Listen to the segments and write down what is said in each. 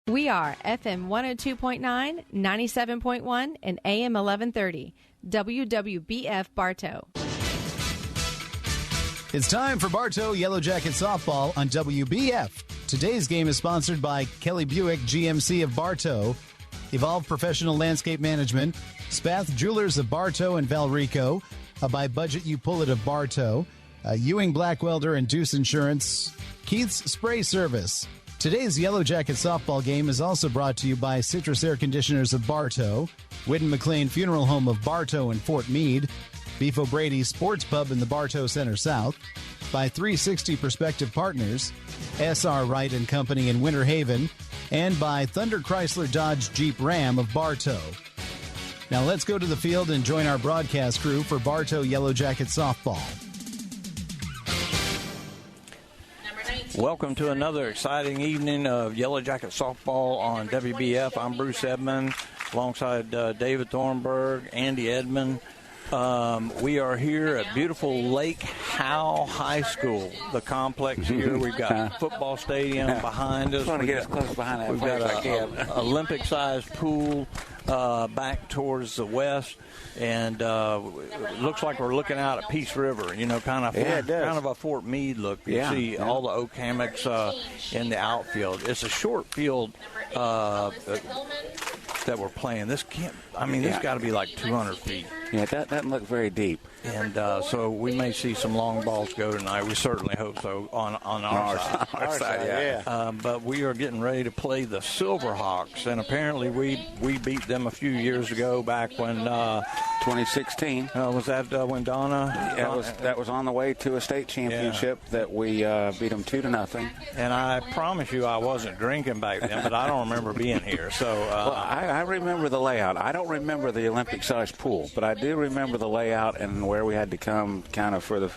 We are FM 102.9, 97.1, and AM 1130. WWBF Bartow. It's time for Bartow Yellow Jacket Softball on WBF. Today's game is sponsored by Kelly Buick GMC of Bartow, Evolve Professional Landscape Management, Spath Jewelers of Bartow and Valrico, by Budget You Pull It of Bartow, Ewing Black Welder and Deuce Insurance, Keith's Spray Service. Today's Yellow Jacket Softball game is also brought to you by Citrus Air Conditioners of Bartow, Whitten McLean Funeral Home of Bartow and Fort Meade, Beef O'Brady Sports Pub in the Bartow Center South, by 360 Perspective Partners, S.R. Wright & Company in Winter Haven, and by Thunder Chrysler Dodge Jeep Ram of Bartow. Now let's go to the field and join our broadcast crew for Bartow Yellow Jacket Softball. Welcome to another exciting evening of Yellow Jacket Softball on WBF. I'm Bruce Edmond alongside David Thornburg, Andy Edmond. We are here at beautiful Lake Howell High School, the complex here. We've got a football stadium behind us. To get as close behind that we've got an Olympic-sized pool back towards the west. And it looks like we're looking out at Peace River, kind of a Fort Meade look. You see all the oak hammocks in the outfield. It's a short field that we're playing. This got to be like 200 feet. Yeah, that doesn't look very deep. And so we may see some long balls go tonight. We certainly hope so on our side. Our side. But we are getting ready to play the Silverhawks, and apparently we beat them a few years ago back when 2016. Was that when Donna? That was on the way to a state championship that we beat them 2-0. And I promise you, I wasn't drinking back then, but I don't remember being here. So I remember the layout. I don't remember the Olympic-sized pool, but I do remember the layout and where we had to come kind of for the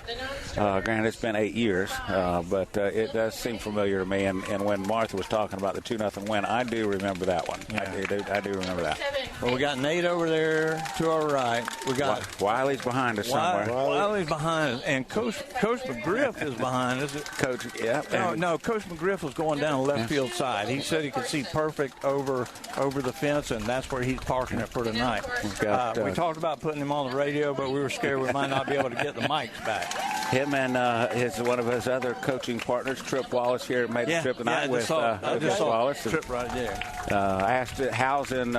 granted it's been 8 years, but it does seem familiar to me. And when Martha was talking about the 2-0 win, I do remember that one. Yeah. I do remember that. Well, we got Nate over there to our right. We got Wiley's behind us somewhere. Wiley's behind us, and Coach McGriff is behind us. Coach, yeah. No, Coach McGriff was going down the left field side. He said he could see perfect over the fence, and that's where he's parking it for tonight. We talked about putting him on the radio, but we were scared we might not be able to get the mics back. Him and one of his other coaching partners, Trip Wallace, here made the trip tonight with Wallace. Trip right there. Asked how's in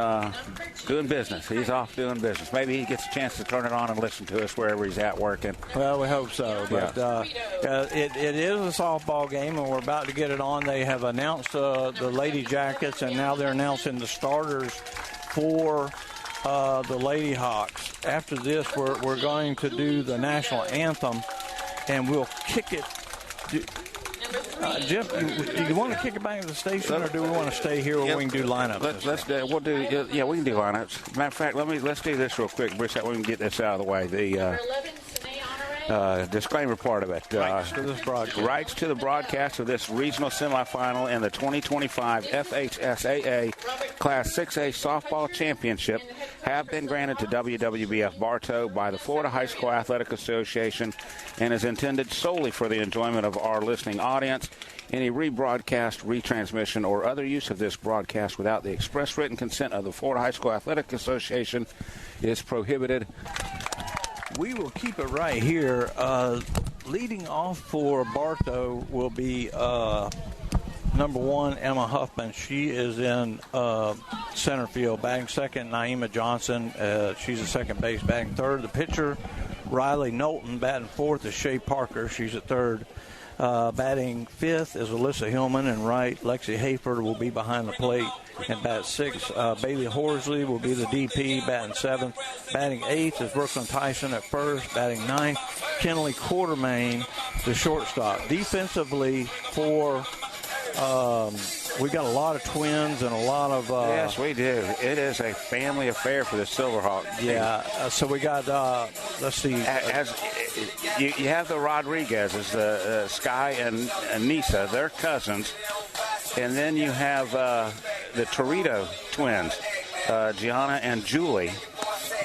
doing business. He's off doing business. Maybe he gets a chance to turn it on and listen to us wherever he's at working. Well, we hope so. But it is a softball game, and we're about to get it on. They have announced the Lady Jackets, and now they're announcing the starters for the Lady Hawks. After this, we're going to do the national anthem, and we'll kick it. Jeff, do you want to kick it back to the station, or do we want to stay here where we can do lineups? We can do lineups. Matter of fact, let's do this real quick, Bruce, that we can get this out of the way. The disclaimer part of it. Rights to this broadcast. Rights to the broadcast of this regional semifinal in the 2025 FHSAA Class 6A Softball Championship have been granted to WWBF Bartow by the Florida High School Athletic Association and is intended solely for the enjoyment of our listening audience. Any rebroadcast, retransmission, or other use of this broadcast without the express written consent of the Florida High School Athletic Association is prohibited. We will keep it right here. Leading off for Bartow will be number 1, Emma Huffman. She is in center field. Batting second, Naima Johnson. She's at second base. Batting third, the pitcher, Riley Knowlton. Batting fourth is Shay Parker. She's at third. Batting fifth is Alyssa Hillman, and right, Lexi Hayford will be behind the plate. And bat sixth, Bailey Horsley will be the DP, batting seventh. Batting eighth is Brooklyn Tyson at first. Batting ninth, Kenley Quartermain, the shortstop. Defensively for we got a lot of twins and a lot of yes, we do. It is a family affair for the Silverhawks. Yeah, so we got let's see. As you have the Rodriguezes, Sky and Nisa, they're cousins, and then you have the Torito twins, Gianna and Julie.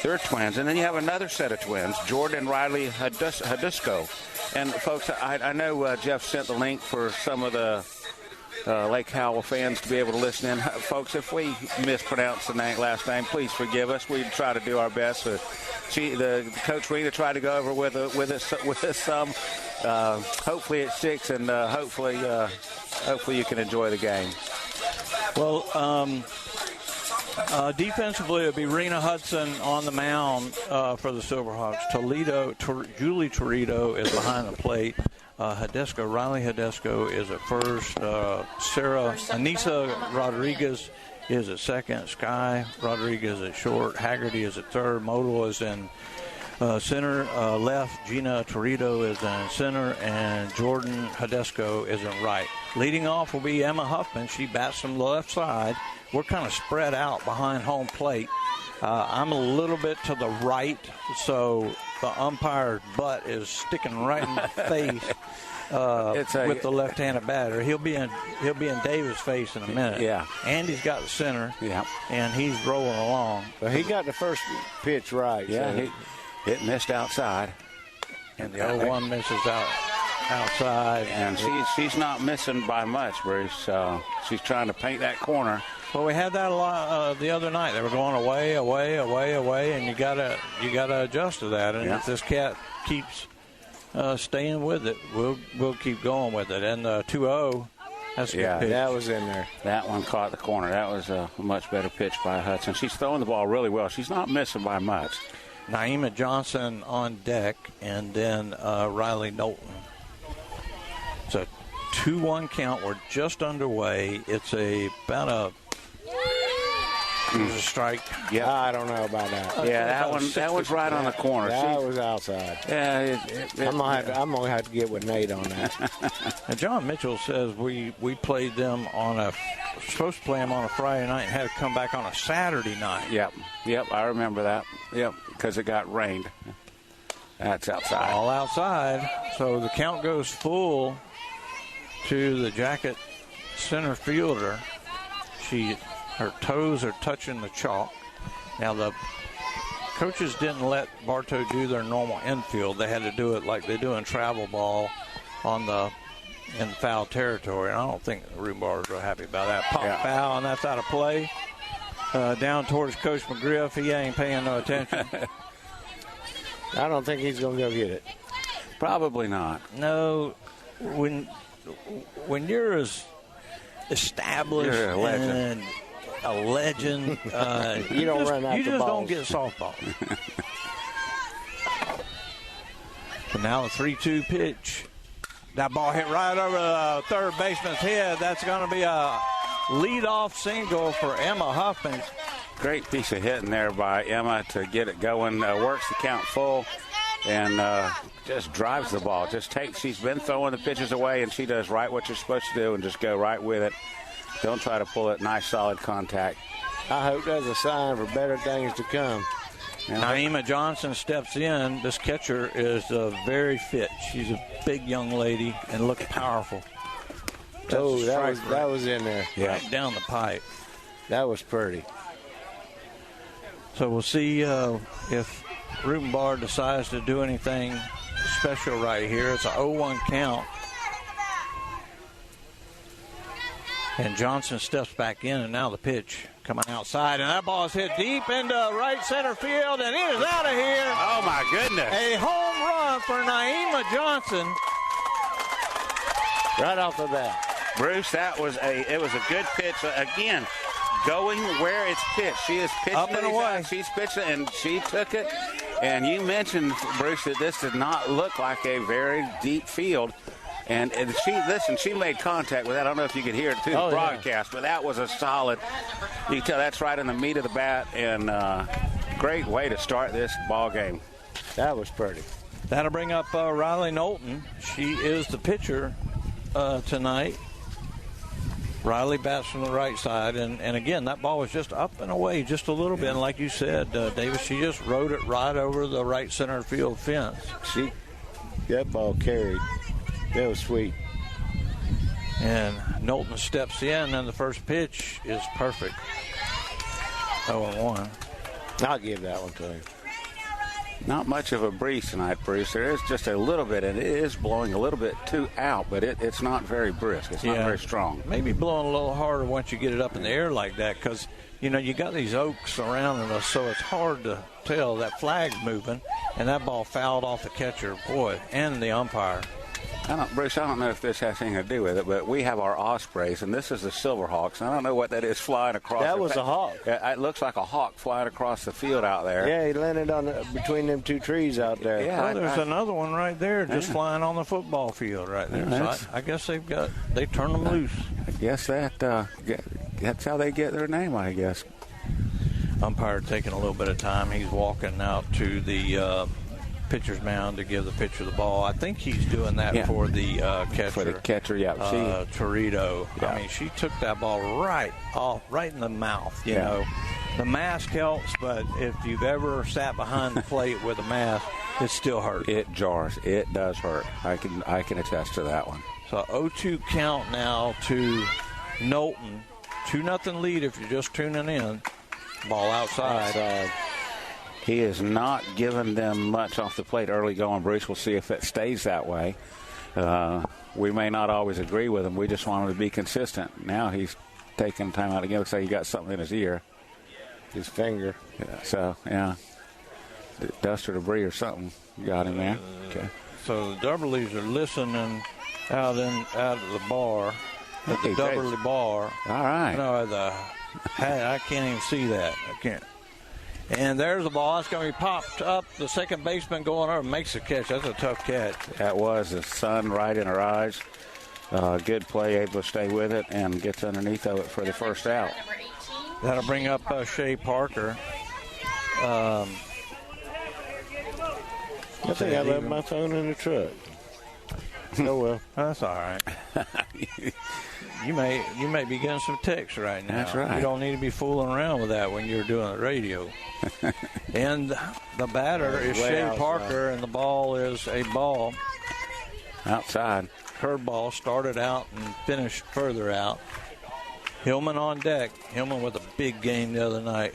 They're twins, and then you have another set of twins, Jordan and Riley Hadisco. And folks, I know Jeff sent the link for some of the Lake Howell fans to be able to listen in. Folks, if we mispronounce the last name, please forgive us. We try to do our best. The Coach Rita tried to go over with us some. Hopefully it sticks, and hopefully you can enjoy the game. Well, defensively, it'll be Rena Hudson on the mound for the Silverhawks. Julie Torito is behind the plate. Riley Hidesco is at first. Anissa Rodriguez is at second. Sky Rodriguez at short. Haggerty is at third. Modal is in center left. Gina Torito is in center. And Jordan Hidesco is in right. Leading off will be Emma Huffman. She bats from the left side. We're kind of spread out behind home plate. I'm a little bit to the right, so the umpire's butt is sticking right in my face with the left-handed batter. He'll be in Davis' face in a minute. Yeah. Andy's got the center. Yeah. And he's rolling along. But he got the first pitch right. Yeah. So. It missed outside. And the 0-1 misses outside. And she's not missing by much, Bruce. She's trying to paint that corner. Well, we had that a lot the other night. They were going away, and you gotta adjust to that. And if this cat keeps staying with it, we'll keep going with it. And 2-0, that's a good pitch. That was in there. That one caught the corner. That was a much better pitch by Hudson. She's throwing the ball really well. She's not missing by much. Naima Johnson on deck, and then Riley Knowlton. It's a 2-1 count. We're just underway. It's about a strike. Yeah, I don't know about that. That one's right on the corner. That was outside. Yeah, I'm gonna have to get with Nate on that. And John Mitchell says we played them supposed to play them on a Friday night and had to come back on a Saturday night. Yep, I remember that. Yep, because it got rained. That's outside. All outside. So the count goes full to the Jacket center fielder. Her toes are touching the chalk. Now the coaches didn't let Bartow do their normal infield. They had to do it like they do in travel ball in foul territory. And I don't think the Rhumbards are happy about that. Pop foul, and that's out of play. Down towards Coach McGriff. He ain't paying no attention. I don't think he's going to go get it. Probably not. No. When you're as established you're a legend. and a legend, you just don't get softball. So now the 3-2 pitch. That ball hit right over the third baseman's head. That's going to be a leadoff single for Emma Huffman. Great piece of hitting there by Emma to get it going. Works the count full and just drives the ball. She's been throwing the pitches away, and she does right what you're supposed to do and just go right with it. Don't try to pull it. Nice, solid contact. I hope that's a sign for better things to come. Naima Johnson steps in. This catcher is very fit. She's a big young lady and looks powerful. That was in there. Right down the pipe. That was pretty. So we'll see if Rubenbar decides to do anything special right here. It's a 0-1 count. And Johnson steps back in, and now the pitch coming outside. And that ball is hit deep into right center field, and it is out of here. Oh, my goodness. A home run for Naima Johnson. Right off the bat. Bruce, it was a good pitch. Again, going where it's pitched. She is pitching up and away. She's pitching, and she took it. And mentioned, Bruce, that this did not look like a very deep field. And she made contact with that. I don't know if you could hear it through the broadcast, but that was a solid. You can tell that's right in the meat of the bat, and great way to start this ball game. That was pretty. That'll bring up Riley Knowlton. She is the pitcher tonight. Riley bats from the right side, and again, that ball was just up and away just a little bit. And like you said, Davis, she just rode it right over the right center field fence. That ball carried. That was sweet. And Knowlton steps in, and the first pitch is perfect. 0-1. I'll give that one to him. Not much of a breeze tonight, Bruce. There is just a little bit, and it is blowing a little bit too out, but it's not very brisk. It's not very strong. Maybe blowing a little harder once you get it up in the air like that, because, you got these oaks surrounding us, so it's hard to tell. That flag's moving, and that ball fouled off the catcher, boy, and the umpire. Bruce, I don't know if this has anything to do with it, but we have our ospreys, and this is the Silverhawks. I don't know what that is flying across. That was a hawk. It looks like a hawk flying across the field out there. Yeah, he landed between them two trees out there. Yeah, there's another one right there just flying on the football field right there. Yeah, so I guess they turn them loose. I guess that's how they get their name, I guess. Umpire taking a little bit of time. He's walking out to the pitcher's mound to give the pitcher the ball. I think he's doing that for the catcher. For the catcher, Torito. Yeah. I mean, she took that ball right in the mouth. You know, the mask helps, but if you've ever sat behind the plate with a mask, it still hurts. It jars. It does hurt. I can attest to that one. So 0-2 count now to Knowlton. 2-0 lead if you're just tuning in. Ball outside. He is not giving them much off the plate early going, Bruce. We'll see if it stays that way. We may not always agree with him. We just want him to be consistent. Now he's taking time out again. Looks like he got something in his ear. His finger. Dust or debris or something got him there. Okay. So the Dubberleys are listening out of the bar. At the Dubberley bar. All right. No, I can't even see that. I can't. And there's the ball. It's going to be popped up. The second baseman going over makes the catch. That's a tough catch. That was the sun right in her eyes. Good play, able to stay with it and gets underneath of it for the first out. That'll bring up Shea Parker. I think I left my phone in the truck. Oh, well. That's all right. You may be getting some texts right now. That's right. You don't need to be fooling around with that when you're doing the radio. And the batter is Shea Parker, and the ball is a ball. Outside. Curveball started out and finished further out. Hillman on deck. Hillman with a big game the other night.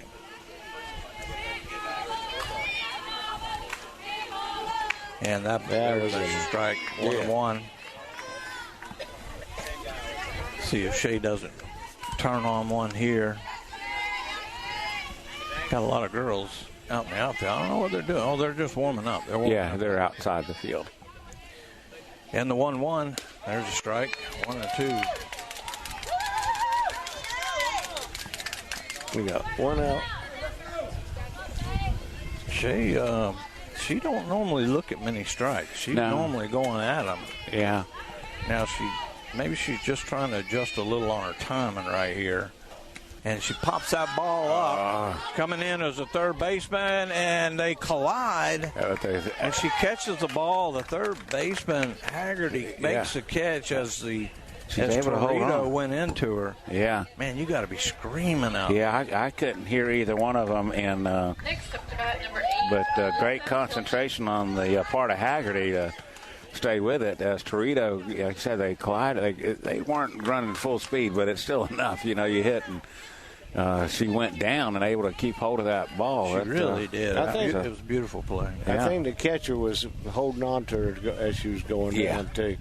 And that was a strike. 1-1. See if Shea doesn't turn on one here. Got a lot of girls out in the outfield. I don't know what they're doing. Oh, they're just warming up. They're outside the field. And the 1-1. There's a strike. 1-2. We got one out. Shea, she don't normally look at many strikes. She's normally going at them. Yeah. Now maybe she's just trying to adjust a little on her timing right here. And she pops that ball up. Coming in as a third baseman, and they collide. And she catches the ball. The third baseman, Haggerty, makes the catch as able to hold on. Went into her. Yeah. Man, you got to be screaming out. Yeah, I couldn't hear either one of them. And but great concentration on the part of Haggerty to stay with it. As Torito, like I said, they collided. They weren't running full speed, but it's still enough. You hit, and she went down and able to keep hold of that ball. She really did. I think it was a beautiful play. I think the catcher was holding on to her as she was going down, too.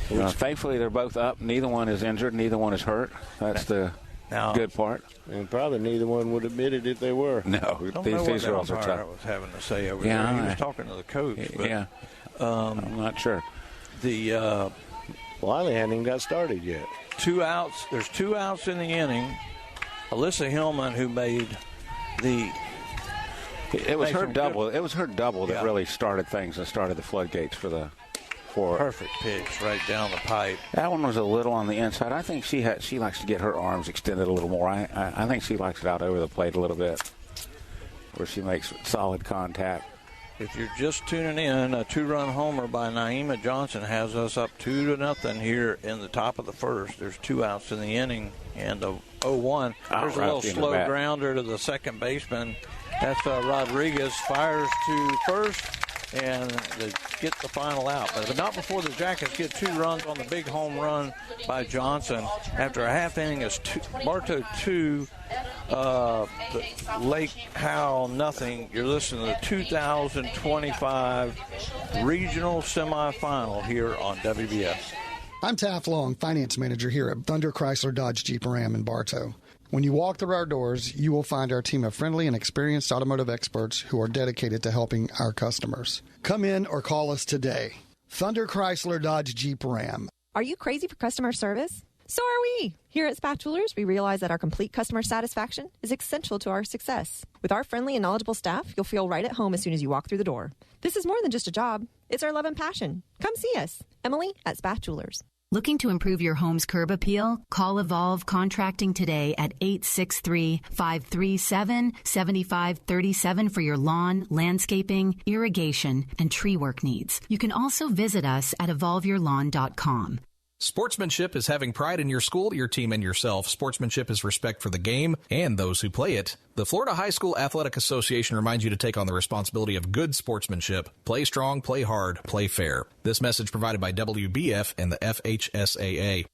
Thankfully, they're both up. Neither one is injured. Neither one is hurt. That's the good part. And probably neither one would admit it if they were. No, these girls are tough. Was having to say over there. He was talking to the coach. But, I'm not sure. Wiley hadn't even got started yet. 2 outs. There's 2 outs in the inning. Alyssa Hillman, who made it was her double. It was her double that really started things and started the floodgates for the. Perfect pitch right down the pipe. That one was a little on the inside. I think she likes to get her arms extended a little more. I think she likes it out over the plate a little bit, where she makes solid contact. If you're just tuning in, a 2-run homer by Naima Johnson has us up 2-0 here in the top of the first. There's 2 outs in the inning and a 0-1. There's a little slow grounder to the second baseman. That's Rodriguez. Fires to first. And they get the final out. But not before the Jackets get 2 runs on the big home run by Johnson. After a half inning, it's Bartow 2, Lake Howell nothing. You're listening to the 2025 Regional Semifinal here on WBS. I'm Taff Long, Finance Manager here at Thunder Chrysler Dodge Jeep Ram in Bartow. When you walk through our doors, you will find our team of friendly and experienced automotive experts who are dedicated to helping our customers. Come in or call us today. Thunder Chrysler Dodge Jeep Ram. Are you crazy for customer service? So are we. Here at Spath Jewelers, we realize that our complete customer satisfaction is essential to our success. With our friendly and knowledgeable staff, you'll feel right at home as soon as you walk through the door. This is more than just a job. It's our love and passion. Come see us. Emily at Spath Jewelers. Looking to improve your home's curb appeal? Call Evolve Contracting today at 863-537-7537 for your lawn, landscaping, irrigation, and tree work needs. You can also visit us at evolveyourlawn.com. Sportsmanship is having pride in your school, your team, and yourself. Sportsmanship is respect for the game and those who play it. The Florida High School Athletic Association reminds you to take on the responsibility of good sportsmanship. Play strong, play hard, play fair. This message provided by WBF and the FHSAA.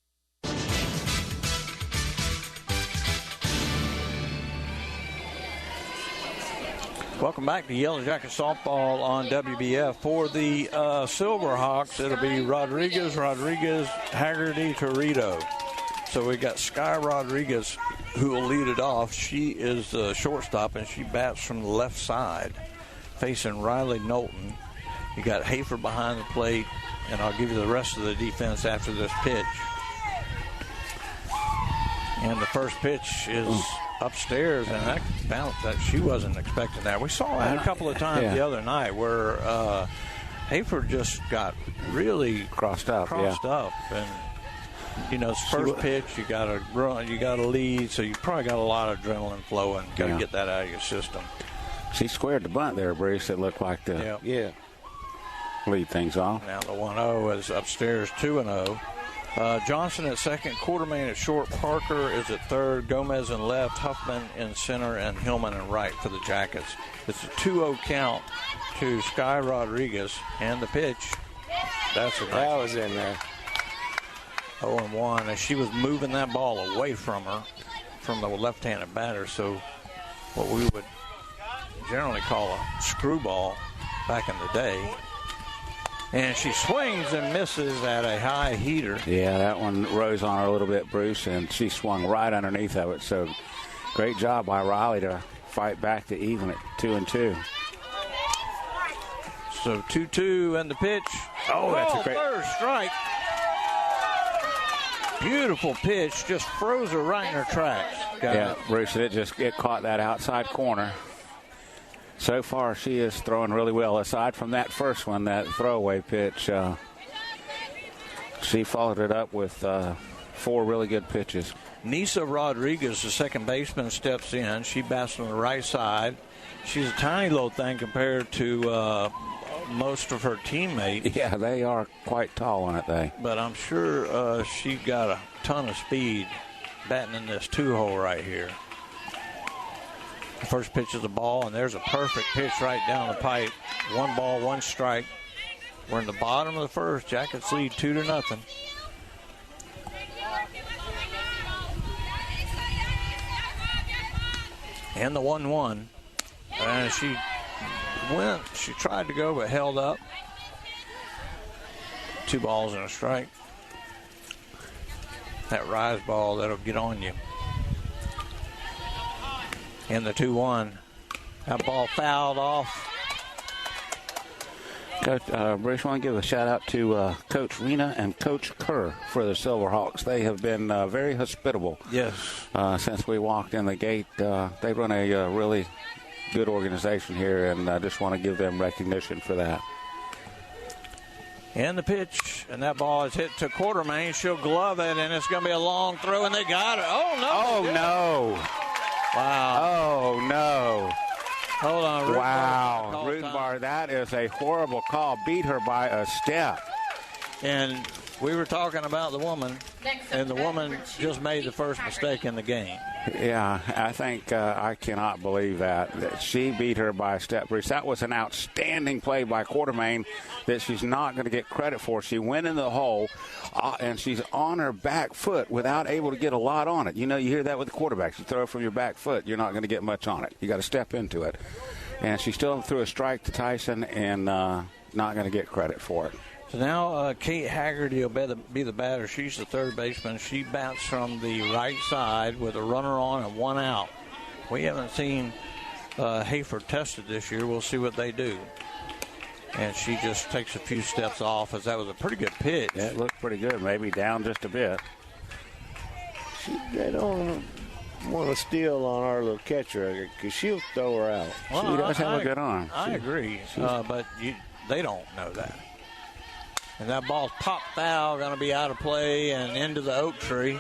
Welcome back to Yellow Jacket Softball on WBF. For the Silverhawks, it'll be Rodriguez, Haggerty, Torito. So we got Sky Rodriguez, who will lead it off. She is the shortstop, and she bats from the left side, facing Riley Knowlton. You got Hafer behind the plate, and I'll give you the rest of the defense after this pitch. And the first pitch is upstairs, and that bounced. That she wasn't expecting that. We saw that a couple of times the other night where Hafer just got really crossed up, and you know, first pitch you got to run, you got to lead, so you probably got a lot of adrenaline flowing. Got to get that out of your system. She squared the bunt there, Bruce. It looked like the lead things off. Now the 1-0 is upstairs, 2-0. Johnson at second, Quartermain at short, Parker is at third, Gomez in left, Huffman in center, and Hillman in right for the Jackets. It's a 2-0 count to Sky Rodriguez, and the pitch. That was in there. 0-1, as she was moving that ball away from her, from the left-handed batter. So what we would generally call a screwball back in the day. And she swings and misses at a high heater. Yeah, that one rose on her a little bit, Bruce, and she swung right underneath of it. So great job by Riley to fight back to even at 2-2. So 2-2 and the pitch. Oh, that's a great third strike. Beautiful pitch, just froze her right in her tracks. Bruce, it caught that outside corner. So far, she is throwing really well. Aside from that first one, that throwaway pitch, she followed it up with 4 really good pitches. Nisa Rodriguez, the second baseman, steps in. She bats on the right side. She's a tiny little thing compared to most of her teammates. Yeah, they are quite tall on it, But I'm sure she got a ton of speed batting in this 2-hole right here. The first pitch is a ball, and there's a perfect pitch right down the pipe. 1 ball, 1 strike. We're in the bottom of the first. Jackets lead 2-0. And the 1-1. And she tried to go, but held up. 2 balls and a strike. That rise ball, that'll get on you. And the 2-1. That ball fouled off. Coach, Bruce, I want to give a shout-out to Coach Rena and Coach Kerr for the Silverhawks. They have been very hospitable. Yes. Since we walked in the gate. They run a really good organization here, and I just want to give them recognition for that. And the pitch, and that ball is hit to Quartermain. She'll glove it, and it's going to be a long throw, and they got it. Oh, no. Oh, no. Wow. Oh, no. Hold on. Wow. Rudenbar, that is a horrible call. Beat her by a step. And we were talking about the woman, and the woman just made the first mistake in the game. Yeah, I think I cannot believe that she beat her by a step. Bruce, that was an outstanding play by Quartermain that she's not going to get credit for. She went in the hole, and she's on her back foot without able to get a lot on it. You know, you hear that with the quarterbacks. You throw it from your back foot, you're not going to get much on it. You got to step into it. And she still threw a strike to Tyson and not going to get credit for it. So now Kate Haggerty will be the batter. She's the third baseman. She bats from the right side with a runner on and one out. We haven't seen Hayford tested this year. We'll see what they do. And she just takes a few steps off, as that was a pretty good pitch. Yeah, it looked pretty good, maybe down just a bit. They don't want to steal on our little catcher because she'll throw her out. Well, she does have a good arm. I agree, but they don't know that. And that ball's popped foul, going to be out of play and into the oak tree.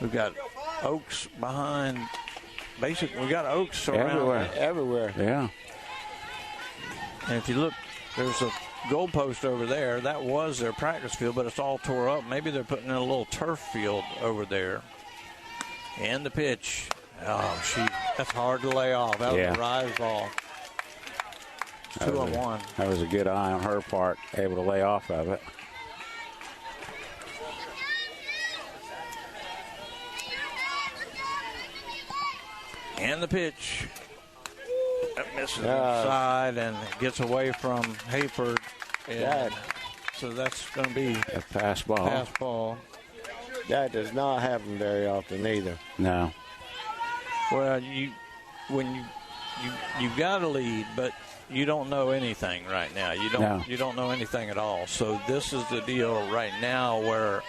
We've got oaks behind. Basically, we got oaks around everywhere. Yeah. And if you look, there's a goalpost over there. That was their practice field, but it's all tore up. Maybe they're putting in a little turf field over there. And the pitch. Oh, that's hard to lay off. That was a rise ball. 2-1. That was a good eye on her part, able to lay off of it. And the pitch. That misses inside and gets away from Hayford. So that's going to be a pass ball. That does not happen very often either. No. Well, when you've got a lead, but you don't know anything right now. You don't know anything at all. So this is the deal right now where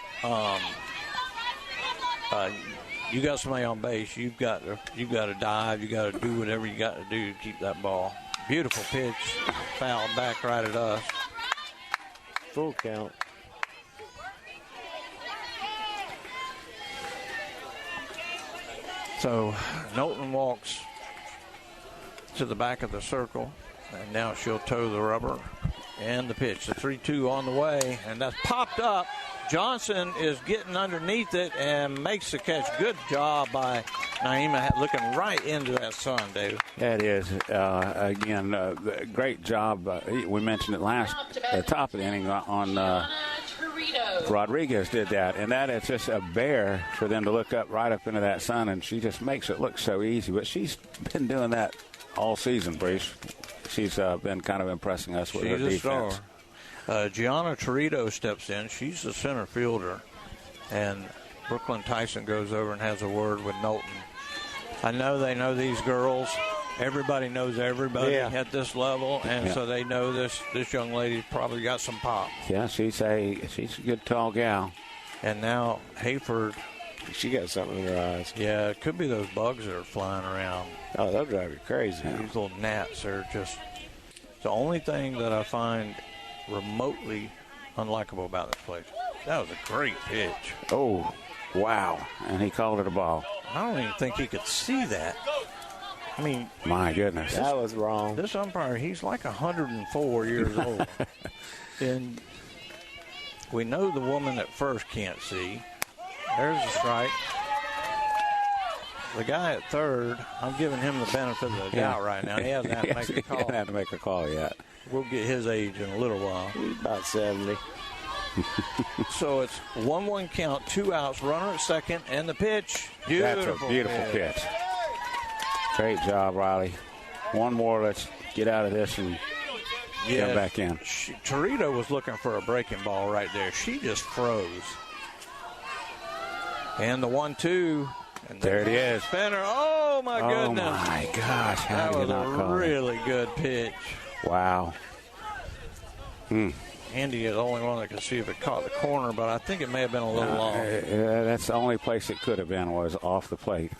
you got somebody on base. You've got to dive. You got to do whatever you got to do to keep that ball. Beautiful pitch, foul back right at us. Full count. So Knowlton walks to the back of the circle, and now she'll toe the rubber. And the pitch, the 3-2 on the way, and that's popped up. Johnson is getting underneath it and makes the catch. Good job by Naima, looking right into that sun, David. That is, again, great job. We mentioned it at the top of the inning on Rodriguez did that, and that is just a bear for them to look right up into that sun, and she just makes it look so easy. But she's been doing that all season, Brees. She's been kind of impressing us with her defense. She's a star. Gianna Torito steps in. She's the center fielder. And Brooklyn Tyson goes over and has a word with Knowlton. I know they know these girls. Everybody knows everybody at this level, and so they know this young lady's probably got some pop. Yeah, she's a good tall gal. And now Hayford. She got something in her eyes. Yeah, it could be those bugs that are flying around. Oh, they'll drive you crazy. These little gnats are just the only thing that I find remotely unlikable about this place. That was a great pitch. Oh, wow. And he called it a ball. I don't even think he could see that. I mean, my goodness. That was wrong. This umpire, he's like 104 years old. And we know the woman at first can't see. There's a strike. The guy at third, I'm giving him the benefit of the doubt right now. He hasn't had to make a call. He hasn't had to make a call yet. We'll get his age in a little while. He's about 70. So it's 1-1 count, 2 outs, runner at second, and the pitch. Beautiful. That's a beautiful pitch. Great job, Riley. One more. Let's get out of this and get back in. Torito was looking for a breaking ball right there. She just froze. And the 1-2. And there it is. Spinner. Oh, my goodness. Oh, my gosh. How that was a really good pitch. Wow. Andy is the only one that could see if it caught the corner, but I think it may have been a little long. That's the only place it could have been was off the plate.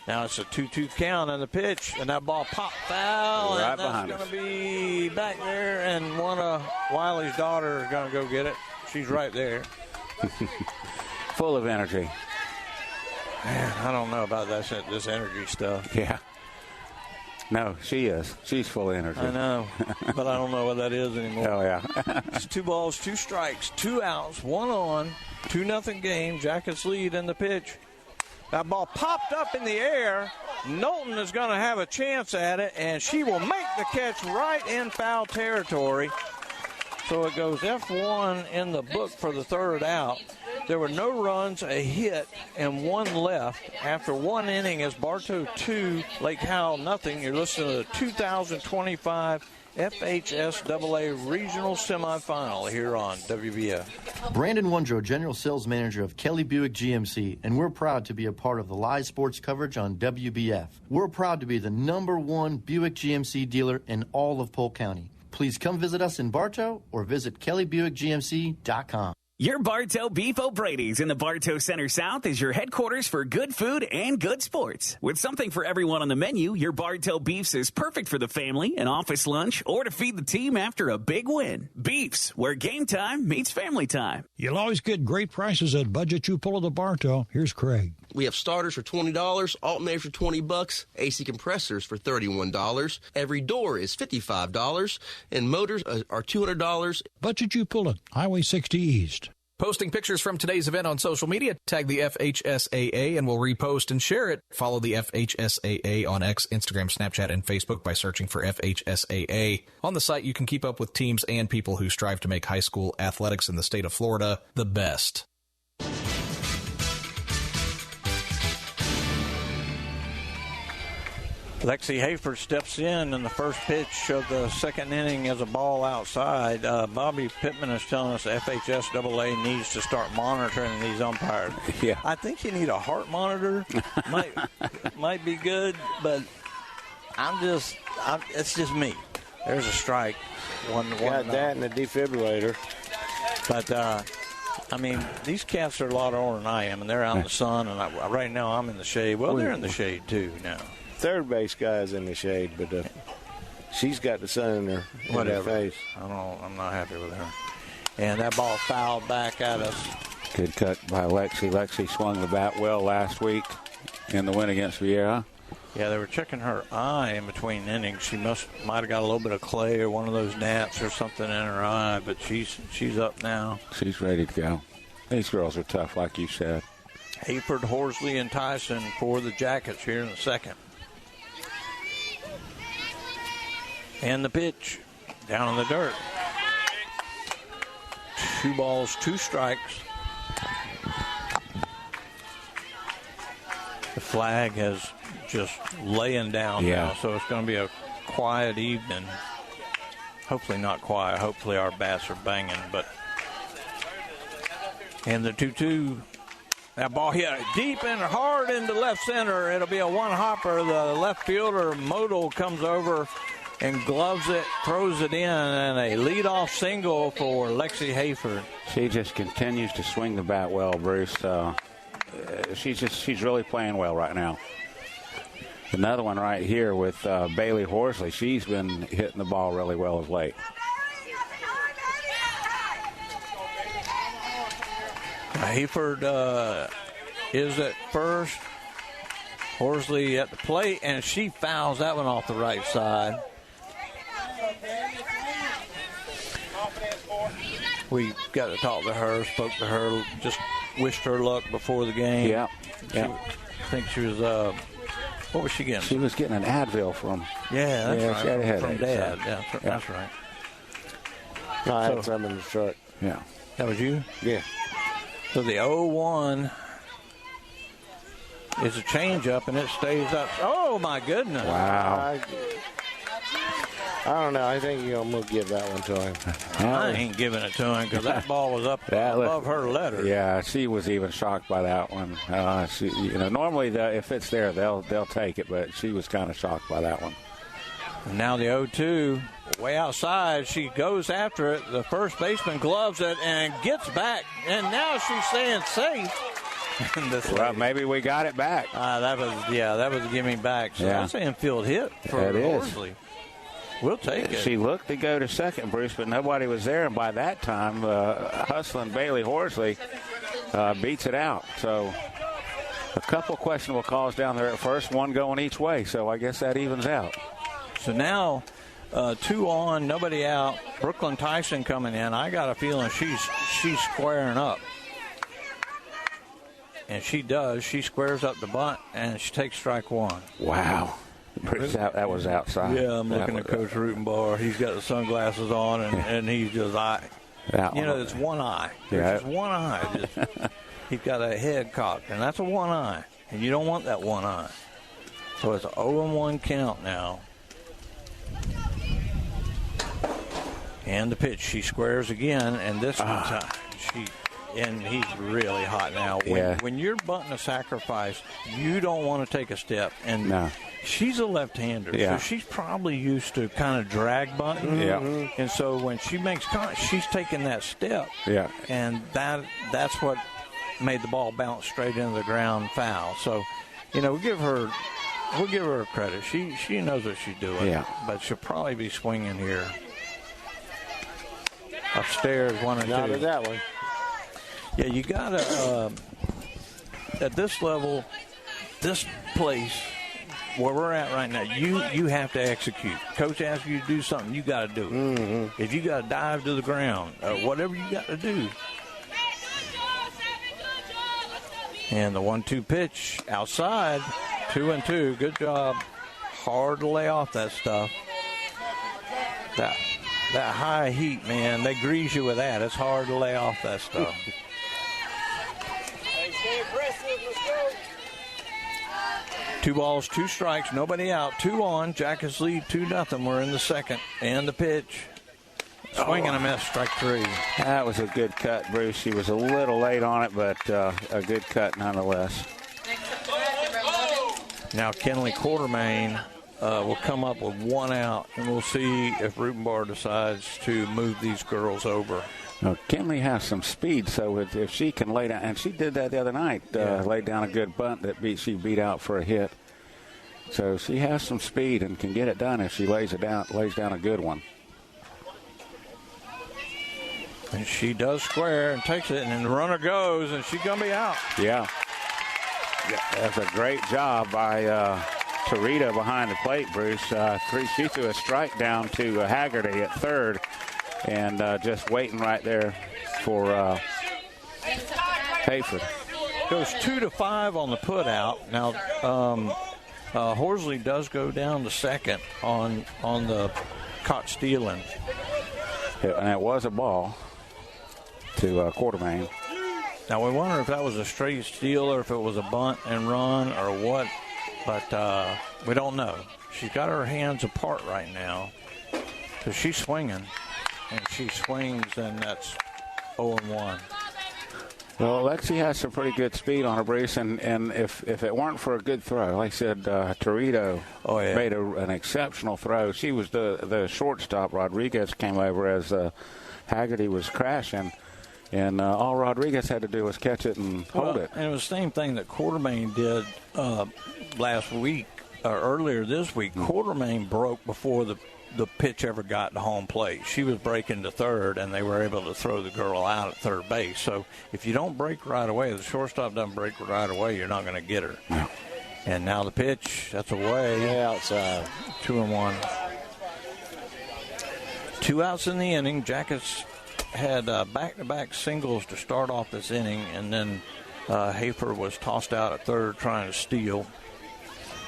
Now it's a 2-2 count on the pitch, and that ball popped foul. Right and that's going to be back there, and one of Wiley's daughter is going to go get it. She's right there. Full of energy. Man, I don't know about this energy stuff. Yeah. No, she is. She's full of energy. I know, but I don't know what that is anymore. Oh, yeah. It's 2 balls, 2 strikes, 2 outs, 1 on, 2-0 game. Jackets lead in the pitch. That ball popped up in the air. Knowlton is going to have a chance at it, and she will make the catch right in foul territory. So it goes F1 in the book for the 3rd out. There were no runs, a hit, and 1 left. After 1 inning, as Bartow 2, Lake Howell nothing. You're listening to the 2025 FHSAA Regional Semifinal here on WBF. Brandon Wondrow, General Sales Manager of Kelly Buick GMC, and we're proud to be a part of the live sports coverage on WBF. We're proud to be the #1 Buick GMC dealer in all of Polk County. Please come visit us in Bartow or visit kellybuickgmc.com. Your Bartow Beef O'Brady's in the Bartow Center South is your headquarters for good food and good sports. With something for everyone on the menu, your Bartow Beefs is perfect for the family, an office lunch, or to feed the team after a big win. Beefs, where game time meets family time. You'll always get great prices at Budget You Pull of the Bartow. Here's Craig. We have starters for $20, alternators for $20, AC compressors for $31. Every door is $55, and motors are $200. Budget You Pull it, Highway 60 East. Posting pictures from today's event on social media, tag the FHSAA and we'll repost and share it. Follow the FHSAA on X, Instagram, Snapchat, and Facebook by searching for FHSAA. On the site, you can keep up with teams and people who strive to make high school athletics in the state of Florida the best. Lexi Hayford steps in the first pitch of the 2nd inning as a ball outside. Bobby Pittman is telling us FHSAA needs to start monitoring these umpires. Yeah. I think you need a heart monitor. might be good, but it's just me. There's a strike. One got that and a defibrillator. But, I mean, these cats are a lot older than I am, and they're out in the sun, and right now I'm in the shade. Well, they're in the shade, too, now. Third base guy is in the shade, but she's got the sun in her face. I'm not happy with her. And that ball fouled back at us. Good cut by Lexi. Lexi swung the bat well last week in the win against Vieira. Yeah, they were checking her eye in between innings. She might have got a little bit of clay or one of those gnats or something in her eye, but she's up now. She's ready to go. These girls are tough, like you said. Hayford, Horsley, and Tyson for the Jackets here in the 2nd. And the pitch down in the dirt. 2 balls, 2 strikes. The flag has just laying down now, so it's going to be a quiet evening. Hopefully not quiet. Hopefully our bats are banging. And the 2-2, that ball hit deep and hard into left center. It'll be a one-hopper. The left fielder, Modal, comes over and gloves it, throws it in, and a leadoff single for Lexi Hayford. She just continues to swing the bat well, Bruce. She's really playing well right now. Another one right here with Bailey Horsley. She's been hitting the ball really well of late. Hayford is at first. Horsley at the plate, and she fouls that one off the right side. We got to talk to her, spoke to her, just wished her luck before the game. Yeah. I think she was, what was she getting? She was getting an Advil from. Yeah, that's right. She had a headache, from Dad. so. Yeah, that's right. No, I had some in the truck. Yeah. That was you? Yeah. So the 0-1 is a changeup, and it stays up. Oh, my goodness. Wow. I don't know. I think I'm going to give that one to him. I ain't giving it to him because that ball was up above her letter. Yeah, she was even shocked by that one. Normally if it's there, they'll take it, but she was kind of shocked by that one. And now the 0-2, way outside. She goes after it. The first baseman gloves it and gets back. And now she's saying safe. Well, maybe we got it back. That was a gimme back. So that's an infield hit for Horsley. We'll take it. She looked to go to second, Bruce, but nobody was there. And by that time, hustling Bailey Horsley beats it out. So a couple questionable calls down there at first, one going each way. So I guess that evens out. So now 2 on, nobody out. Brooklyn Tyson coming in. I got a feeling she's squaring up. And she does. She squares up the bunt, and she takes strike 1. Wow. That was outside. Yeah, I'm looking at Coach Rutenbar. He's got the sunglasses on, and he's just it's one eye. There's just one eye. He's got a head cocked, and that's a one eye. And you don't want that one eye. So it's an 0-1 count now. And the pitch. She squares again, and this time and he's really hot now. When you're bunting a sacrifice, you don't want to take a step. And she's a left-hander, so she's probably used to kind of drag bunting. Yeah. And so when she makes she's taking that step. Yeah. And that's what made the ball bounce straight into the ground, foul. So, we'll give her credit. She knows what she's doing. Yeah. But she'll probably be swinging here. Upstairs, 1 and 2. Not at that one. Yeah, you got to, at this level, this place, where we're at right now, you have to execute. Coach asks you to do something, you got to do it. Mm-hmm. If you got to dive to the ground, whatever you got to do. And the 1-2 pitch outside, 2 and 2. Good job. Hard to lay off that stuff. That high heat, man, they grease you with that. It's hard to lay off that stuff. Stay aggressive. Let's go. 2 balls, 2 strikes, nobody out. 2 on. Jackets lead 2-0. We're in the second. And the pitch. Swing and a miss, strike 3. That was a good cut, Bruce. She was a little late on it, but a good cut nonetheless. Now Kenley Quartermain will come up with 1 out, and we'll see if Rutenbar decides to move these girls over. Now, Kenley has some speed, so if she can lay down, and she did that the other night, laid down a good bunt that she beat out for a hit. So she has some speed and can get it done if she lays down a good one. And she does square and takes it, and then the runner goes, and she's going to be out. Yeah. That's a great job by Tarita behind the plate, Bruce. She threw a strike down to Haggerty at third, and just waiting right there for Hayford. Goes 2-5 on the put out. Now, Horsley does go down to second on the caught stealing. And it was a ball to Quartermain. Now, we wonder if that was a straight steal or if it was a bunt and run or what, but we don't know. She's got her hands apart right now because she's swinging, and she swings, and that's 0-1. Well, Lexi has some pretty good speed on her, Bruce, and if it weren't for a good throw, like I said, Torito made an exceptional throw. She was the shortstop. Rodriguez came over as Haggerty was crashing, and all Rodriguez had to do was catch it and hold it. And it was the same thing that Quartermain did last week, or earlier this week. Quartermain broke before the pitch ever got to home plate. She was breaking to third, and they were able to throw the girl out at third base. So if you don't break right away, the shortstop doesn't break right away, you're not going to get her. No. And now the pitch, that's away. Outside. 2-1. 2 outs in the inning. Jackets had back-to-back singles to start off this inning, and then Hafer was tossed out at third trying to steal.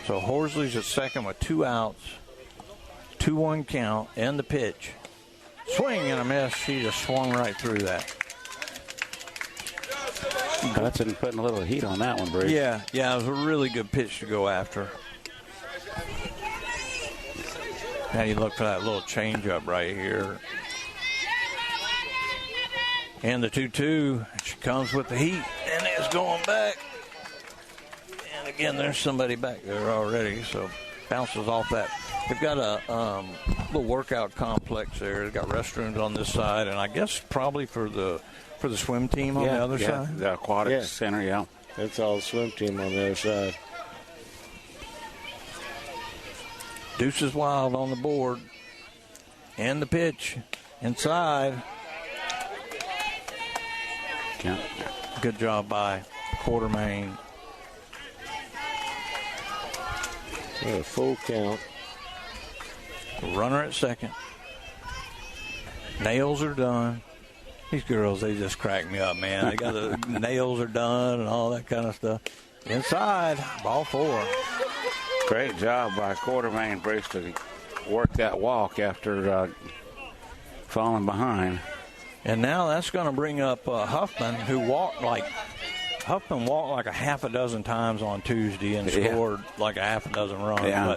So Horsley's at second with 2 outs. 2-1 count, and the pitch. Swing and a miss. She just swung right through that. Hudson putting a little heat on that one, Bruce. Yeah, it was a really good pitch to go after. Now you look for that little changeup right here. And the 2-2. She comes with the heat, and it's going back. And again, there's somebody back there already, so bounces off that. They've got a little workout complex there. They've got restrooms on this side, and I guess probably for the swim team on the other side. The aquatic center, yeah. That's all the swim team on the other side. Deuces Wild on the board. And the pitch inside. Count. Good job by Quartermain. A full count. Runner at second. Nails are done. These girls, they just crack me up, man. They got the nails are done and all that kind of stuff. Inside, ball 4. Great job by Quartermain Bruce to work that walk after falling behind. And now that's going to bring up Huffman, who walked like a half a dozen times on Tuesday and scored like a half a dozen runs. Yeah.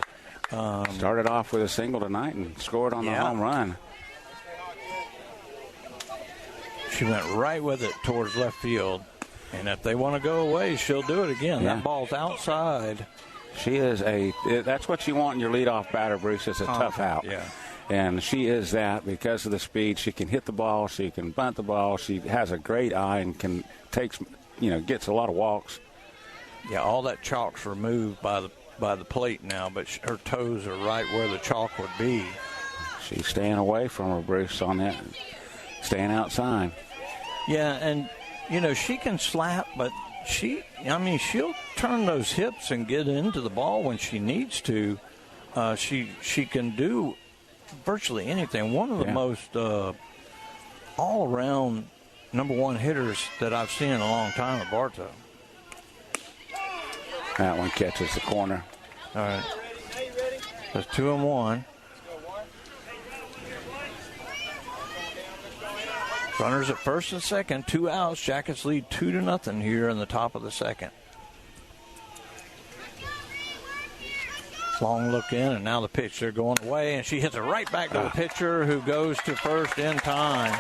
But, started off with a single tonight and scored on the home run. She went right with it towards left field. And if they want to go away, she'll do it again. Yeah. That ball's outside. She is that's what you want in your leadoff batter, Bruce, is a tough out. Yeah. And she is that because of the speed. She can hit the ball. She can bunt the ball. She has a great eye and gets a lot of walks. Yeah, all that chalk's removed by the plate now, but her toes are right where the chalk would be. She's staying away from her, Bruce, on that. Staying outside. Yeah, and, she can slap, but she'll turn those hips and get into the ball when she needs to. She can do virtually anything. One of the most all-around number one hitters that I've seen in a long time at Bartow. That one catches the corner. All right. That's 2-1. Runners at first and second, 2 outs. Jackets lead 2-0 here in the top of the second. Long look in, and now the pitch. They're going away, and she hits it right back to the pitcher, who goes to first in time.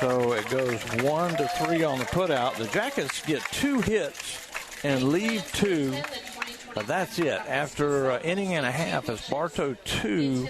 So it goes 1-3 on the putout. The Jackets get 2 hits and leave 2, but that's it. After an inning and a half, it's Bartow 2,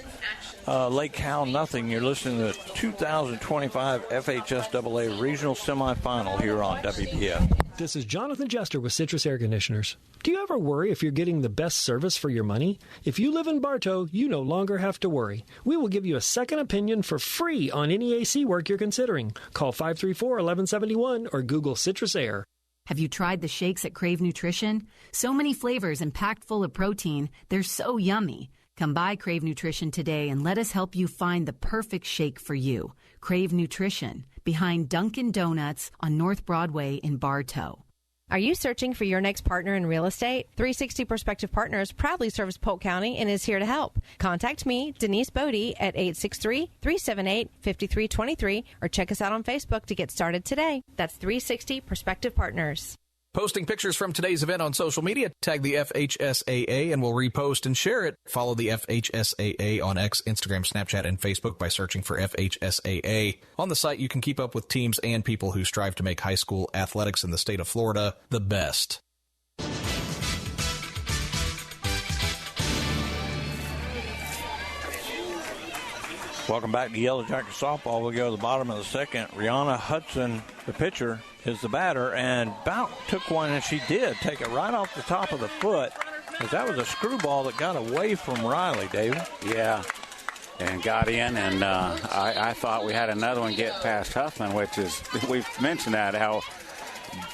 Lake Howell nothing. You're listening to the 2025 FHSAA Regional Semifinal here on WBF. This is Jonathan Jester with Citrus Air Conditioners. Do you ever worry if you're getting the best service for your money? If you live in Bartow, you no longer have to worry. We will give you a second opinion for free on any AC work you're considering. Call 534-1171 or Google Citrus Air. Have you tried the shakes at Crave Nutrition? So many flavors and packed full of protein. They're so yummy. Come by Crave Nutrition today and let us help you find the perfect shake for you. Crave Nutrition, behind Dunkin' Donuts on North Broadway in Bartow. Are you searching for your next partner in real estate? 360 Prospective Partners proudly serves Polk County and is here to help. Contact me, Denise Bodie, at 863-378-5323, or check us out on Facebook to get started today. That's 360 Prospective Partners. Posting pictures from today's event on social media, tag the FHSAA and we'll repost and share it. Follow the FHSAA on X, Instagram, Snapchat, and Facebook by searching for FHSAA. On the site, you can keep up with teams and people who strive to make high school athletics in the state of Florida the best. Welcome back to Yellow Jacket Softball. We go to the bottom of the second. Rihanna Hudson, the pitcher, is the batter, and Bout took one, and she did take it right off the top of the foot, because that was a screwball that got away from Riley, David. Yeah, and got in, and I thought we had another one get past Huffman, which is, we've mentioned that, how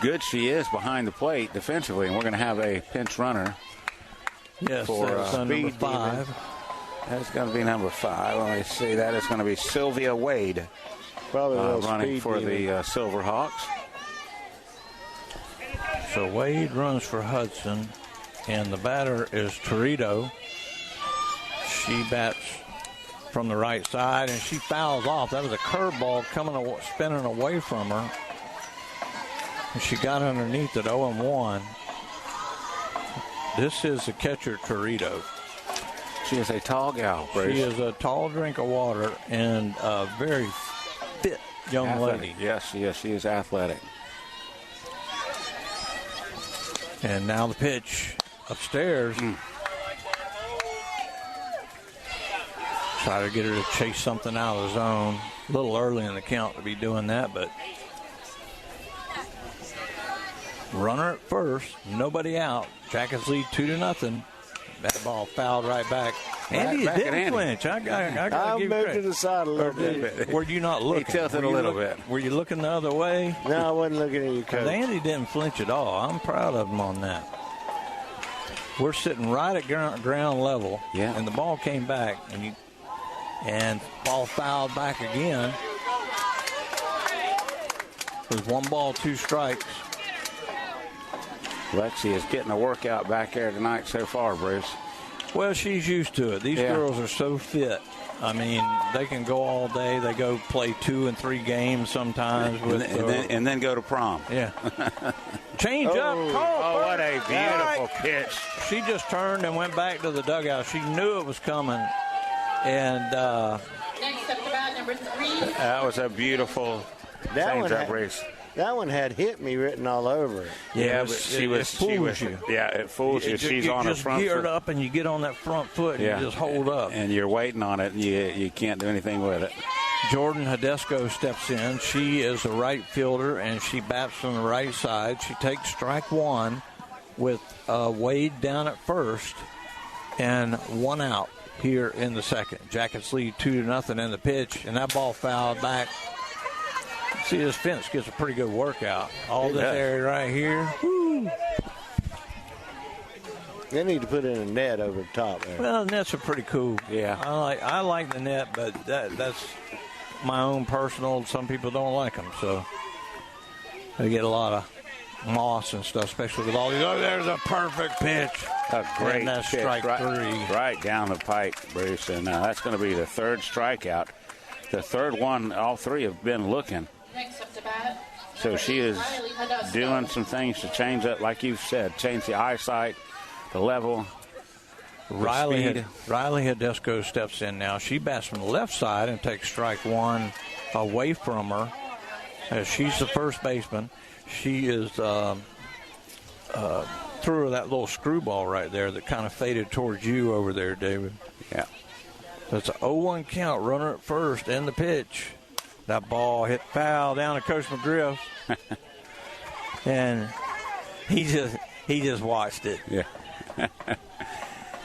good she is behind the plate defensively, and we're going to have a pinch runner. Yes, for number 5. That's going to be number 5. Let me see. That is going to be Sylvia Wade. Probably running for the Silverhawks. So Wade runs for Hudson, and the batter is Torito. She bats from the right side, and she fouls off. That was a curveball spinning away from her. And she got underneath at 0-1. This is the catcher, Torito. She is a tall gal, Bruce. She is a tall drink of water and a very fit young lady. Yes, she is athletic. And now the pitch upstairs. Try to get her to chase something out of the zone. A little early in the count to be doing that, but runner at first, nobody out. Jackets lead 2-0. That ball fouled right back. Andy didn't flinch. I got to give you credit. Moved to the side a little bit. Were you not looking? He tilted a little bit. Were you looking the other way? No, I wasn't looking at you, Coach. Andy didn't flinch at all. I'm proud of him on that. We're sitting right at ground level, and the ball came back, and And ball fouled back again. There's 1 ball, 2 strikes. Lexi is getting a workout back there tonight so far, Bruce. Well, she's used to it. These girls are so fit. I mean, they can go all day. They go play 2 and 3 games sometimes. And then go to prom. Yeah. Change up. What a beautiful pitch. She just turned and went back to the dugout. She knew it was coming. And Next up to bat, number 3. That was a beautiful change-up race. That one had hit me written all over it. Yeah, but it fools you. Yeah, it fools you. She's on her front foot. You just geared up and you get on that front foot and you just hold up. And you're waiting on it and you can't do anything with it. Jordan Hidesco steps in. She is a right fielder and she bats from the right side. She takes strike 1 with Wade down at first and 1 out here in the second. Jackets lead 2-0 in the pitch, and that ball fouled back. See, this fence gets a pretty good workout. All this area right here. Woo. They need to put in a net over the top there. Well, the nets are pretty cool. Yeah. I like the net, but that's my own personal. Some people don't like them, so they get a lot of moss and stuff, especially with all these. Oh, there's a perfect pitch. A great and that's pitch. strike 3. Right down the pike, Bruce. And that's going to be the 3rd strikeout. The 3rd one, all 3 have been looking. Next up to bat. So she is doing some things to change up, like you've said, change the eyesight, the level, Riley speed. Hidesco steps in now. She bats from the left side and takes strike 1 away from her. As she's the first baseman. She is threw her that little screwball right there that kind of faded towards you over there, David. Yeah. That's an 0-1 count. Runner at first and the pitch. That ball hit foul down to Coach McGriff. And he just watched it. Yeah.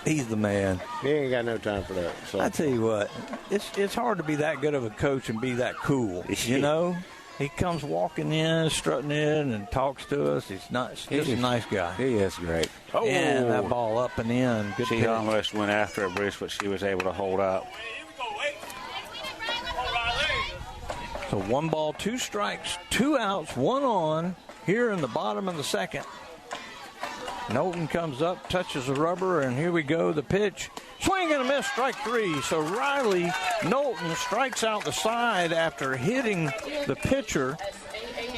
He's the man. He ain't got no time for that. So. I tell you what, it's hard to be that good of a coach and be that cool. You know? He comes walking in, strutting in, and talks to us. He's just a nice guy. He is great. Oh, and that ball up and in. Good she pitch. almost went after it, Bruce, but she was able to hold up. So 1 ball, 2 strikes, 2 outs, 1 on here in the bottom of the second. Knowlton comes up, touches the rubber, and here we go. The pitch. Swing and a miss, strike 3. So Riley Knowlton strikes out the side after hitting the pitcher.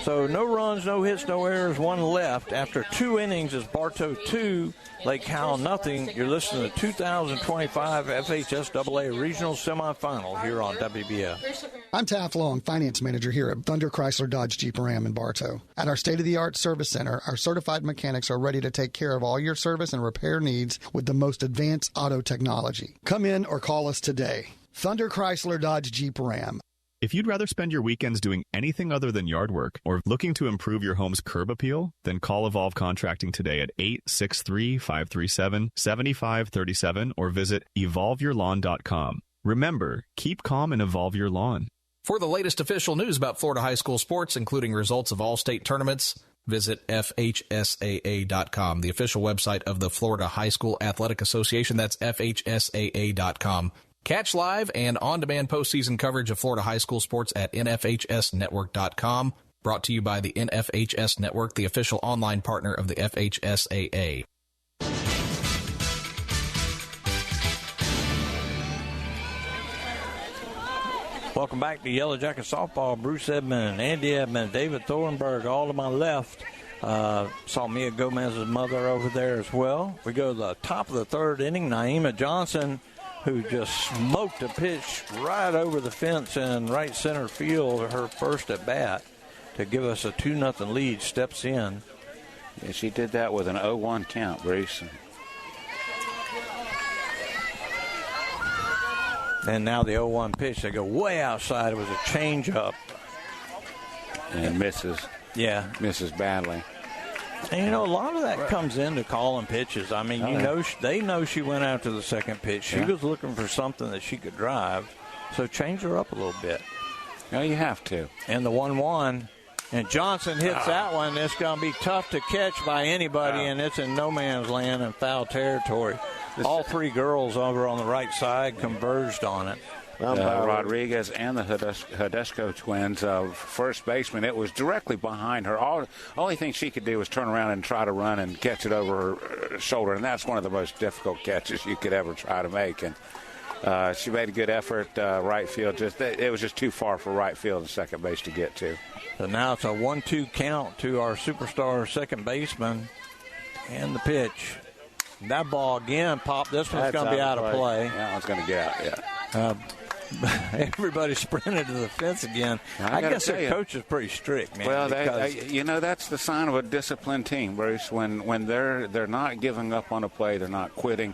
So no runs, no hits, no errors, 1 left. After 2 innings, it's Bartow 2, Lake Howell nothing. You're listening to 2025 FHSAA Regional Semifinal here on WBF. I'm Taft Long, Finance Manager here at Thunder Chrysler Dodge Jeep Ram in Bartow. At our state-of-the-art service center, our certified mechanics are ready to take care of all your service and repair needs with the most advanced auto technology. Come in or call us today. Thunder Chrysler Dodge Jeep Ram. If you'd rather spend your weekends doing anything other than yard work or looking to improve your home's curb appeal, then call Evolve Contracting today at 863-537-7537 or visit evolveyourlawn.com. Remember, keep calm and evolve your lawn. For the latest official news about Florida high school sports, including results of all state tournaments, visit FHSAA.com, the official website of the Florida High School Athletic Association. That's FHSAA.com. Catch live and on-demand postseason coverage of Florida high school sports at NFHSnetwork.com. Brought to you by the NFHS Network, the official online partner of the FHSAA. Welcome back to Yellow Jacket Softball. Bruce Edmond, Andy Edmond, David Thornburg, all to my left. Saw Mia Gomez's mother over there as well. We go to the top of the 3rd inning. Naima Johnson, who just smoked a pitch right over the fence in right center field, her first at bat to give us a 2-0 lead, steps in. Yeah, she did that with an 0-1 count, Bruce. And now the 0-1 pitch, they go way outside. It was a changeup. And misses. Yeah. Misses badly. And, you know, a lot of that comes into calling pitches. I mean, they know she went after the second pitch. She was looking for something that she could drive, so change her up a little bit. No, you have to. And the 1-1, and Johnson hits that one. It's going to be tough to catch by anybody, and it's in no man's land and foul territory. All 3 girls over on the right side converged on it. Rodriguez and the Hudesco twins, first baseman. It was directly behind her. Only thing she could do was turn around and try to run and catch it over her shoulder, and that's one of the most difficult catches you could ever try to make. And she made a good effort. Right field, it was just too far for right field and second base to get to. So now it's a 1-2 count to our superstar second baseman, and the pitch. That ball again popped. This one's going to be out of play. Yeah, it's going to get out. Yeah. Everybody sprinted to the fence again. I guess their coach is pretty strict, man. Well, that's the sign of a disciplined team, Bruce. When they're not giving up on a play, they're not quitting,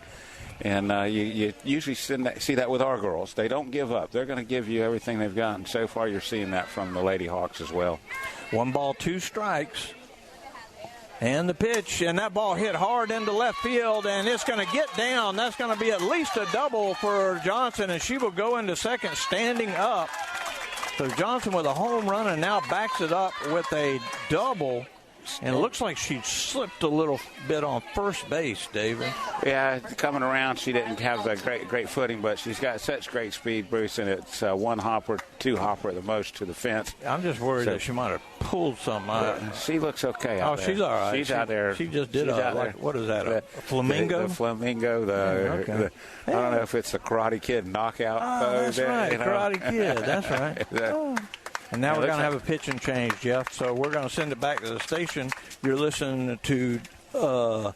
and you usually see that with our girls. They don't give up. They're going to give you everything they've got, and so far you're seeing that from the Lady Hawks as well. 1 ball, 2 strikes. And the pitch, and that ball hit hard into left field, and it's going to get down. That's going to be at least a double for Johnson, and she will go into second standing up. So Johnson with a home run and now backs it up with a double. And it looks like she slipped a little bit on first base, David. Yeah, coming around, she didn't have the great footing, but she's got such great speed, Bruce, and it's 1 hopper, 2 hopper at the most to the fence. I'm just worried that she might have pulled something out. She looks okay out there. She's all right. She's out there. She just did what is that, a flamingo? The flamingo. I don't know if it's the Karate Kid knockout. That's right, Karate Kid. That's right. And now we're going to have a pitching change, Jeff. So we're going to send it back to the station. You're listening to the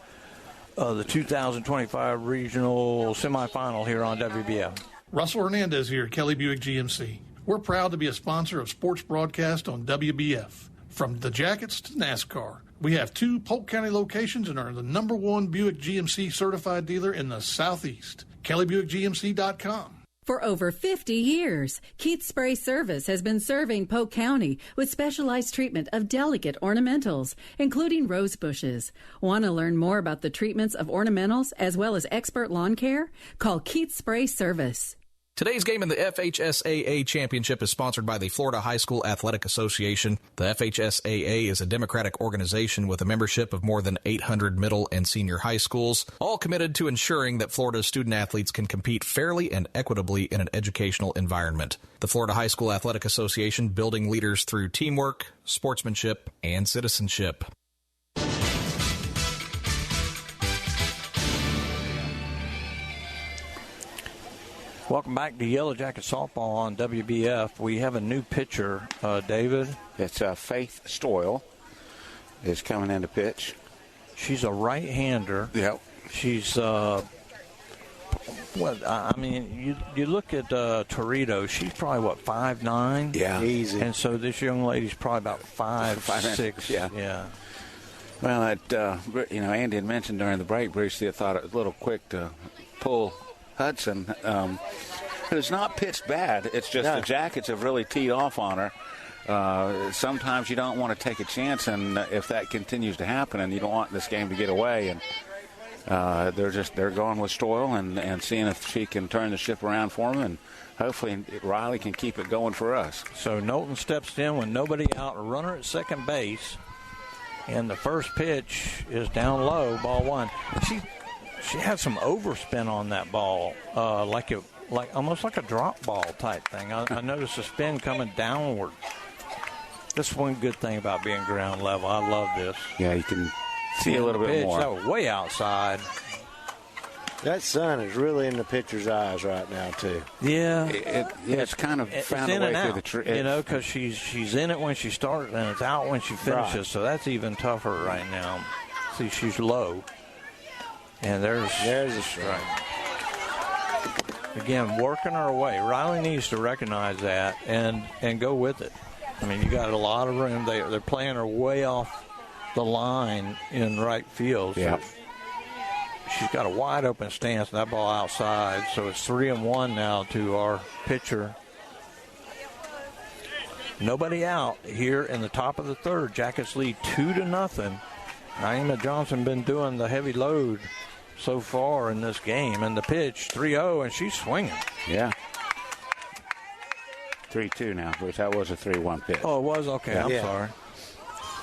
2025 Regional Semifinal here on WBF. Russell Hernandez here, Kelly Buick GMC. We're proud to be a sponsor of sports broadcast on WBF. From the Jackets to NASCAR, we have 2 Polk County locations and are the #1 Buick GMC certified dealer in the Southeast. KellyBuickGMC.com. For over 50 years, Keith Spray Service has been serving Polk County with specialized treatment of delicate ornamentals, including rose bushes. Want to learn more about the treatments of ornamentals as well as expert lawn care? Call Keith Spray Service. Today's game in the FHSAA Championship is sponsored by the Florida High School Athletic Association. The FHSAA is a democratic organization with a membership of more than 800 middle and senior high schools, all committed to ensuring that Florida's student-athletes can compete fairly and equitably in an educational environment. The Florida High School Athletic Association, building leaders through teamwork, sportsmanship, and citizenship. Welcome back to Yellow Jacket Softball on WBF. We have a new pitcher, David. It's Faith Stoyle is coming in to pitch. She's a right-hander. Yep. She's, you look at Torito, she's probably, 5'9"? Yeah. Easy. And so this young lady's probably about 5'6". Yeah. Well, Andy had mentioned during the break, Bruce, they thought it was a little quick to pull Hudson. It's not pitched bad. It's just the Jackets have really teed off on her. Sometimes you don't want to take a chance, and if that continues to happen, and you don't want this game to get away, and they're going with Stoyle and seeing if she can turn the ship around for them, and hopefully Riley can keep it going for us. So Knowlton steps in with nobody out, a runner at second base, and the first pitch is down low, ball 1. She had some overspin on that ball, almost like a drop ball type thing. I noticed the spin coming downward. That's one good thing about being ground level. I love this. Yeah, you can see a little bit more. That was way outside. That sun is really in the pitcher's eyes right now, too. Yeah. It's kind of found a way through the tree. Because she's in it when she starts and it's out when she finishes. Right. So that's even tougher right now. See, she's low. And there's a strike. Again, working our way. Riley needs to recognize that and go with it. I mean, you got a lot of room. They're playing her way off the line in right field. Yeah. So she's got a wide open stance, that ball outside. So it's 3-1 now to our pitcher. Nobody out here in the top of the third. Jackets lead 2-0. Naima Johnson been doing the heavy load so far in this game. And the pitch, 3-0, and she's swinging. Yeah. 3-2 now, which that was a 3-1 pitch. Oh, it was? Okay, I'm sorry.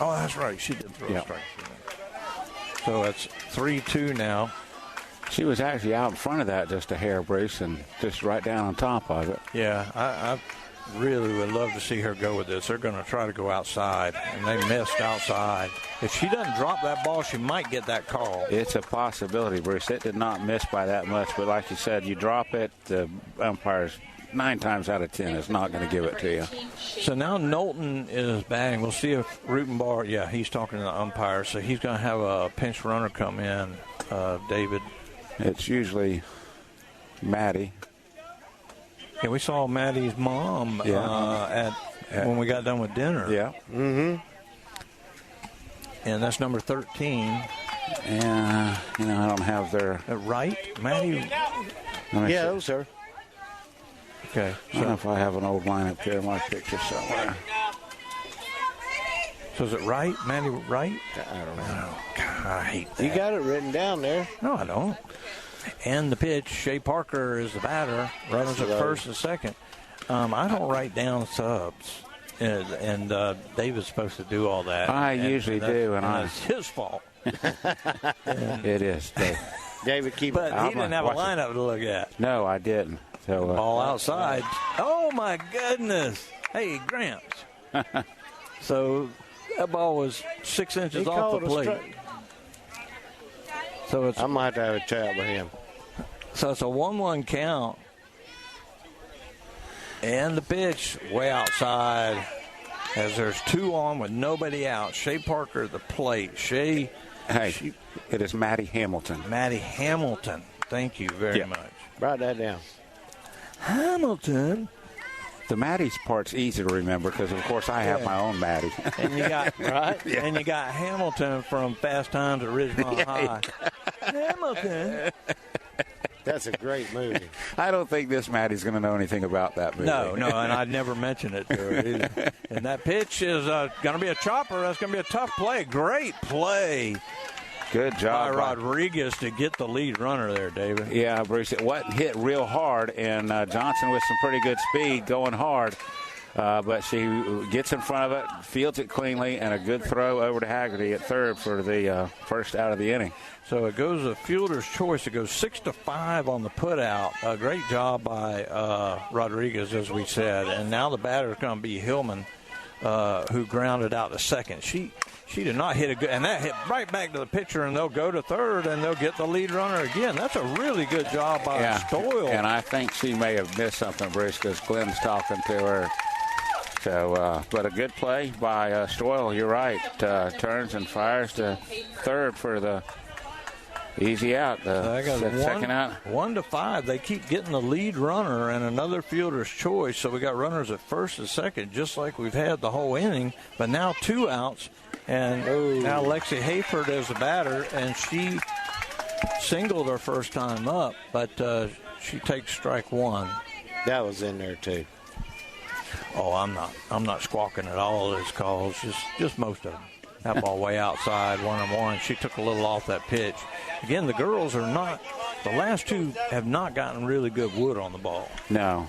Oh, that's right. She did throw a strike. So it's 3-2 now She was actually out in front of that just a hair, Bruce, and just right down on top of it. Yeah, I really would love to see her go with this. They're going to try to go outside, and they missed outside. If she doesn't drop that ball, she might get that call. It's a possibility, Bruce. It did not miss by that much, but like you said, you drop it, the umpire's 9 times out of 10 is not going to give it to you. So now Knowlton is batting. We'll see if Rutenbar, he's talking to the umpire, so he's going to have a pinch runner come in, David. It's usually Maddie. Yeah, we saw Maddie's mom when we got done with dinner. Yeah. Mm-hmm. And that's number 13. And, I don't have their... right? Maddie? Yeah, that was her. Okay. I don't know if I have an old line up there in my picture somewhere. So is it right? Maddie Wright? I don't know. Oh, God, I hate that. You got it written down there. No, I don't. And the pitch, Shea Parker is the batter. Runners at first and second. I don't write down subs. And David's supposed to do all that. I usually do. And it's his fault. It is. David, keep But he didn't have a lineup to look at. No, I didn't. So, ball outside. Oh, my goodness. Hey, Gramps. So that ball was 6 inches off the plate. So I might have a chat with him. So it's a 1-1 count. And the pitch way outside as there's 2 on with nobody out. Shea Parker at the plate. It is Maddie Hamilton. Maddie Hamilton. Thank you very much. Write that down. Hamilton. The Maddie's part's easy to remember because, of course, I have my own Maddie. And you got and you got Hamilton from Fast Times at Ridgemont High. Hamilton. That's a great movie. I don't think this Maddie's going to know anything about that movie. No, and I'd never mention it to her either. And that pitch is going to be a chopper. That's going to be a tough play. Great play. Good job by Rodriguez to get the lead runner there, David. Yeah, Bruce, it wasn't hit real hard, and Johnson with some pretty good speed going hard. But she gets in front of it, fields it cleanly, and a good throw over to Haggerty at third for the first out of the inning. So it goes a fielder's choice. It goes 6-5 on the putout. A great job by Rodriguez, as we said. And now the batter is going to be Hillman, who grounded out to second. She did not hit a good, and that hit right back to the pitcher, and they'll go to third, and they'll get the lead runner again. That's a really good job by Stoyle. And I think she may have missed something, Bruce, because Glenn's talking to her. So, but a good play by Stoyle. You're right. Turns and fires to third for the easy out. Second out. 1-5. They keep getting the lead runner and another fielder's choice. So we got runners at first and second, just like we've had the whole inning. But now 2 outs. And now Lexi Hayford is the batter, and she singled her first time up, but she takes strike 1. That was in there too. Oh, I'm not squawking at all of those calls, just most of them. That ball way outside, 1-1. She took a little off that pitch. Again, the girls are not. The last 2 have not gotten really good wood on the ball. No.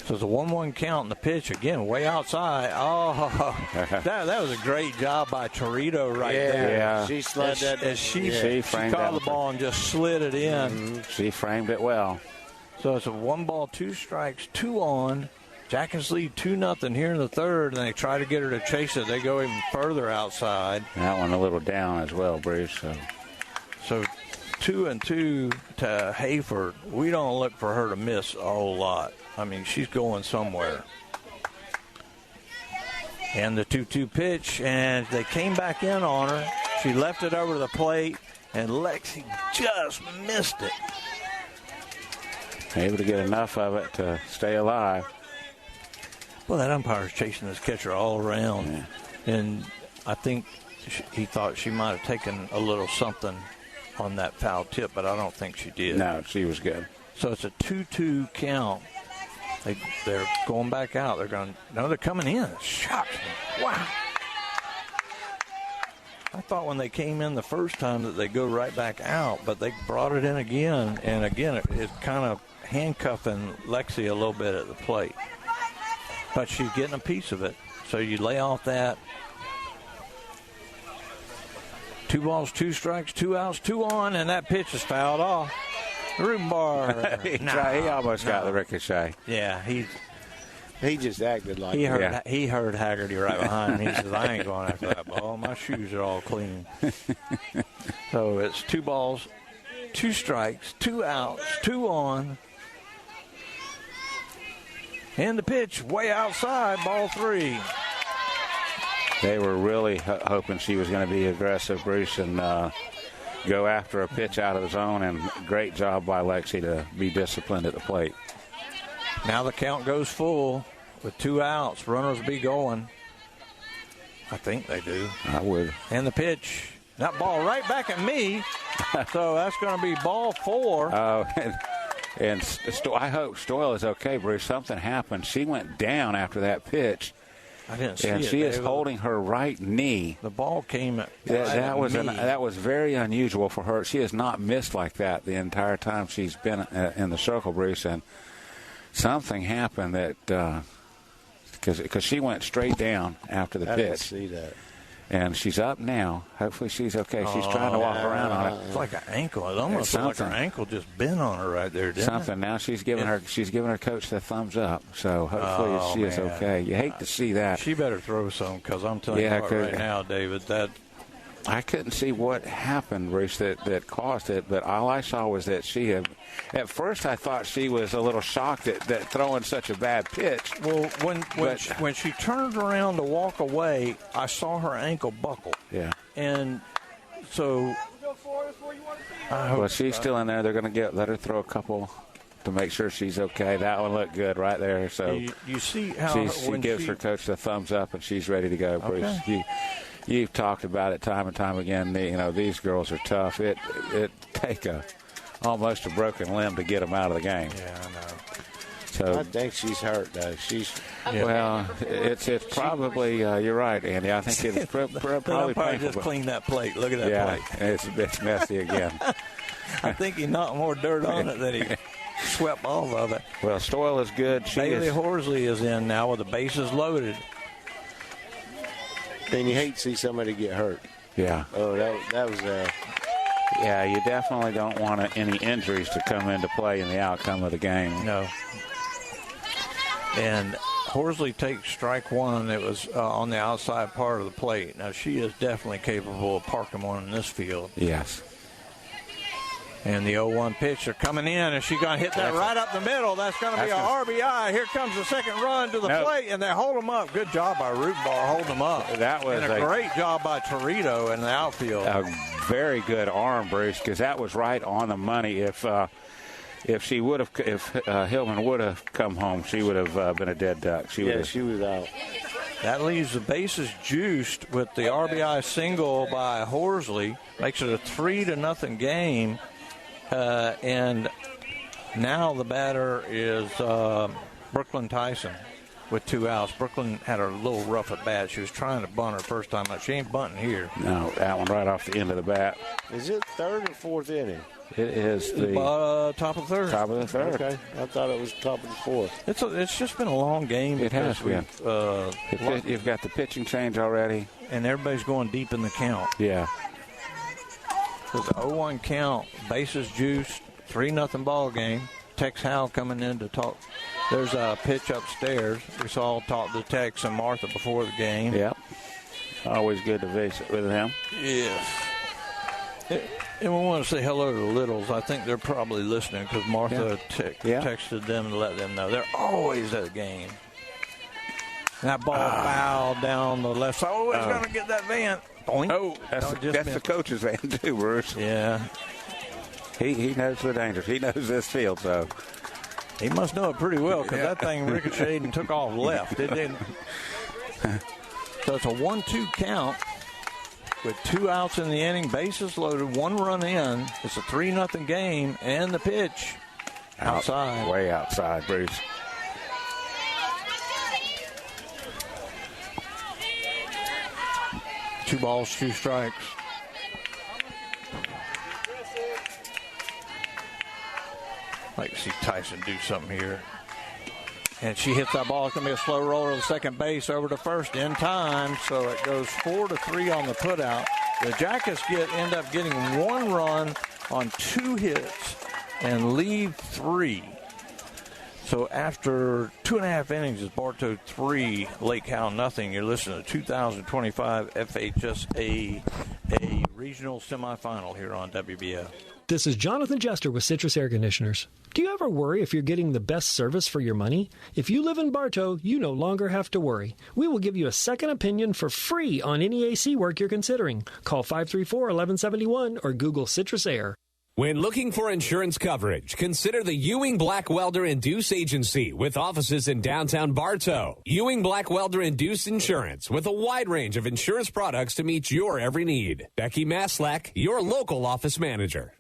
So it's a 1-1 count in the pitch again, way outside. Oh, that was a great job by Torito there. Yeah, she slid that. As she caught the ball and just slid it in. Mm-hmm. She framed it well. So it's a 1 ball, 2 strikes, 2 on. Jackets lead 2-0 here in the third, and they try to get her to chase it. They go even further outside. That one a little down as well, Bruce. So 2-2 to Hayford. We don't look for her to miss a whole lot. I mean, she's going somewhere. And the 2-2 pitch, and they came back in on her. She left it over the plate, and Lexi just missed it. Able to get enough of it to stay alive. Well, that umpire's chasing this catcher all around. Yeah. And I think he thought she might have taken a little something on that foul tip, but I don't think she did. No, she was good. So it's a 2-2 count. They're going back out. They're coming in. Shocks me. Wow. I thought when they came in the first time that they'd go right back out, but they brought it in again. And again, it's kind of handcuffing Lexi a little bit at the plate. But she's getting a piece of it. So you lay off that. 2 balls, 2 strikes, 2 outs, 2 on, and that pitch is fouled off. Rubenbar. He almost got the ricochet. Yeah, he just acted like he heard Haggerty right behind him. He says, I ain't going after that ball. My shoes are all clean. So it's 2 balls, 2 strikes, 2 outs, 2 on. And the pitch way outside, ball 3. They were really hoping she was going to be aggressive, Bruce, and go after a pitch out of the zone, and great job by Lexi to be disciplined at the plate. Now the count goes full with 2 outs. Runners will be going. I think they do. I would. And the pitch. That ball right back at me. So that's going to be ball 4. Oh, and I hope Stoyle is okay, Bruce. Something happened. She went down after that pitch. I didn't see it. And she is holding her right knee. The ball came at that was very unusual for her. She has not missed like that the entire time she's been in the circle, Bruce. And something happened that because she went straight down after the pitch. I didn't see that. And she's up now. Hopefully she's okay. She's trying to walk around on it. It's like an ankle. It almost looks like her ankle just bent on her right there, didn't something. It? Now she's giving her coach the thumbs up. So hopefully she is okay. You hate to see that. She better throw some, because I'm telling you what right now, David, that I couldn't see what happened, Bruce, that caused it, but all I saw was that she had. At first, I thought she was a little shocked that throwing such a bad pitch. Well, when she turned around to walk away, I saw her ankle buckle. Yeah. And so. Well, she's still in there. They're going to let her throw a couple to make sure she's okay. That one looked good right there. So you see how she gives her coach the thumbs up, and she's ready to go, Bruce. Okay. You've talked about it time and time again. These girls are tough. It take almost a broken limb to get them out of the game. Yeah, I know. So I think she's hurt, though. Well, it's probably you're right, Andy. I think it's probably painful. Just clean that plate. Look at that plate. Yeah, it's messy again. I think he knocked more dirt on it than he swept off of it. Well, Stoyle is good. Bailey Horsley is in now with the bases loaded. And you hate to see somebody get hurt. Yeah. Oh, that was yeah, you definitely don't want any injuries to come into play in the outcome of the game. No. And Horsley takes strike 1. It was on the outside part of the plate. Now, she is definitely capable of parking one in this field. Yes. And the 0-1 pitch, they're coming in, and she's going to hit that right up the middle. That's going to be a RBI. Here comes the second run to the plate, and they hold them up. Good job by Rubenbar holding them up. That was a great job by Torito in the outfield. A very good arm, Bruce, because that was right on the money. If Hillman would have come home, she would have been a dead duck. She was out. That leaves the bases juiced with the RBI single by Horsley. Makes it a 3-0 game. And now the batter is Brooklyn Tyson with 2 outs. Brooklyn had a little rough at bat. She was trying to bunt her first time out. She ain't bunting here. No, that one right off the end of the bat. Is it 3rd or 4th inning? It is the top of the 3rd. Top of the 3rd. Okay, I thought it was top of the 4th. It's just been a long game. It has been. You've got the pitching change already, and everybody's going deep in the count. Yeah. So the 0-1 count, bases juiced, 3-0 ball game. Tex Howell coming in to talk. There's a pitch upstairs. We saw talk to Tex and Martha before the game. Yep. Always good to visit with him. Yes. And we want to say hello to the Littles. I think they're probably listening because Martha texted them to let them know. They're always at the game. And that ball fouled down the left side. Oh, it's going to get that van. Boink. Oh, that's the coach's van too, Bruce. Yeah. He knows the dangers. He knows this field, so. He must know it pretty well because that thing ricocheted and took off left. It didn't. So it's a 1-2 count with 2 outs in the inning, bases loaded, 1 run in. It's a 3-0 game, and the pitch outside. Way outside, Bruce. Two balls, 2 strikes. Like to see Tyson do something here. And she hits that ball. It's going to be a slow roller to second base over to first in time. So it goes 4-3 on the putout. The Jackets end up getting 1 run on 2 hits and leave 3. So after 2.5 innings, it's Bartow 3, Lake Howell nothing. You're listening to 2025 FHSA Regional Semifinal here on WBF. This is Jonathan Jester with Citrus Air Conditioners. Do you ever worry if you're getting the best service for your money? If you live in Bartow, you no longer have to worry. We will give you a second opinion for free on any AC work you're considering. Call 534-1171 or Google Citrus Air. When looking for insurance coverage, consider the Ewing Black Welder and Deuce Agency with offices in downtown Bartow. Ewing Black Welder and Deuce Insurance with a wide range of insurance products to meet your every need. Becky Maslak, your local office manager.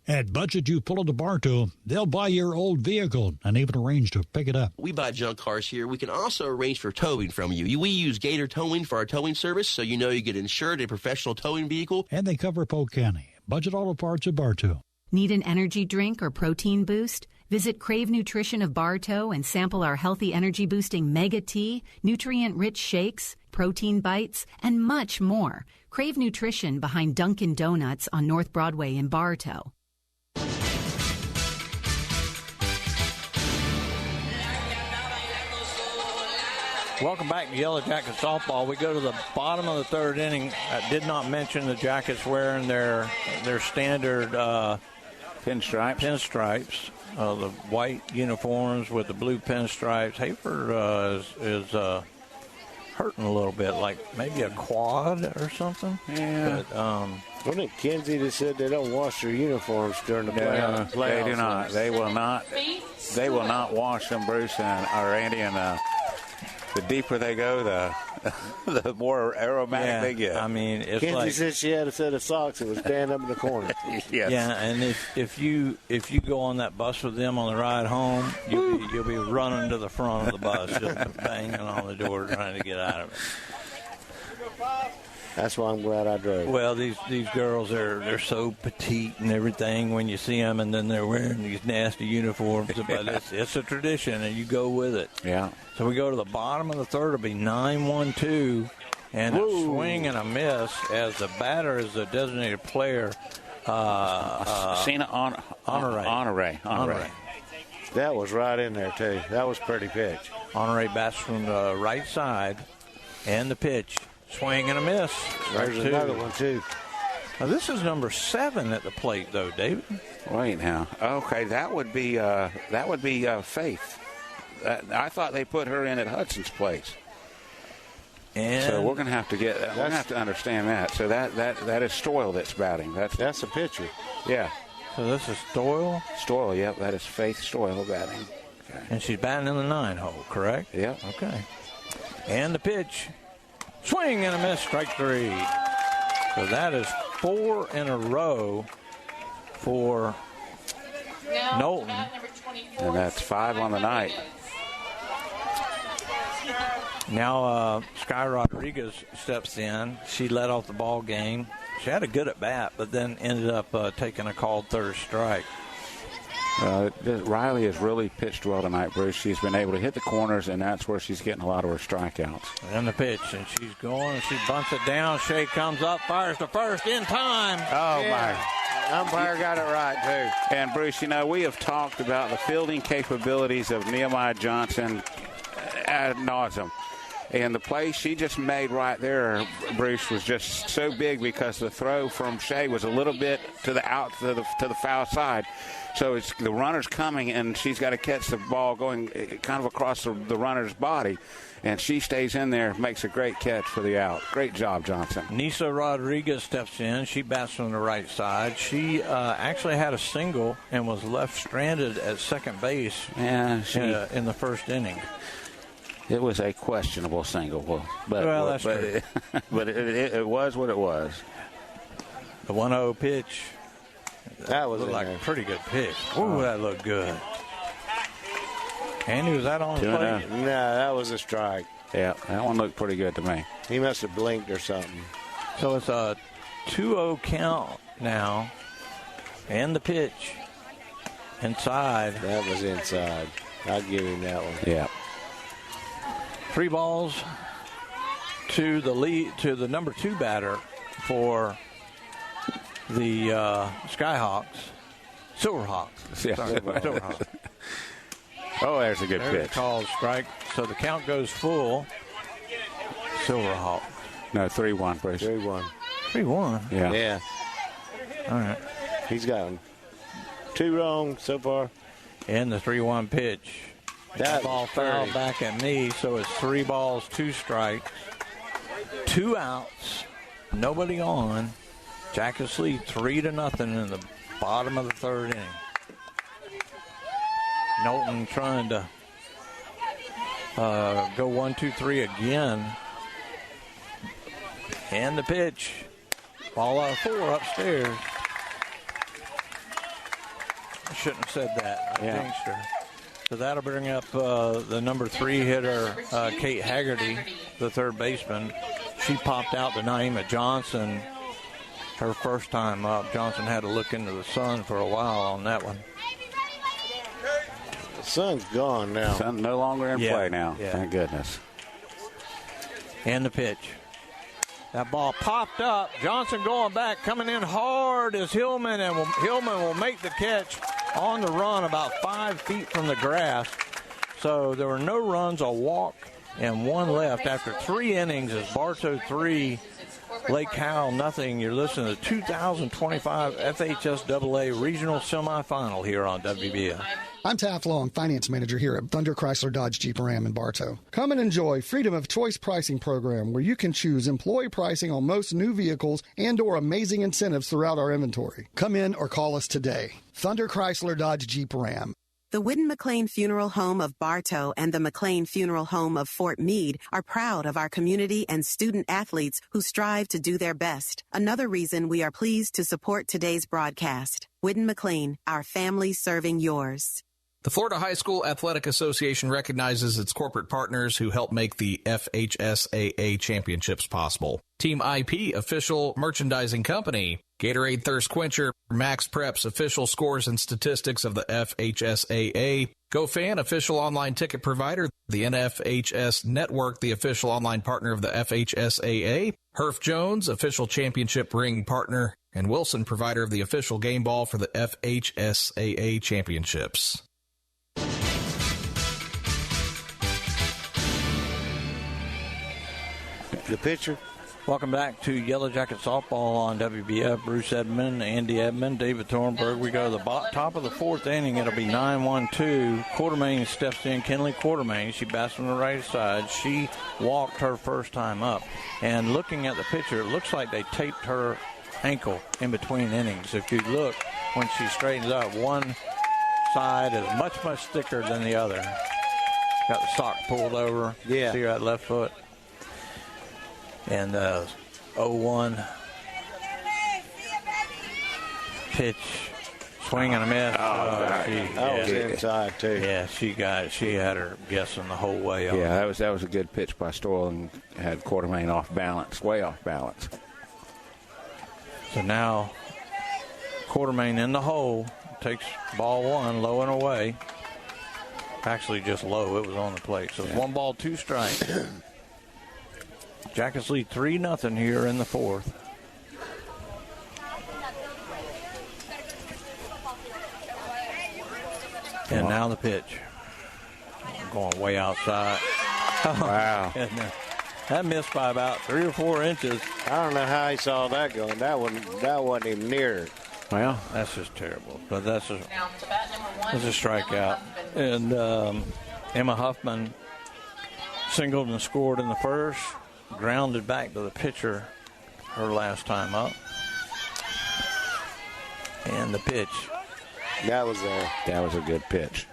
At Budget You Pull to Bartow, they'll buy your old vehicle and even arrange to pick it up. We buy junk cars here. We can also arrange for towing from you. We use Gator Towing for our towing service, so you know you get insured a professional towing vehicle. And they cover Polk County. Budget Auto Parts of Bartow. Need an energy drink or protein boost? Visit Crave Nutrition of Bartow and sample our healthy energy boosting Mega Tea, nutrient-rich shakes, protein bites, and much more. Crave Nutrition behind Dunkin' Donuts on North Broadway in Bartow. Welcome back to Yellow Jacket softball. We go to the bottom of the 3rd inning. I did not mention the Jackets wearing their standard pinstripes. The white uniforms with the blue pinstripes. Hayford is hurting a little bit, like maybe a quad or something. Yeah. But, wasn't it Kenzie that said they don't wash their uniforms during the playoffs? They do not. They will not. They will not wash them, Bruce or Andy, and the deeper they go, the more aromatic they get. I mean, it's Kenzie like, said she had a set of socks that was standing up in the corner. Yes. Yeah, and if you go on that bus with them on the ride home, you'll be running to the front of the bus, just banging on the door trying to get out of it. That's why I'm glad I drove. Well, these girls they're so petite and everything when you see them, and then they're wearing these nasty uniforms. But it's a tradition, and you go with it. Yeah. So we go to the bottom of the 3rd. It'll be 9-1-2, and a swing and a miss as the batter is the designated player. Cena Honore. That was right in there too. That was pretty pitch. Honore bats from the right side, and the pitch. Swing and a miss. There's another one, too. Now, this is number 7 at the plate, though, David. Wait now. Okay, that would be Faith. I thought they put her in at Hudson's place. And so we're going to have to get. We're going to have to understand that. So that is Stoyle that's batting. That's a pitcher. Yeah. So this is Stoyle. Stoyle. Yep. That is Faith Stoyle batting. Okay. And she's batting in the 9 hole, correct? Yep. Okay. And the pitch. Swing and a miss, strike 3. So that is 4 in a row for Knowlton. And that's 5 on the night. Now Sky Rodriguez steps in. She led off the ball game. She had a good at bat, but then ended up taking a called 3rd strike. Riley has really pitched well tonight, Bruce. She's been able to hit the corners, and that's where she's getting a lot of her strikeouts. And the pitch, and she's going, and she bunts it down. Shea comes up, fires to first in time. Oh, my. Umpire got it right, too. And, Bruce, we have talked about the fielding capabilities of Nehemiah Johnson ad nauseum. And the play she just made right there, Bruce, was just so big because the throw from Shea was a little bit to the foul side. So it's the runner's coming, and she's got to catch the ball going kind of across the runner's body. And she stays in there, makes a great catch for the out. Great job, Johnson. Nisa Rodriguez steps in. She bats from the right side. She actually had a single and was left stranded at second base in the 1st inning. It was a questionable single, but it was what it was. The 1-0 pitch. That was like a pretty good pitch. Ooh, that looked good. Andy, was that on the plate? No, that was a strike. Yeah, that one looked pretty good to me. He must have blinked or something. So it's a 2-0 count now. And the pitch. Inside. That was inside. I'll give him that one. Yeah. 3 balls to the lead, to the number 2 batter for the Skyhawks. Silverhawks. Yeah. Sorry, Silverhawks. Oh, there's a good There's pitch. a called strike. So the count goes full. Silverhawk. No, 3-1, Bruce. 3-1. 3-1? Yeah. All right. He's got 2 wrong so far. And the 3-1 pitch. That ball fouled back at me, so it's 3 balls, 2 strikes, 2 outs, nobody on. Jackets lead 3-0 in the bottom of the 3rd inning. Knowlton trying to go 1-2-3 again. And the pitch. Ball out of 4 upstairs. I shouldn't have said that. I jinxed her. So that'll bring up the number 3 hitter, Kate Haggerty, the 3rd baseman. She popped out to Naima Johnson her first time up. Johnson had to look into the sun for a while on that one. The sun's gone now. Sun no longer in play now. Yeah. Thank goodness. And the pitch. That ball popped up. Johnson going back, coming in hard is Hillman, and Hillman will make the catch on the run about 5 feet from the grass. So there were no runs, a walk, and 1 left after 3 innings. As Bartow 3, Lake Howell nothing. You're listening to the 2025 FHSAA Regional Semifinal here on WBF. I'm Taft Long, Finance Manager here at Thunder Chrysler Dodge Jeep Ram in Bartow. Come and enjoy Freedom of Choice pricing program where you can choose employee pricing on most new vehicles and or amazing incentives throughout our inventory. Come in or call us today. Thunder Chrysler Dodge Jeep Ram. The Whitten McLean Funeral Home of Bartow and the McLean Funeral Home of Fort Meade are proud of our community and student athletes who strive to do their best. Another reason we are pleased to support today's broadcast. Whitten McLean, our family serving yours. The Florida High School Athletic Association recognizes its corporate partners who help make the FHSAA championships possible. Team IP, official merchandising company. Gatorade Thirst Quencher, Max Preps, official scores and statistics of the FHSAA. GoFan, official online ticket provider. The NFHS Network, the official online partner of the FHSAA. Herff Jones, official championship ring partner. And Wilson, provider of the official game ball for the FHSAA championships. The pitcher. Welcome back to Yellow Jacket Softball on WBF. Bruce Edmond, Andy Edmond, David Thornburg. We go to the top of the 4th inning. It'll be 9-1-2. Quartermain steps in. Kenley Quartermain. She bats on the right side. She walked her first time up. And looking at the picture, it looks like they taped her ankle in between innings. If you look, when she straightens up, one side is much, much thicker than the other. Got the sock pulled over. Yeah. See her left foot. And 0-1 pitch, swing and a miss. That was inside too. Yeah, she had her guessing the whole way on. Yeah, that was a good pitch by Stoll and had Quartermain off balance, way off balance. So now Quartermain in the hole, takes ball 1, low and away. Actually just low, it was on the plate. So it's 1 ball, 2 strikes. Jackets lead 3-0 here in the 4th. And now the pitch. Going way outside. Wow. That missed by about 3 or 4 inches. I don't know how he saw that going. That wasn't even near it. Well, that's just terrible. But that's a strikeout. And Emma Huffman singled and scored in the first. Grounded back to the pitcher her last time up. And the pitch. That was a good pitch.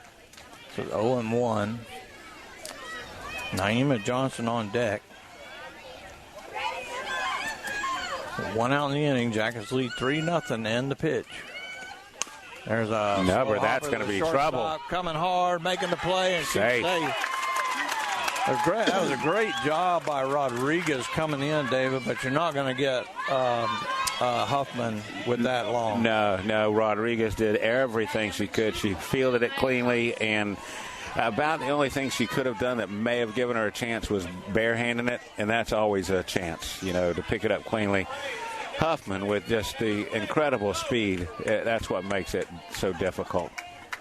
So 0-1. Naima Johnson on deck. 1 out in the inning. Jackets lead 3-0 and the pitch. There's a that's going to be trouble. Coming hard, making the play, and she's safe. That was a great job by Rodriguez coming in, David, but you're not going to get Huffman with that long. No, Rodriguez did everything she could. She fielded it cleanly, and about the only thing she could have done that may have given her a chance was barehanding it, and that's always a chance, to pick it up cleanly. Huffman with just the incredible speed. That's what makes it so difficult.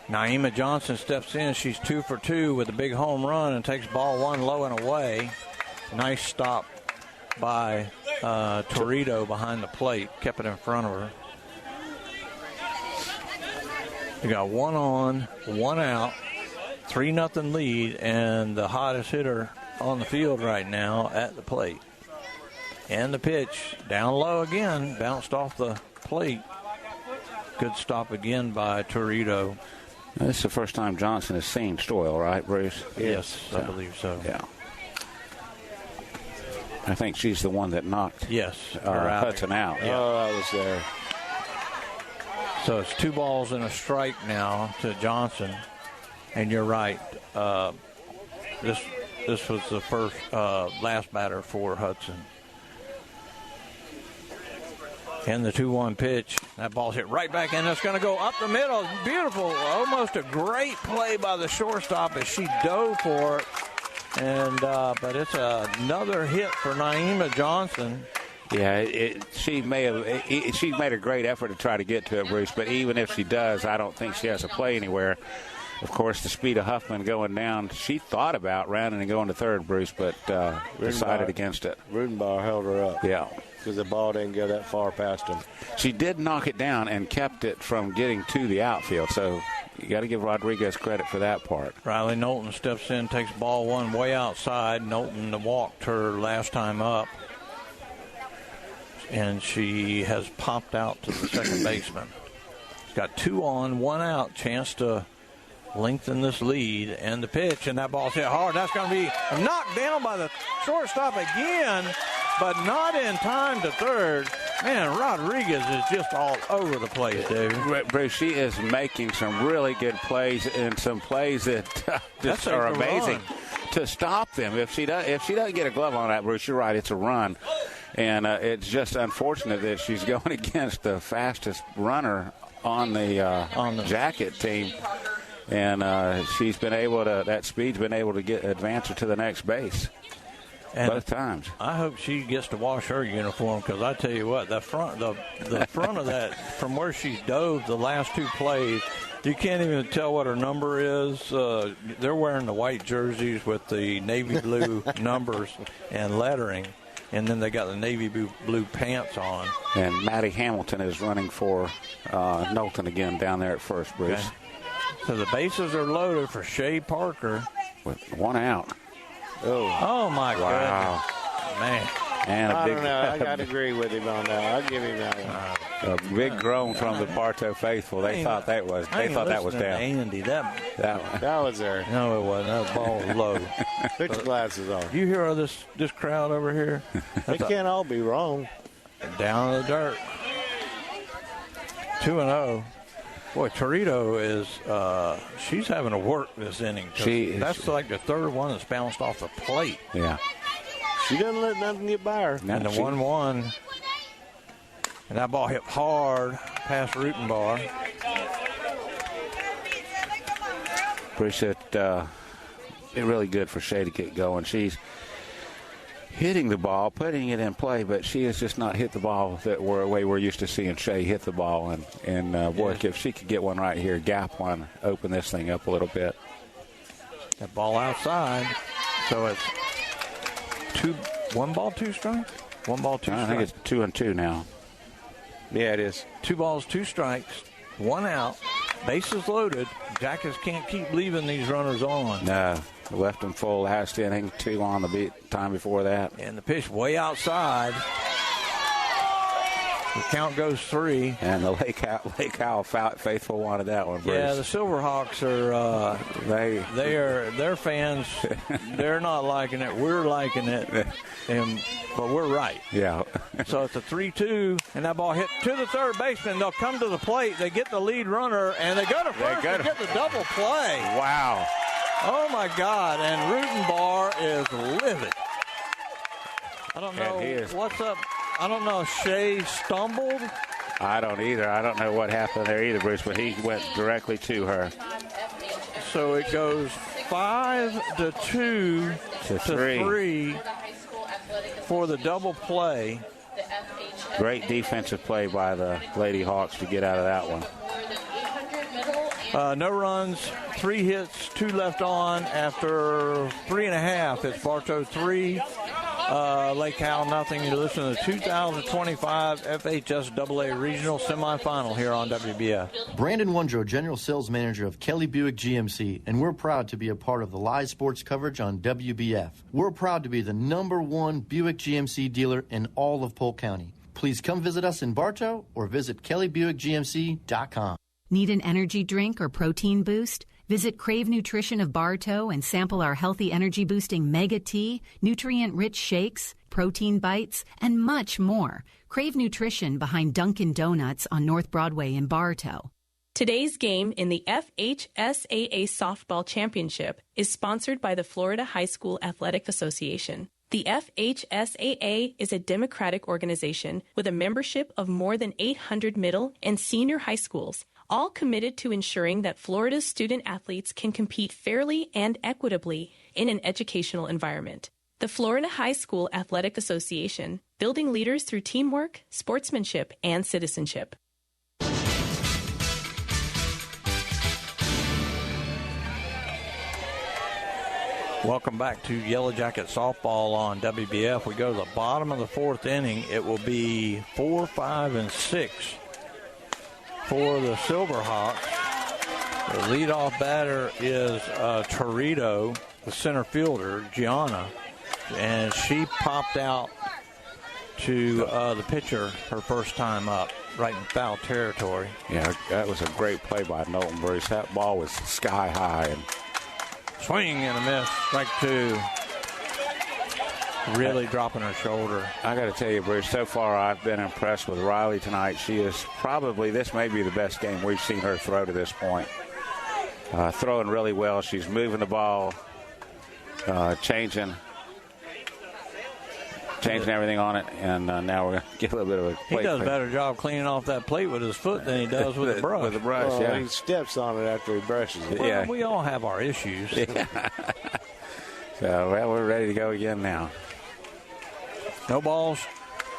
Naima Johnson steps in. She's 2 for 2 with a big home run and takes ball 1 low and away. Nice stop by Torito behind the plate. Kept it in front of her. We got 1 on, 1 out, 3-0 lead, and the hottest hitter on the field right now at the plate. And the pitch down low again, bounced off the plate. Good stop again by Torito. This is the first time Johnson has seen Stoyle, right, Bruce? Yes, I believe so. Yeah. I think she's the one that knocked Hudson out. Yeah. Oh, I was there. So it's 2 balls and a strike now to Johnson. And you're right. This was the first last batter for Hudson. And the 2-1 pitch. That ball's hit right back in. It's going to go up the middle. Beautiful. Almost a great play by the shortstop as she dove for it. And but it's another hit for Naima Johnson. Yeah, she made a great effort to try to get to it, Bruce. But even if she does, I don't think she has to play anywhere. Of course, the speed of Huffman going down, she thought about rounding and going to third, Bruce, but decided against it. Rudenbauer held her up. Yeah. Because the ball didn't go that far past him. She did knock it down and kept it from getting to the outfield, so you got to give Rodriguez credit for that part. Riley Knowlton steps in, takes ball 1 way outside. Knowlton walked her last time up, and she has popped out to the second baseman. She's got 2 on, 1 out, chance to lengthen this lead, and the pitch, and that ball's hit hard. That's going to be knocked down by the shortstop again, but not in time to third. Man, Rodriguez is just all over the place, David. Bruce, she is making some really good plays and some plays that just are amazing to stop them. If she doesn't get a glove on that, Bruce, you're right, it's a run. And it's just unfortunate that she's going against the fastest runner on the Jacket team. And she's been able to, that speed's been able to advance her to the next base. And both times. I hope she gets to wash her uniform, because I tell you what, the front of that, from where she dove the last 2 plays, you can't even tell what her number is. They're wearing the white jerseys with the navy blue numbers and lettering, and then they got the navy blue pants on. And Maddie Hamilton is running for Knowlton again down there at first, Bruce. Okay. So the bases are loaded for Shea Parker. With 1 out. Oh my wow. goodness. Man. And I don't know. I got to agree with him on that. I'll give him that one. A big groan from the Bartow faithful. They thought that was down. Andy, that was there. No, it wasn't. That ball was low. Put your glasses on. You hear this crowd over here? They can't all be wrong. Down in the dirt. 2-0. Boy, Torito is she's having to work this inning. That's like the third one that's bounced off the plate. Yeah. She doesn't let nothing get by her. And the 1-1. And that ball hit hard past Rutenbar. Appreciate it. Really good for Shea to get going. She's hitting the ball, putting it in play, but she has just not hit the ball the way we're used to seeing Shea hit the ball. And boy, if she could get one right here, gap one, open this thing up a little bit. That ball outside. So it's 1 ball, 2 strikes? 1 ball, 2 strikes. I think it's 2-2 now. Yeah, it is. 2 balls, 2 strikes, 1 out. Bases loaded. Jackets can't keep leaving these runners on. No. Left them full last inning, 2 on the time before that. And the pitch way outside. The count goes 3. And the Lake Howell faithful wanted that one, Bruce. Yeah, the Silverhawks are their fans. They're not liking it. We're liking it, but we're right. Yeah. So it's a 3-2, and that ball hit to the third baseman. They'll come to the plate. They get the lead runner, and they go to first to get the double play. Wow. Oh my God! And Rutenbar is livid. I don't know what's up. I don't know if Shea stumbled. I don't either. I don't know what happened there either, Bruce, but he went directly to her. So it goes 5-2 to 3 for the double play. Great defensive play by the Lady Hawks to get out of that one. No runs, 3 hits, 2 left on after 3.5. It's Bartow 3, Lake Howell nothing. You're listening to the 2025 FHSAA Regional Semifinal here on WBF. Brandon Wondrow, General Sales Manager of Kelly Buick GMC, and we're proud to be a part of the live sports coverage on WBF. We're proud to be the #1 Buick GMC dealer in all of Polk County. Please come visit us in Bartow or visit kellybuickgmc.com. Need an energy drink or protein boost? Visit Crave Nutrition of Bartow and sample our healthy energy-boosting Mega Tea, nutrient-rich shakes, protein bites, and much more. Crave Nutrition behind Dunkin' Donuts on North Broadway in Bartow. Today's game in the FHSAA Softball Championship is sponsored by the Florida High School Athletic Association. The FHSAA is a democratic organization with a membership of more than 800 middle and senior high schools, all committed to ensuring that Florida's student athletes can compete fairly and equitably in an educational environment. The Florida High School Athletic Association, building leaders through teamwork, sportsmanship, and citizenship. Welcome back to Yellow Jacket Softball on WBF. We go to the bottom of the 4th inning. It will be 4, 5, and 6 for the Silverhawks. The leadoff batter is Torito, the center fielder, Gianna, and she popped out to the pitcher her first time up, right in foul territory. Yeah, that was a great play by Knowlton Bruce. That ball was sky high and swing and a miss, strike 2. Really dropping her shoulder. I got to tell you, Bruce, so far I've been impressed with Riley tonight. She is probably, this may be the best game we've seen her throw to this point. Throwing really well. She's moving the ball, changing everything on it, and now we're going to get a little bit of a plate. He does a better job cleaning off that plate with his foot than he does with the brush. With the brush, yeah. He steps on it after he brushes it. Well, yeah. We all have our issues. Yeah. So, well, we're ready to go again now. No balls,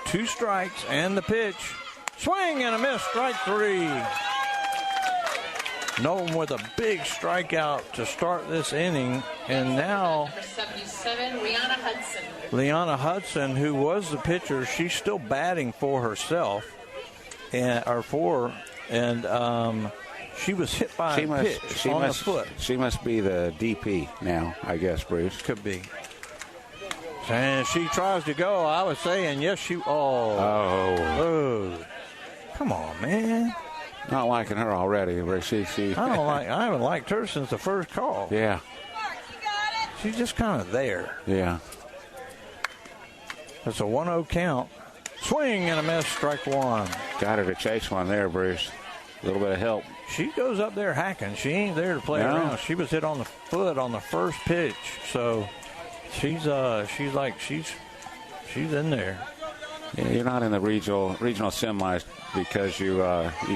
2 strikes, and the pitch. Swing and a miss, strike 3. Knowlton with a big strikeout to start this inning, and now Number 77, Leanna Hudson, who was the pitcher, she's still batting for herself, and she was hit by a pitch on the foot. She must be the DP now, I guess, Bruce. Could be. And she tries to go. I was saying, yes, she. Oh. Come on, man. Not liking her already, but she. I haven't liked her since the first call. Yeah. She's just kind of there. Yeah. It's a 1-0 count. Swing and a miss, strike 1. Got her to chase one there, Bruce. A little bit of help. She goes up there hacking. She ain't there to play around. She was hit on the foot on the first pitch, so she's in there. Yeah, you're not in the regional semis because you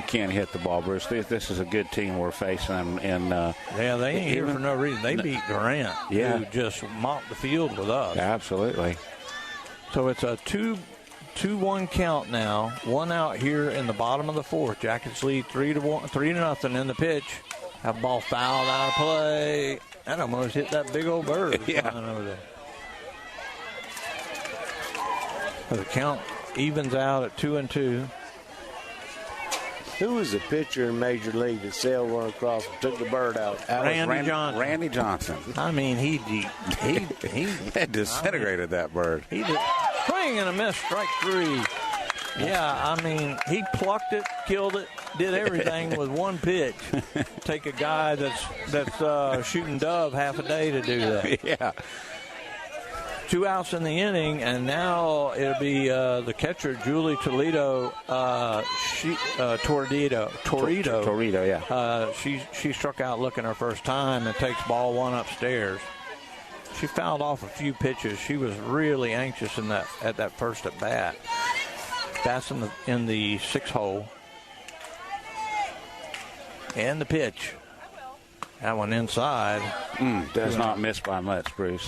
can't hit the ball, Bruce. This is a good team we're facing, and yeah, they ain't here for no reason. They beat Durant, who just mopped the field with us. Absolutely. So it's a 2-1 count now. 1 out here in the bottom of the 4th. Jackets lead 3-0 in the pitch. That ball fouled out of play. That almost hit that big old bird flying over there. So the count evens out at 2-2. Who was the pitcher in Major League that sailed one across and took the bird out? Randy Johnson. Randy Johnson. I mean, he disintegrated that bird. He did. Swing and a miss, strike 3. Yeah, I mean, he plucked it, killed it, did everything with one pitch. Take a guy that's shooting dove half a day to do that. Yeah. 2 outs in the inning, and now it'll be the catcher, Julie Torito, yeah. She struck out looking her first time and takes ball 1 upstairs. She fouled off a few pitches. She was really anxious at that first at bat. That's in the 6 hole. And the pitch. That one inside. Does not miss by much, Bruce.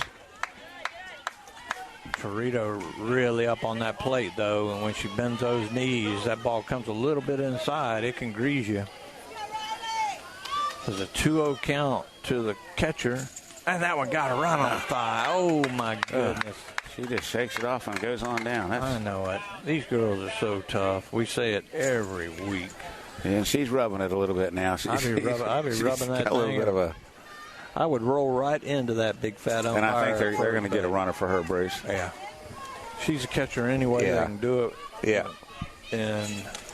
Torito really up on that plate, though, and when she bends those knees, that ball comes a little bit inside. It can grease you. There's a 2-0 count to the catcher, and that one got a run on the thigh. Oh, my goodness. She just shakes it off and goes on down. I know it. These girls are so tough. We say it every week. And she's rubbing it a little bit now. I'd be rubbing that thing. I would roll right into that big fat umpire. And I think they're going to get a runner for her, Bruce. Yeah. She's a catcher anyway. Yeah. They can do it. Yeah. And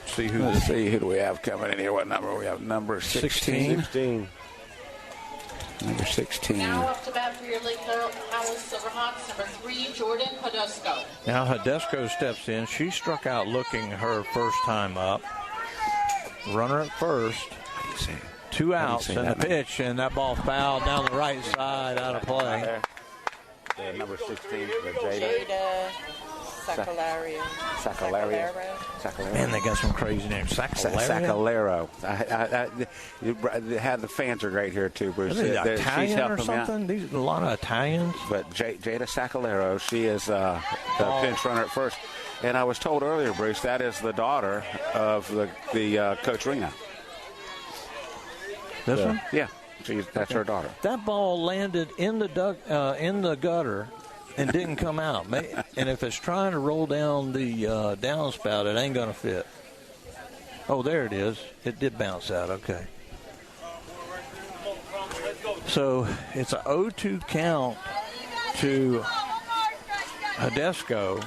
see who. Let's see who do we have coming in here. What number? We have number 16. 16. Number 16. Now up to bat for your Lake Howell Silverhawks, number 3, Jordan Hodusco. Now Hodusco steps in. She struck out looking her first time up. Runner at first. 2 outs and the pitch, and that ball fouled down the right side out of play. Number 16, Jada. Sacalario. Man, they got some crazy names. Sacalario. They had the fans are great here too, Bruce. Is it Italian or something? These are a lot of Italians. But Jada Sacalario, she is the pinch runner at first. And I was told earlier, Bruce, that is the daughter of the Coach Reno. This one? Yeah, that's her daughter. That ball landed in the gutter and didn't come out. And if it's trying to roll down the downspout, it ain't going to fit. Oh, there it is. It did bounce out. Okay. So it's a 0-2 count to Hodusco.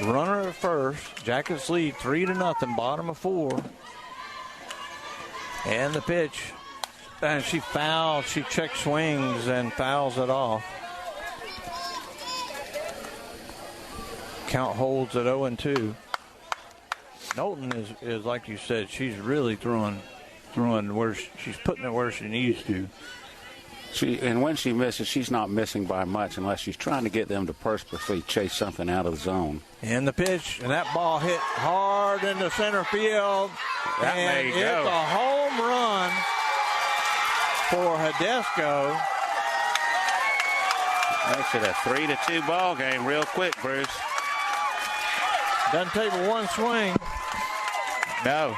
Runner at first. Jackets lead 3-0, bottom of 4. And the pitch. And she fouls. She check swings and fouls it off. Count holds at 0-2. Knowlton is like you said, she's really throwing where she's putting it where she needs to. And when she misses, she's not missing by much unless she's trying to get them to purposely chase something out of the zone. And the pitch, and that ball hit hard into center field. And it's a home run for Hodusco. Makes it a 3-2 ball game real quick, Bruce. Doesn't take one swing. No.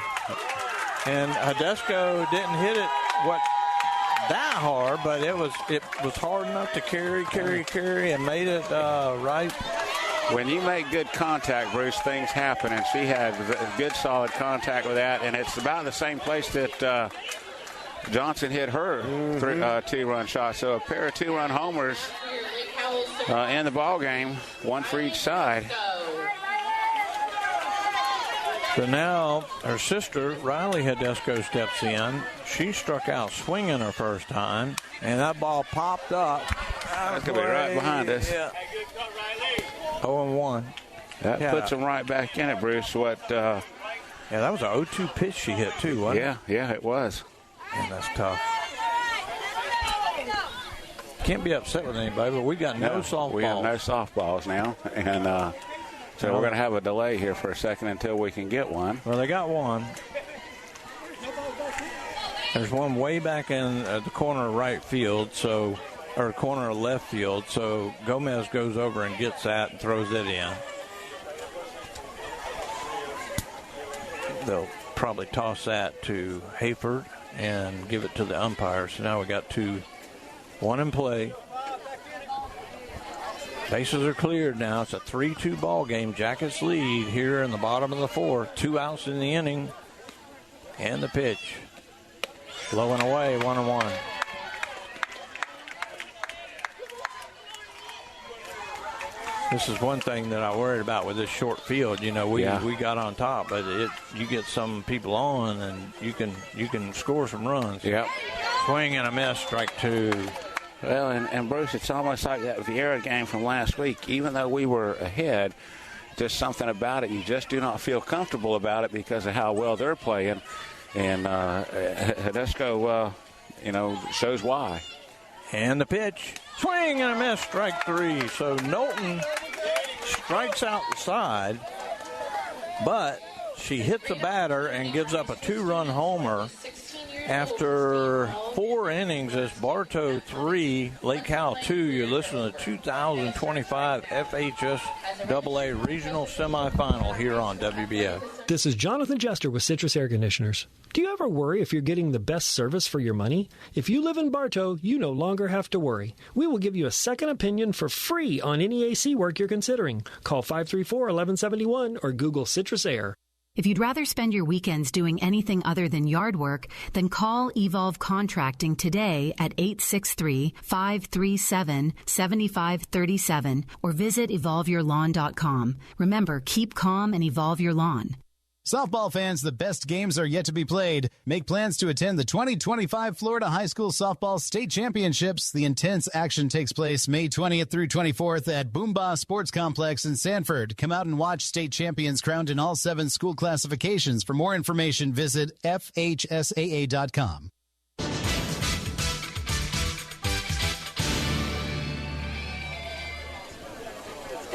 And Hodusco didn't hit it that hard, but it was hard enough to carry, and made it right. When you make good contact, Bruce, things happen, and she had good, solid contact with that, and it's about the same place that Johnson hit her 2-run shot. So a pair of 2-run homers in the ball game, one for each side. So now her sister, Riley Hodusco, steps in. She struck out swinging her first time, and that ball popped up. That's going to be right behind us. Yeah. 0-1. That puts them right back in it, Bruce. Yeah, that was a 0-2 pitch she hit, too, wasn't it? Yeah, it was. And that's tough. Can't be upset with anybody, but we got no softballs. We have no softballs now, and so we're going to have a delay here for a second until we can get one. Well, they got one. There's one way back in the corner of right field, or corner of left field, so Gomez goes over and gets that and throws it in. They'll probably toss that to Hayford and give it to the umpire. So now we got 2, 1 in play. Bases are cleared now. It's a 3-2 ball game. Jackets lead here in the bottom of the 4th. 2 outs in the inning. And the pitch. Low and away, 1-1. This is one thing that I worried about with this short field. You know, we got on top, but you get some people on, and you can score some runs. Yep. Swing and a miss, strike 2. Well, and Bruce, it's almost like that Vieira game from last week. Even though we were ahead, just something about it. You just do not feel comfortable about it because of how well they're playing. And Hodusco, shows why. And the pitch. Swing and a miss, strike 3. So Knowlton strikes out the side, but she hits the batter and gives up a 2-run homer. After 4 innings, it's Bartow 3, Lake Howell 2. You're listening to the 2025 FHSAA Regional Semifinal here on WBF. This is Jonathan Jester with Citrus Air Conditioners. Do you ever worry if you're getting the best service for your money? If you live in Bartow, you no longer have to worry. We will give you a second opinion for free on any AC work you're considering. Call 534-1171 or Google Citrus Air. If you'd rather spend your weekends doing anything other than yard work, then call Evolve Contracting today at 863-537-7537 or visit evolveyourlawn.com. Remember, keep calm and evolve your lawn. Softball fans, the best games are yet to be played. Make plans to attend the 2025 Florida High School Softball State Championships. The intense action takes place May 20th through 24th at Boomba Sports Complex in Sanford. Come out and watch state champions crowned in all 7 school classifications. For more information, visit FHSAA.com.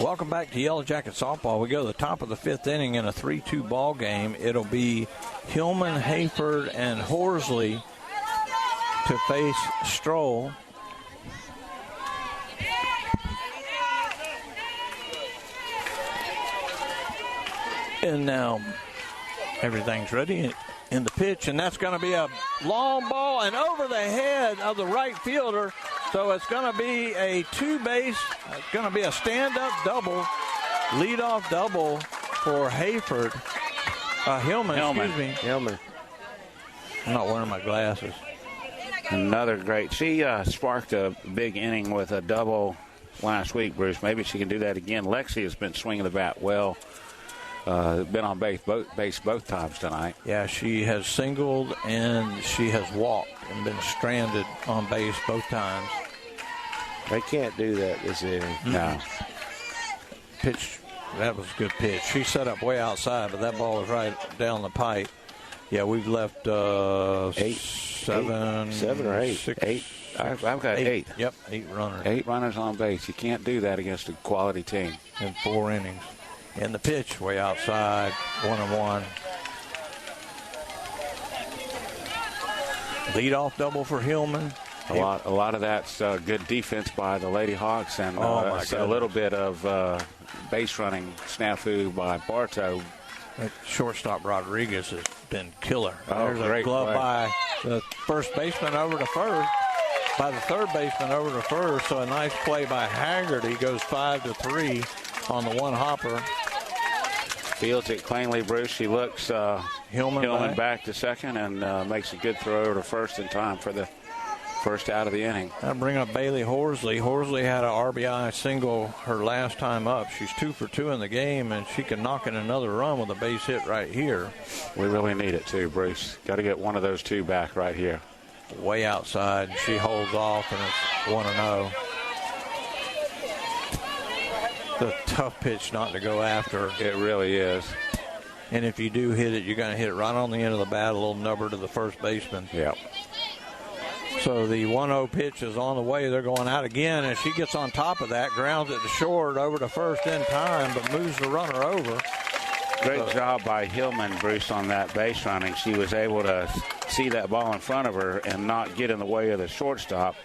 Welcome back to Yellow Jacket Softball. We go to the top of the 5th inning in a 3-2 ball game. It'll be Hillman, Hayford, and Horsley to face Stroll. And now everything's ready in the pitch, and that's going to be a long ball and over the head of the right fielder. So it's going to be a 2-base, it's going to be a stand-up double, leadoff double for Hayford. Hillman. Hillman. I'm not wearing my glasses. Another great. She sparked a big inning with a double last week, Bruce. Maybe she can do that again. Lexi has been swinging the bat well. Been on base both times tonight. Yeah, she has singled and she has walked and been stranded on base both times. They can't do that this inning. No. Pitch, that was a good pitch. She set up way outside, but that ball was right down the pipe. Yeah, we've left 7 or 8. 6, Eight. I've got 8. Yep, 8 runners. 8 runners on base. You can't do that against a quality team. In 4 innings. And the pitch way outside, 1-1. Leadoff double for Hillman. A lot of that's good defense by the Lady Hawks, and a little bit of base running snafu by Bartow. That shortstop Rodriguez has been killer. There's a glove by the first baseman over to first, by the third baseman over to first. So a nice play by Haggerty, goes 5-3 on the one hopper. Fields it cleanly, Bruce. She looks Hillman back to second and makes a good throw to first in time for the first out of the inning. I'll bring up Bailey Horsley. Horsley had an RBI single her last time up. She's 2 for 2 in the game, and she can knock in another run with a base hit right here. We really need it too, Bruce. Got to get one of those 2 back right here. Way outside. She holds off, and it's 1-0. The tough pitch not to go after. It really is. And if you do hit it, you're going to hit it right on the end of the bat, a little nubber to the first baseman. Yep. So the 1-0 pitch is on the way. They're going out again, and she gets on top of that, grounds it to short, over to first in time, but moves the runner over. Great job by Hillman, Bruce, on that base running. She was able to see that ball in front of her and not get in the way of the shortstop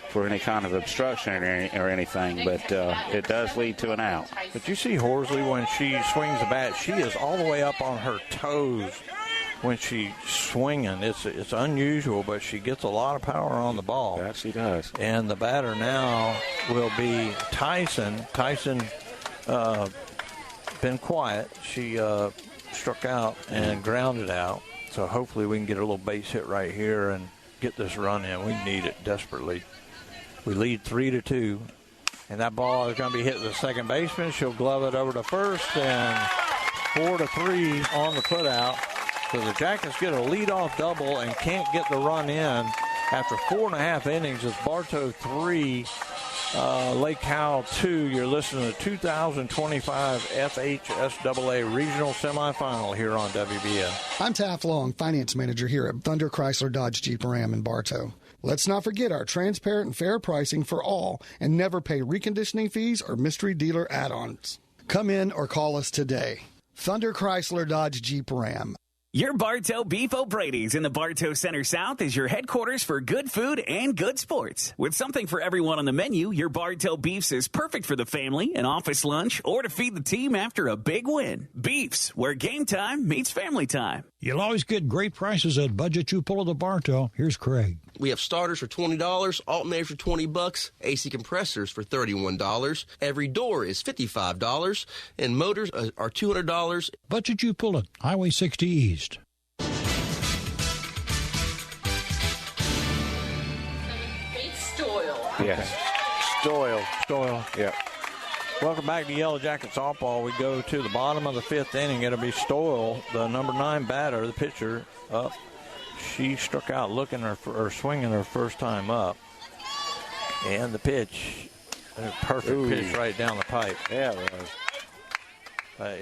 for any kind of obstruction or anything, but it does lead to an out. But you see Horsley, when she swings the bat, she is all the way up on her toes when she's swinging. It's unusual, but she gets a lot of power on the ball. That she does. And the batter now will be Tyson. Tyson been quiet. She struck out and grounded out. So hopefully we can get a little base hit right here and get this run in. We need it desperately. We lead 3-2, and that ball is going to be hit to the second baseman. She'll glove it over to first, and 4-3 on the putout. So the Jackets get a leadoff double and can't get the run in after 4.5 innings. It's Bartow 3, Lake Howell 2. You're listening to 2025 FHSAA Regional Semifinal here on WBF. I'm Taft Long, Finance Manager here at Thunder Chrysler Dodge Jeep Ram in Bartow. Let's not forget our transparent and fair pricing for all and never pay reconditioning fees or mystery dealer add-ons. Come in or call us today. Thunder Chrysler Dodge Jeep Ram. Your Bartow Beef O'Brady's in the Bartow Center South is your headquarters for good food and good sports. With something for everyone on the menu, your Bartow Beefs is perfect for the family, an office lunch, or to feed the team after a big win. Beefs, where game time meets family time. You'll always get great prices at Budget Chupola de Bartow. Here's Craig. We have starters for $20, alternators for $20, AC compressors for $31. Every door is $55, and motors are $200. Budget Chupola, Highway 60 East. Yes. Stoyle. Yep. Welcome back to Yellow Jacket Softball. We go to the bottom of the fifth inning. It'll be Stoyle, the number 9 batter, the pitcher, up. She struck out swinging her first time up. And the pitch, a perfect pitch right down the pipe. Yeah, it was.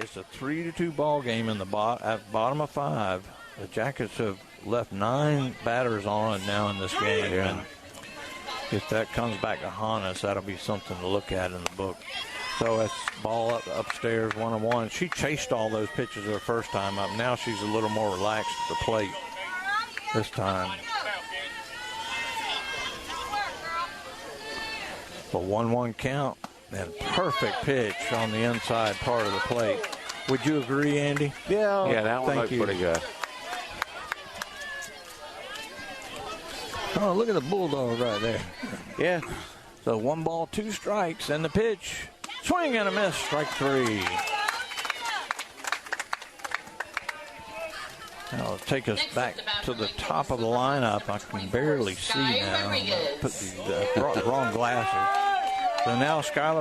It's a 3-2 ball game in the bottom of 5. The Jackets have left 9 batters on it now in this game. Yeah. And if that comes back to haunt us, that'll be something to look at in the book. So it's ball upstairs, 1-1. She chased all those pitches her first time up. Now she's a little more relaxed at the plate this time. The 1-1 count and perfect pitch on the inside part of the plate. Would you agree, Andy? Yeah, that one looked pretty good. Oh, look at the Bulldog right there. Yeah. So 1 ball, 2 strikes, and the pitch. Swing and a miss, strike 3. Now take us back to the top of the lineup. I can barely see now. Put the wrong glasses. So now Sky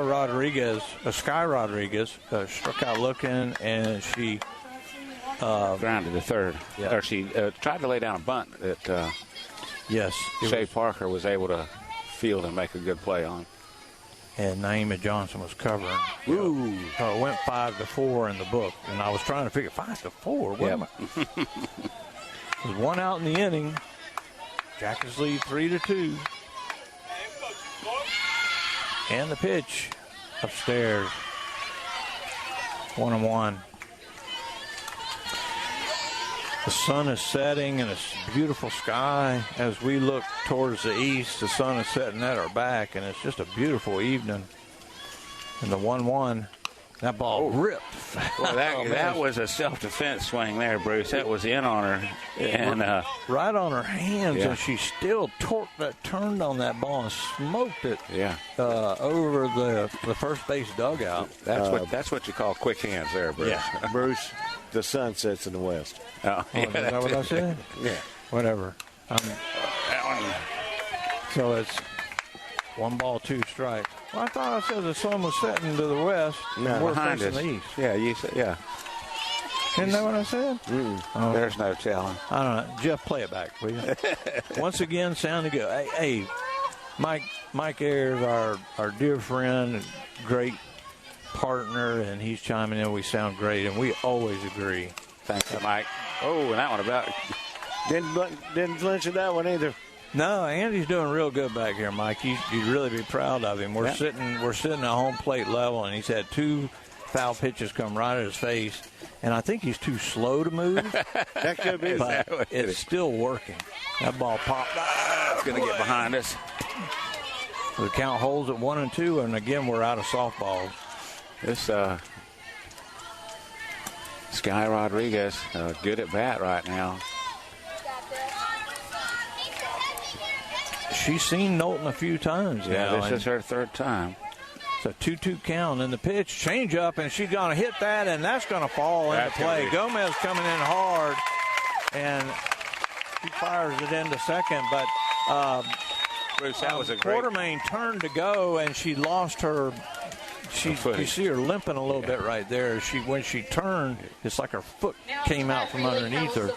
Rodriguez struck out looking, and she grounded to third. Yeah. Or she tried to lay down a bunt that yes, Shea Parker was able to field and make a good play on. And Naima Johnson was covering. Ooh. So it went 5-4 in the book. And I was trying to figure 5-4. What am I? There's 1 out in the inning. Jackets lead 3-2. And the pitch upstairs. 1-1. The sun is setting and it's beautiful sky. As we look towards the east, the sun is setting at our back, and it's just a beautiful evening. And the 1-1, that ball ripped. Well, that was a self-defense swing there, Bruce. That was in on her. And right on her hands, yeah. And she still turned on that ball and smoked it over the first base dugout. That's what you call quick hands there, Bruce. Yeah. Bruce, the sun sets in the west. Oh, is that what I said? Yeah. Whatever. So it's 1 ball, 2 strikes. Well, I thought I said the sun was setting to the west. No, we're behind facing us. the east. Yeah, you said, yeah. Isn't that what I said? Mm-mm. There's no telling. I don't know. Jeff, play it back, will you? Once again, sounding good. Hey, Mike Ayers, our dear friend, and great partner, and he's chiming in. We sound great, and we always agree. Thanks, Mike. Oh, and that one about didn't flinch at that one either. No, Andy's doing real good back here, Mike. You'd really be proud of him. We're sitting at home plate level, and he's had 2 foul pitches come right at his face, and I think he's too slow to move. That could be. But it's still working. That ball popped. It's going to get behind us. The count holds at 1-2, and again we're out of softballs. This Sky Rodriguez, good at bat right now. She's seen Knowlton a few times now. Yeah, this is her 3rd time. It's a 2-2 count, and the pitch, change up, and she's going to hit that, and that's going to fall into play. Gomez coming in hard, and she fires it into second, but Bruce, that was a great. Quartermain turned to go, and she lost her. You see her limping a little bit right there. When she turned, it's like her foot came out from underneath her.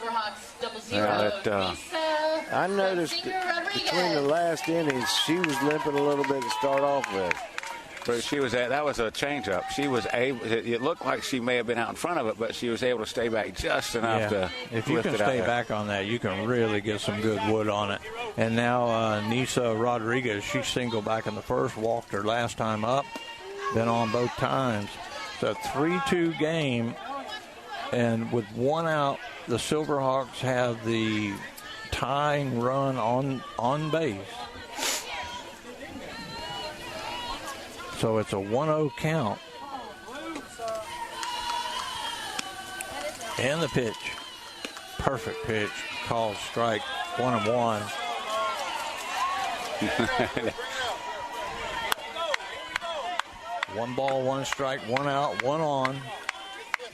I noticed between the last innings, she was limping a little bit to start off with. But that was a changeup. She was able. It looked like she may have been out in front of it, but she was able to stay back just enough to if you lift can it out stay there. back on that, you can really get some good wood on it. And now Nisa Rodriguez, she singled back in the first, walked her last time up, been on both times. It's a 3-2 game. And with one out, the Silverhawks have the tying run on base. So it's a 1-0 count. And the pitch. Perfect pitch. Called strike. 1-1. One ball, one strike, one out, one on.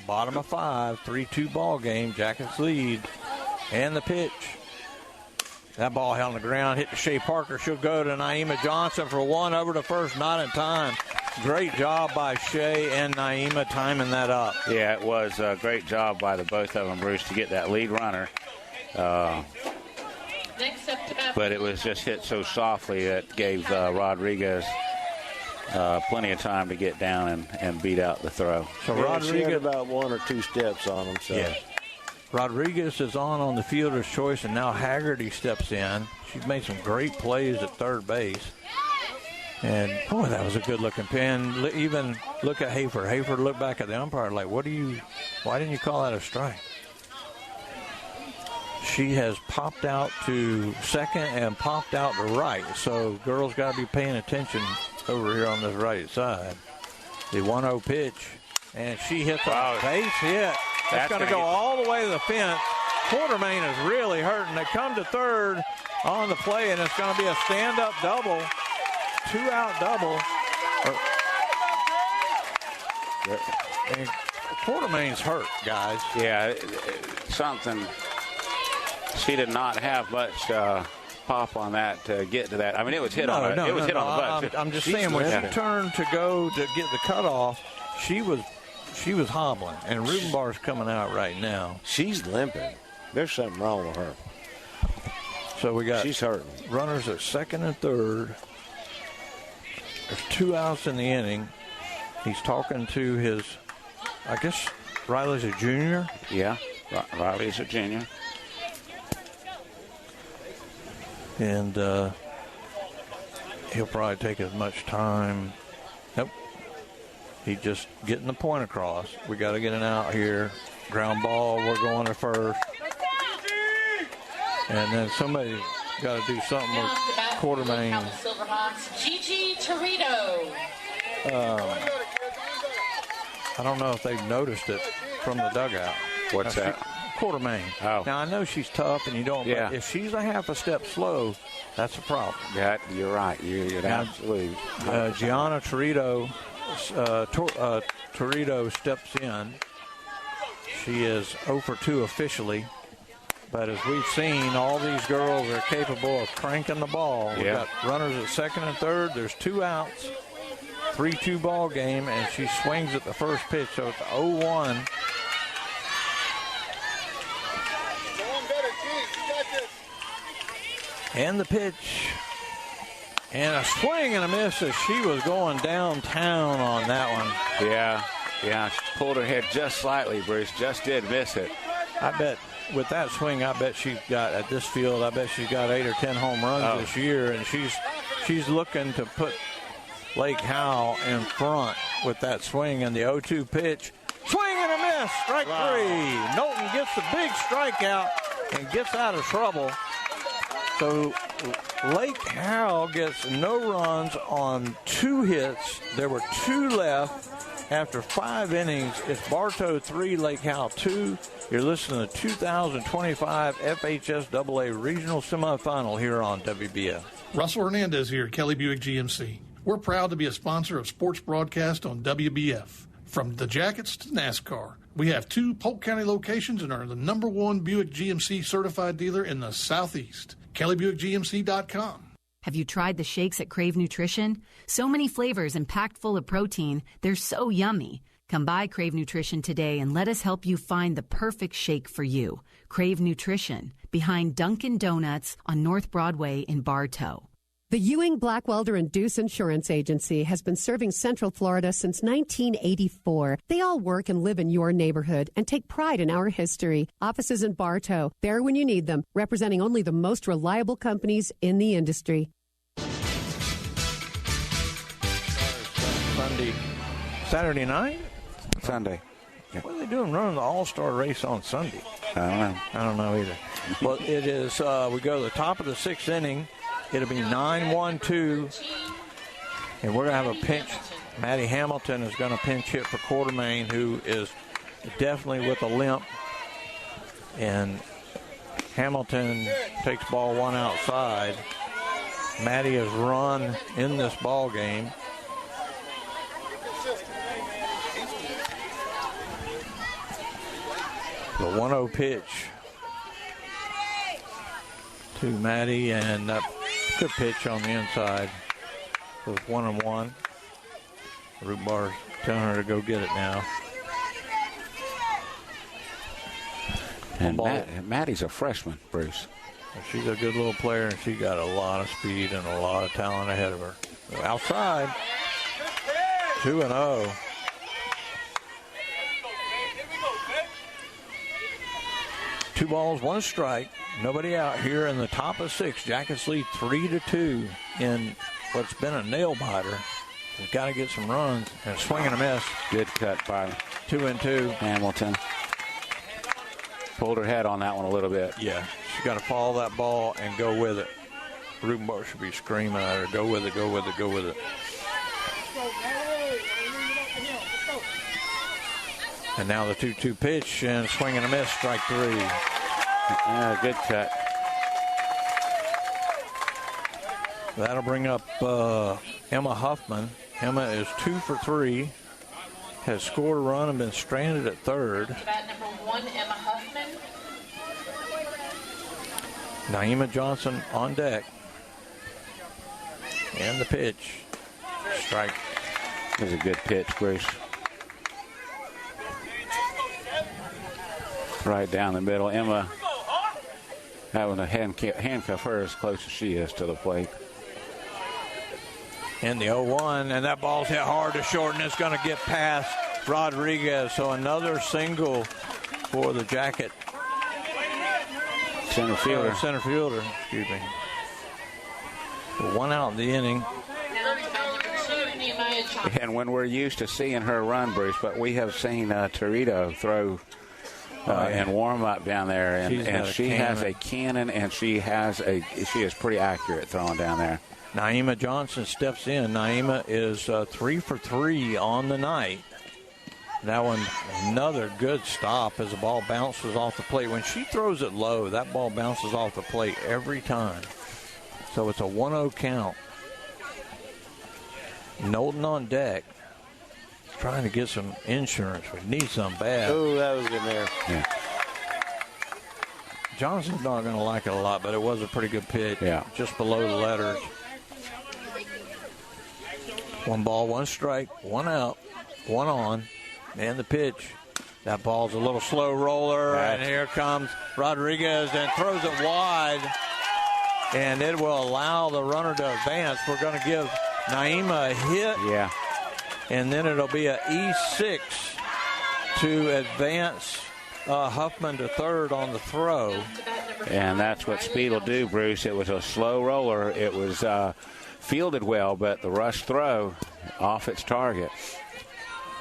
Bottom of 5, 3-2 ball game. Jackets lead. And the pitch. That ball held on the ground, hit to Shea Parker. She'll go to Naima Johnson for one over to first, not in time. Great job by Shea and Naima timing that up. Yeah, it was a great job by the both of them, Bruce, to get that lead runner. But it was just hit so softly that gave Rodriguez plenty of time to get down and beat out the throw. So Rodriguez had about 1 or 2 steps on him. So. Yeah. Rodriguez is on the fielder's choice, and now Haggerty steps in. She's made some great plays at third base. And, boy, that was a good-looking pin. Even look at Hayford. Hayford looked back at the umpire like, why didn't you call that a strike? She has popped out to second and popped out to right. So girls got to be paying attention over here on this right side. The 1-0 pitch, and she hits a base hit. That's going to go all the way to the fence. Quartermain is really hurting. They come to third on the play, and it's going to be a stand-up double, 2-out double. And Quartermain's hurt, guys. Yeah, something. She did not have much pop on that to get to that. I mean, it was hit on the butt. I'm just saying, when she turned to go to get the cutoff, she was hobbling, and Rubenbar's coming out right now. She's limping. There's something wrong with her. So she's hurting. Runners at second and third. There's 2 outs in the inning. He's talking to his, I guess, Riley's a junior. Yeah, Riley's a junior. And he'll probably take as much time. Nope. He's just getting the point across. We got to get an out here. Ground ball. We're going to first. And then somebody got to do something with Quartermain. Silverhawks, Gigi Torito. I don't know if they've noticed it from the dugout. What's that? Quartermain. Oh. Now, I know she's tough, and you don't. Yeah. But if she's a half a step slow, that's a problem. Yeah, you're right. You're absolutely. Gianna Torito, Torito steps in. She is 0 for 2 officially. But as we've seen, all these girls are capable of cranking the ball. We've got runners at second and third. There's 2 outs. 3-2 ball game, and she swings at the first pitch, so it's 0-1. And the pitch. And a swing and a miss as she was going downtown on that one. Yeah. She pulled her head just slightly, Bruce. Just did miss it. I bet with that swing, I bet she's got, at this field, I bet she's got 8 or 10 home runs this year, and she's looking to put Lake Howell in front with that swing and the 0-2 pitch. Swing and a miss, strike 3. Knowlton gets the big strikeout and gets out of trouble. So Lake Howell gets no runs on 2 hits. There were 2 left after 5 innings. It's Bartow 3, Lake Howell 2. You're listening to 2025 FHSAA Regional Semifinal here on WBF. Russell Hernandez here at Kelly Buick GMC. We're proud to be a sponsor of sports broadcast on WBF. From the Jackets to NASCAR, we have 2 Polk County locations and are the #1 Buick GMC certified dealer in the Southeast. KellyBuickGMC.com. Have you tried the shakes at Crave Nutrition? So many flavors and packed full of protein. They're so yummy. Come by Crave Nutrition today and let us help you find the perfect shake for you. Crave Nutrition, behind Dunkin' Donuts on North Broadway in Bartow. The Ewing, Blackwelder, and Deuce Insurance Agency has been serving Central Florida since 1984. They all work and live in your neighborhood and take pride in our history. Offices in Bartow, there when you need them, representing only the most reliable companies in the industry. Saturday night? Sunday. What are they doing running the All-Star race on Sunday? I don't know either. Well, it is, we go to the top of the 6th inning. It'll be 9-1-2. And we're going to have a pinch. Maddie Hamilton is going to pinch hit for Quartermain, who is definitely with a limp. And Hamilton takes ball 1 outside. Maddie has run in this ball game. The 1-0 pitch to Maddie, and that good pitch on the inside. So it's 1-1. Root Bar's telling her to go get it now. And Maddie's a freshman, Bruce. She's a good little player, and she got a lot of speed and a lot of talent ahead of her. Outside, 2-0. Two balls, one strike. Nobody out here in the top of 6. Jackets lead 3-2 in what's been a nail biter. We've got to get some runs. And a swing and a miss. Good cut by 2-2. Hamilton. Pulled her head on that one a little bit. Yeah, she's got to follow that ball and go with it. Rubenbar should be screaming at her, go with it, go with it, go with it. And now the 2-2 pitch and swing and a miss, strike 3. Good cut. That'll bring up Emma Huffman. Emma is 2 for 3. Has scored a run and been stranded at third. Bat number 1, Emma Huffman. Naima Johnson on deck. And the pitch. Strike. That was a good pitch, Bruce. Right down the middle. Emma having to handcuff her as close as she is to the plate. In the 0-1, and that ball's hit hard to short, and it's going to get past Rodriguez. So another single for the Jacket. Center fielder. Center fielder, excuse me. 1 out in the inning. And when we're used to seeing her run, Bruce, but we have seen Torito throw and warm up down there, and she has a cannon, and she is pretty accurate throwing down there. Naima Johnson steps in. Naima is 3 for 3 on the night. That one, another good stop as the ball bounces off the plate. When she throws it low, that ball bounces off the plate every time. So it's a 1-0 count. Knowlton on deck. Trying to get some insurance. We need some bad. Oh, that was in there. Yeah. Johnson's not going to like it a lot, but it was a pretty good pitch. Yeah. Just below the letters. 1 ball, 1 strike, 1 out, 1 on. And the pitch. That ball's a little slow roller. And here comes Rodriguez and throws it wide. And it will allow the runner to advance. We're going to give Naima a hit. Yeah. And then it'll be an E6 to advance Huffman to third on the throw. And that's what speed will do, Bruce. It was a slow roller. It was fielded well, but the rush throw off its target.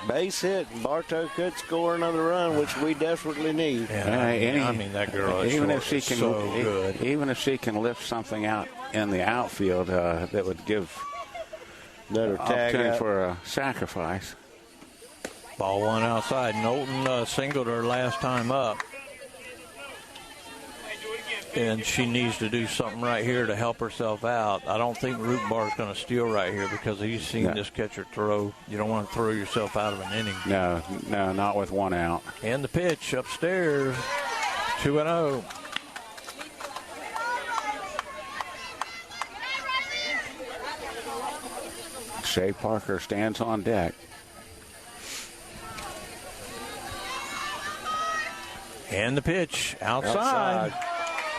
Base hit. Bartow could score another run, which we desperately need. I mean, that girl is even if she can, so good. Even if she can lift something out in the outfield, that would give another opportunity for a sacrifice. Ball 1 outside. Knowlton singled her last time up. And she needs to do something right here to help herself out. I don't think Root Bar is going to steal right here because he's seen this catcher throw. You don't want to throw yourself out of an inning. No, not with 1 out. And the pitch upstairs, 2-0. Shea Parker stands on deck. And the pitch outside.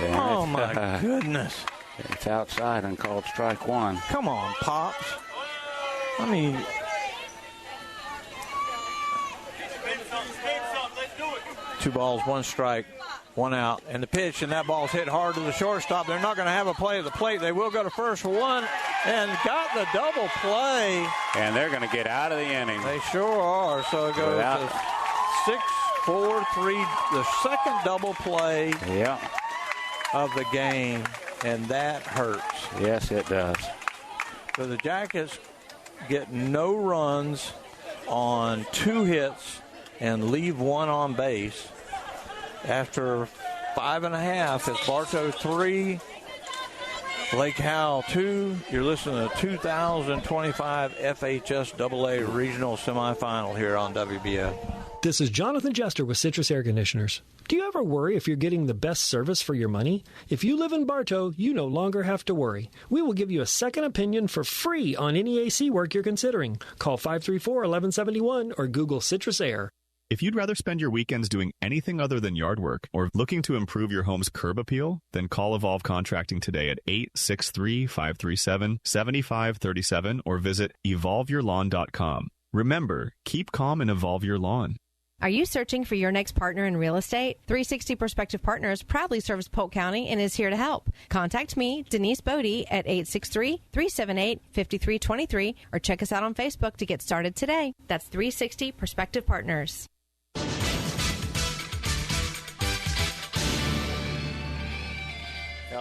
Oh, my goodness. It's outside and called strike 1. Come on, Pops. I mean, 2 balls, 1 strike, 1 out. And the pitch, and that ball's hit hard to the shortstop. They're not going to have a play at the plate. They will go to first for 1 and got the double play. And they're going to get out of the inning. They sure are. So it goes to 6-4-3, the second double play of the game, and that hurts. Yes, it does. So the Jackets get no runs on 2 hits and leave 1 on base. After 5.5, it's Bartow 3, Lake Howell 2. You're listening to 2025 FHS AA Regional Semifinal here on WBF. This is Jonathan Jester with Citrus Air Conditioners. Do you ever worry if you're getting the best service for your money? If you live in Bartow, you no longer have to worry. We will give you a second opinion for free on any AC work you're considering. Call 534-1171 or Google Citrus Air. If you'd rather spend your weekends doing anything other than yard work or looking to improve your home's curb appeal, then call Evolve Contracting today at 863-537-7537 or visit evolveyourlawn.com. Remember, keep calm and evolve your lawn. Are you searching for your next partner in real estate? 360 Prospective Partners proudly serves Polk County and is here to help. Contact me, Denise Bodie, at 863-378-5323 or check us out on Facebook to get started today. That's 360 Prospective Partners.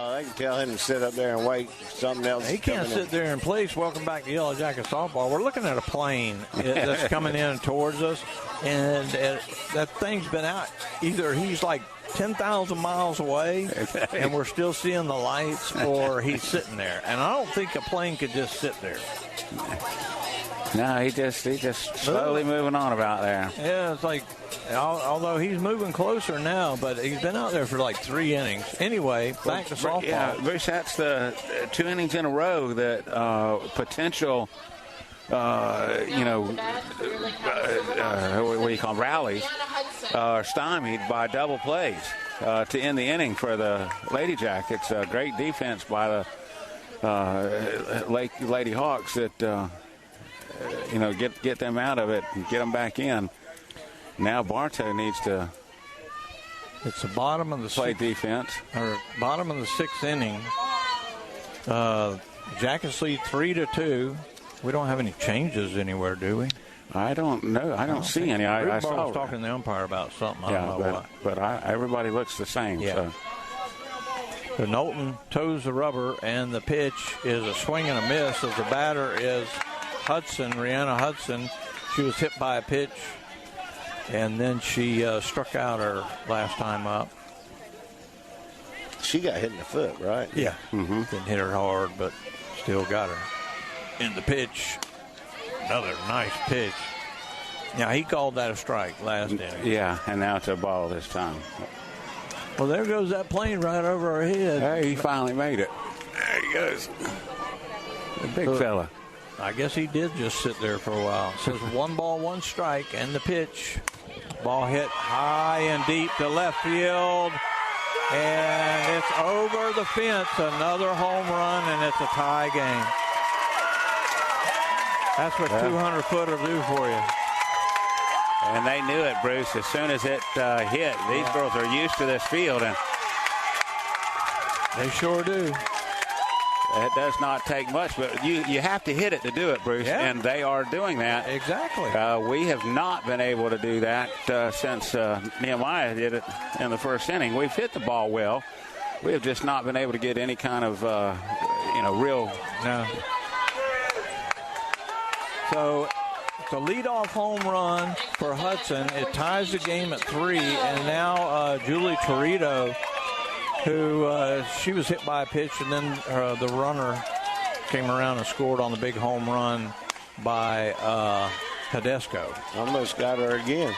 I can tell him to sit up there and wait. Something else. He can't sit there in place. Welcome back to Yellow Jacket Softball. We're looking at a plane that's coming in towards us, and that thing's been out. Either he's like 10,000 miles away, and we're still seeing the lights, or he's sitting there. And I don't think a plane could just sit there. No, he just slowly moving on about there. Yeah, it's like, although he's moving closer now, but he's been out there for like 3 innings. Anyway, back to softball. Yeah, Bruce, that's the 2 innings in a row that potential, what do you call them, rallies are stymied by double plays to end the inning for the Lady Jackets. Great defense by the Lady Hawks that. Get them out of it and get them back in. Now Bartow needs to. It's the bottom of the play defense. Or bottom of the 6th inning. Jackets lead 3-2. We don't have any changes anywhere, do we? I don't know. I don't see any. I was talking to the umpire about something. I don't know what. But everybody looks the same. Yeah. So Knowlton toes the rubber, and the pitch is a swing and a miss as the batter is Rihanna Hudson. She was hit by a pitch, and then she struck out her last time up. She got hit in the foot, right? Yeah. Mm-hmm. Didn't hit her hard, but still got her. And the pitch, another nice pitch. Now, he called that a strike last inning. Yeah, and now it's a ball this time. Well, there goes that plane right over our head. Hey, he finally made it. There he goes. The big fella. I guess he did just sit there for a while. It says 1 ball, 1 strike, and the pitch. Ball hit high and deep to left field. And it's over the fence. Another home run, and it's a tie game. That's what 200 foot will do for you. And they knew it, Bruce. As soon as it hit, these girls are used to this field. And they sure do. It does not take much, but you have to hit it to do it, Bruce, and they are doing that. Exactly. We have not been able to do that since Nehemiah did it in the 1st inning. We've hit the ball well. We have just not been able to get any kind of, real. No. So it's a leadoff home run for Hudson. It ties the game at 3, and now Julie Torito, who she was hit by a pitch, and then the runner came around and scored on the big home run by Tedesco. Almost got her again.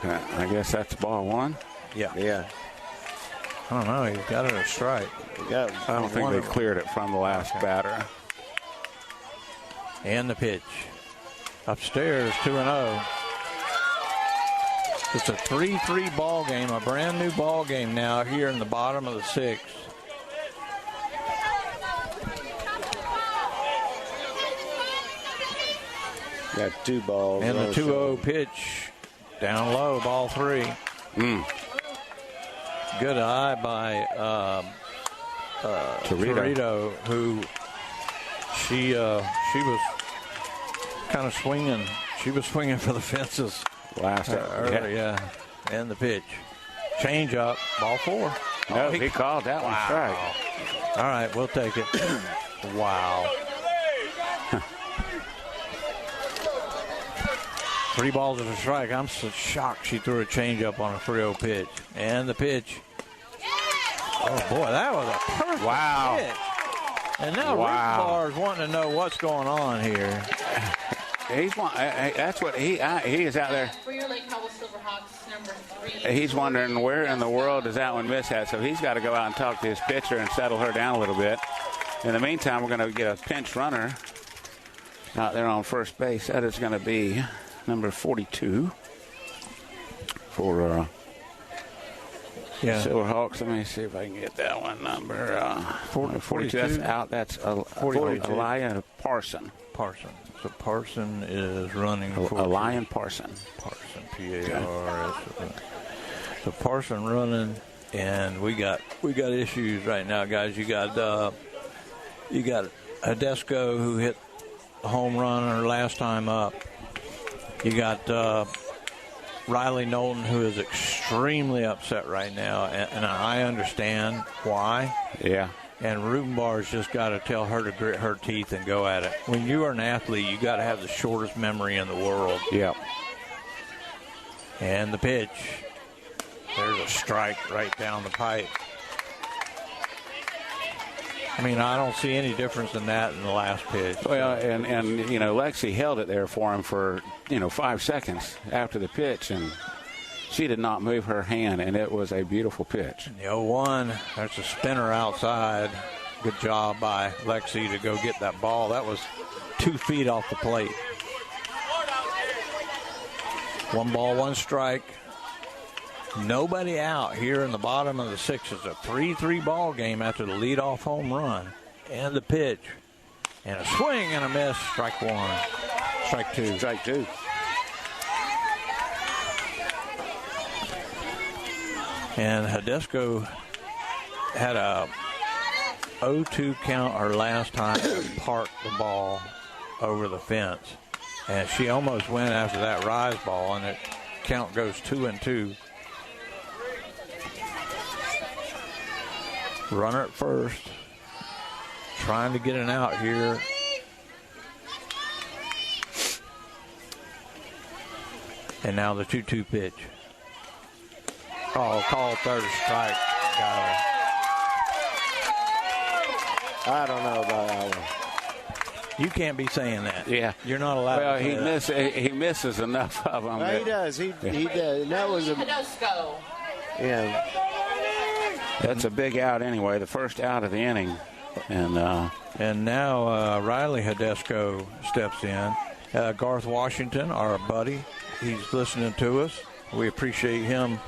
I guess that's ball 1. Yeah. Yeah. I don't know. He got it a strike. I don't think they cleared it from the last batter. And the pitch. Upstairs, 2-0. It's a 3-3 ball game, a brand new ball game now here in the bottom of the 6th. Got 2 balls. And the 2-0 pitch down low, ball 3. Good eye by Torito, who she was kind of swinging. She was swinging for the fences. Last early, yeah. And the pitch. Change up, ball 4. No, he called that one strike. All right, we'll take it. Wow. 3 balls of a strike. I'm so shocked she threw a changeup on a 3-0 pitch. And the pitch. Oh, boy, that was a perfect pitch. And now Rickbar's wanting to know what's going on here. That's what he is out there. For your Lake Howell Silverhawks, number 3. He's wondering where in the world does that one miss at. So he's got to go out and talk to his pitcher and settle her down a little bit. In the meantime, we're going to get a pinch runner out there on first base. That is going to be number 42 for Silverhawks. Let me see if I can get that one. Number 42. That's out. That's Elia Parson. So Parson is running for Elian Parson. Parson, P-A-R-S. So Parson running, and we got issues right now, guys. You got Hadesco, who hit a home run her last time up. You got Riley Knowlton, who is extremely upset right now, and I understand why. Yeah. And Rubenbar's just got to tell her to grit her teeth and go at it. When you are an athlete, you got to have the shortest memory in the world. Yep. And the pitch. There's a strike right down the pipe. I mean, I don't see any difference in that in the last pitch. Well, and Lexi held it there for him for, 5 seconds after the pitch, and she did not move her hand, and it was a beautiful pitch. The 0-1, there's a spinner outside. Good job by Lexi to go get that ball. That was 2 feet off the plate. 1 ball, 1 strike. Nobody out here in the bottom of the 6th. It's a 3-3 ball game after the leadoff home run. And the pitch. And a swing and a miss. Strike 1. Strike 2. Strike 2. And Hadesco had a 0-2 count her last time to park the ball over the fence. And she almost went after that rise ball, and it count goes 2-2. Runner at first, trying to get an out here. And now the 2-2 pitch. Oh, call third strike. Got her. I don't know about that one. You can't be saying that. Yeah. You're not allowed to say that. He misses enough of them. Well, he does. He does. And that was a... Yeah. That's a big out anyway, the first out of the inning. And now Riley Hadesco steps in. Garth Washington, our buddy, he's listening to us. We appreciate him.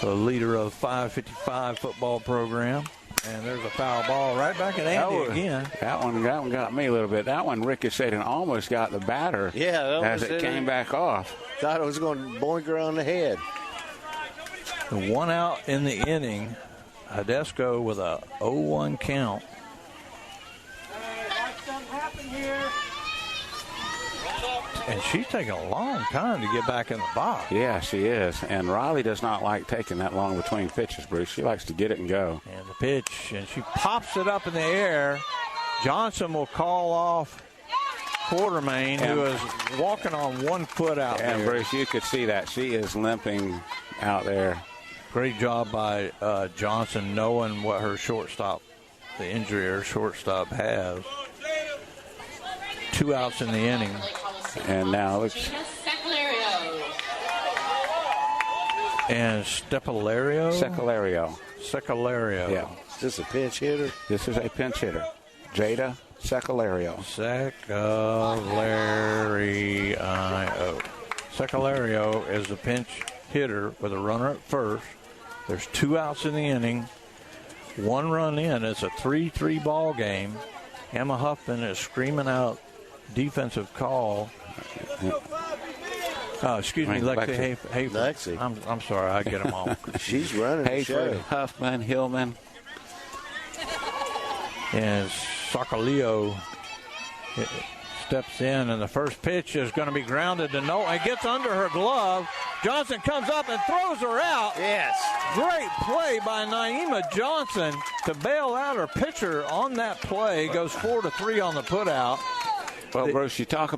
The leader of the 555 football program. And there's a foul ball right back at Andy again. That one got me a little bit. That one ricocheted and almost got the batter as it came back off. Thought it was going to boink her on the head. The 1 out in the inning. Hadesco with a 0-1 count. And she's taking a long time to get back in the box. Yeah, she is. And Riley does not like taking that long between pitches, Bruce. She likes to get it and go. And the pitch, and she pops it up in the air. Johnson will call off Quartermain, who is walking on 1 foot out there. And, Bruce, you could see that. She is limping out there. Great job by Johnson, knowing what her shortstop, the injury her shortstop has. 2 outs in the inning. And now it's... And Seculario. Yeah. Is this a pinch hitter? This is a pinch hitter. Jada Seculario. Seculario is the pinch hitter with a runner at first. There's 2 outs in the inning. 1 run in. It's a 3-3 ball game. Emma Huffman is screaming out defensive call. Excuse me, Lexi Hayford. Lexi. I'm sorry, I get them all. She's running the show. Huffman, Hillman. And Sacalillo steps in, and the first pitch is going to be grounded to no. It gets under her glove. Johnson comes up and throws her out. Yes. Great play by Naima Johnson to bail out her pitcher on that play. Goes 4-3 on the putout. Well, Bruce, we talked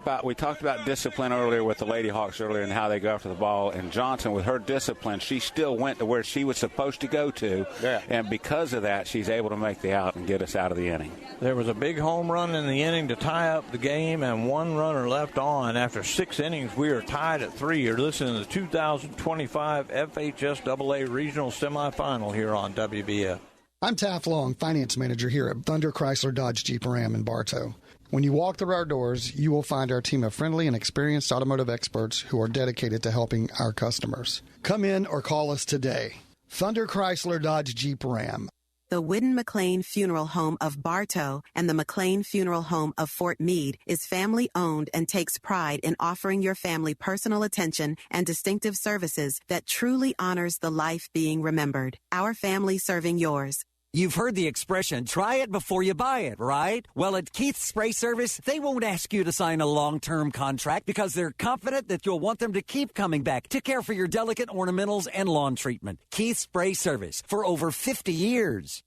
about discipline earlier with the Lady Hawks earlier and how they go after the ball. And Johnson, with her discipline, she still went to where she was supposed to go to. Yeah. And because of that, she's able to make the out and get us out of the inning. There was a big home run in the inning to tie up the game, and one runner left on. After 6 innings, we are tied at 3. You're listening to the 2025 FHSAA Regional Semifinal here on WBF. I'm Taft Long, Finance Manager here at Thunder Chrysler Dodge Jeep Ram in Bartow. When you walk through our doors, you will find our team of friendly and experienced automotive experts who are dedicated to helping our customers. Come in or call us today. Thunder Chrysler Dodge Jeep Ram. The Whidden McLean Funeral Home of Bartow and the McLean Funeral Home of Fort Meade is family-owned and takes pride in offering your family personal attention and distinctive services that truly honors the life being remembered. Our family serving yours. You've heard the expression, try it before you buy it, right? Well, at Keith's Spray Service, they won't ask you to sign a long-term contract because they're confident that you'll want them to keep coming back to care for your delicate ornamentals and lawn treatment. Keith's Spray Service, for over 50 years.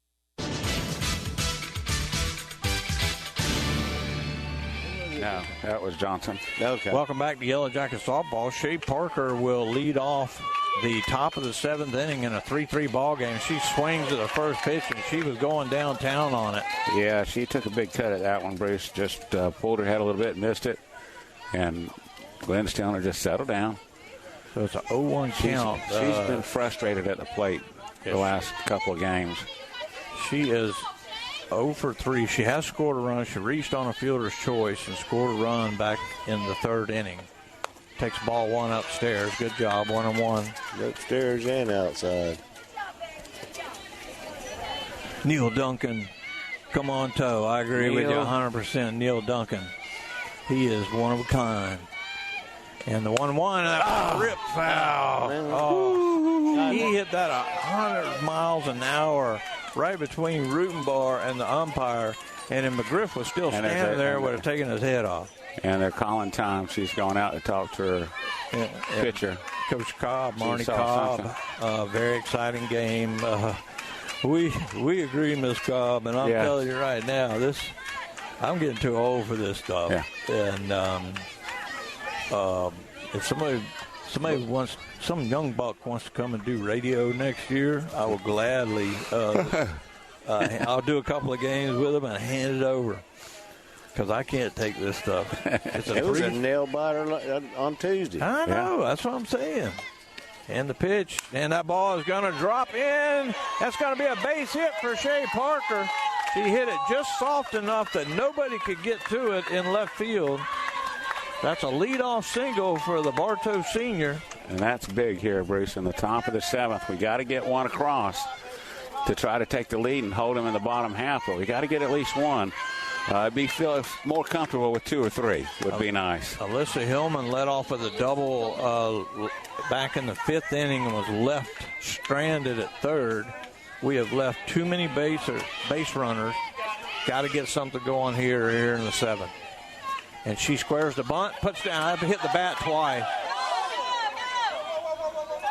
No, that was Johnson. Okay. Welcome back to Yellow Jacket Softball. Shea Parker will lead off the top of the 7th inning in a 3-3 ball game. She swings at the first pitch, and she was going downtown on it. Yeah, she took a big cut at that one, Bruce. Just pulled her head a little bit, missed it. And Glenn's telling her just settle down. So it's an 0-1 count. She's been frustrated at the plate the last couple of games. She is 0 for 3. She has scored a run. She reached on a fielder's choice and scored a run back in the 3rd inning. Takes ball 1 upstairs. Good job, 1-1. Upstairs and outside. Neil Duncan, come on, toe. I agree with you 100%. Neil Duncan. He is one of a kind. And the 1-1, rip foul. He hit that 100 miles an hour right between Rutenbar and the umpire. And if McGriff was still standing there, would have taken his head off. And they're calling time. She's going out to talk to her pitcher. Coach Cobb, Marnie Cobb. Very exciting game. We agree, Miss Cobb, and I'm telling you right now, I'm getting too old for this stuff. Yeah. And if somebody wants, some young buck wants to come and do radio next year, I will gladly. I'll do a couple of games with them and hand it over. Because I can't take this stuff. It was a nail biter on Tuesday. I know. That's what I'm saying. And the pitch. And that ball is going to drop in. That's going to be a base hit for Shea Parker. She hit it just soft enough that nobody could get to it in left field. That's a leadoff single for the Bartow senior. And that's big here, Bruce. In the top of the 7th, we got to get one across to try to take the lead and hold them in the bottom half. But we got to get at least one. Be feel more comfortable with 2 or 3 would be nice. Alyssa Hillman led off with a double back in the 5th inning and was left stranded at 3rd. We have left too many base runners. Got to get something going here in the 7th. And she squares the bunt, puts down. I have to hit the bat twice.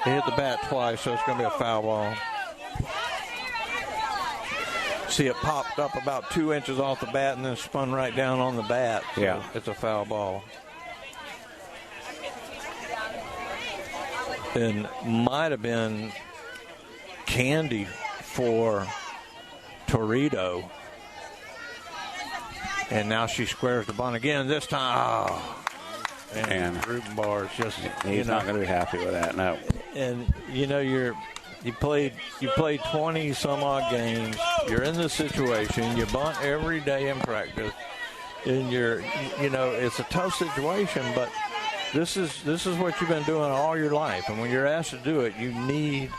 They hit the bat twice, so it's going to be a foul ball. See, it popped up about 2 inches off the bat and then spun right down on the bat. So yeah. It's a foul ball. And might have been candy for Toledo. And now she squares the bunt again. This time, and Rutenbar is just, he's not going to be happy with that, no. And, you played 20 some odd games. You're in this situation. You bunt every day in practice, and it's a tough situation. But this is what you've been doing all your life. And when you're asked to do it, you need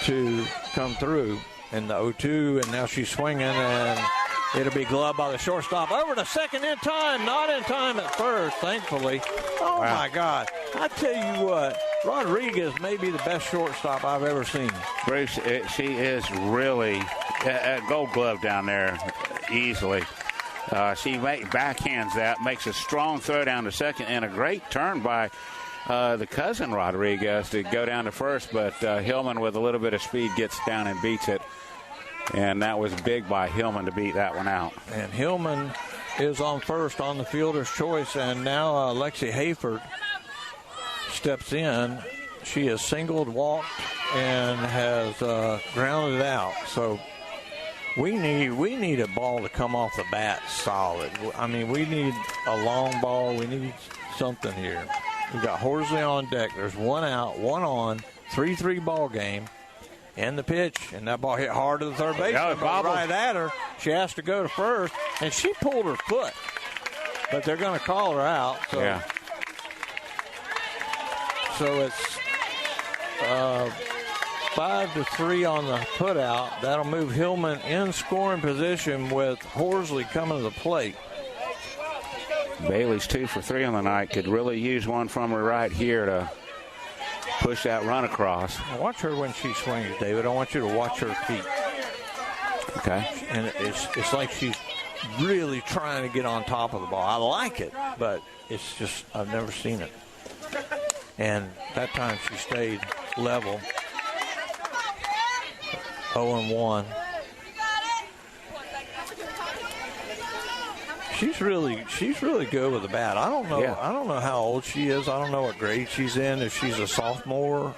to come through. And the 0-2, and now she's swinging, and it'll be gloved by the shortstop. Over to second in time, not in time at first, thankfully. Oh, wow. My God. I tell you what, Rodriguez may be the best shortstop I've ever seen. Bruce, she is really a gold glove down there easily. She backhands that, makes a strong throw down to second, and a great turn by the cousin Rodriguez to go down to first, but Hillman with a little bit of speed gets down and beats it. And that was big by Hillman to beat that one out. And Hillman is on first on the fielder's choice, and now Lexi Hayford steps in. She has singled, walked, and has grounded out. So we need a ball to come off the bat solid. I mean, we need a long ball. We need something here. We've got Horsley on deck. There's one out, one on, 3-3 ball game. And the pitch, and that ball hit hard to the third baseman, right at her. She has to go to first, and she pulled her foot. But they're going to call her out. So, yeah. So it's 5-3 on the putout. That'll move Hillman in scoring position with Horsley coming to the plate. Bailey's 2 for 3 on the night. Could really use one from her right here to push that run across. Watch her when she swings, David. I want you to watch her feet. Okay. And it's like she's really trying to get on top of the ball. I like it, but it's just I've never seen it. And that time she stayed level. 0-1. She's really good with the bat. I don't know. Yeah. I don't know how old she is. I don't know what grade she's in. If she's a sophomore,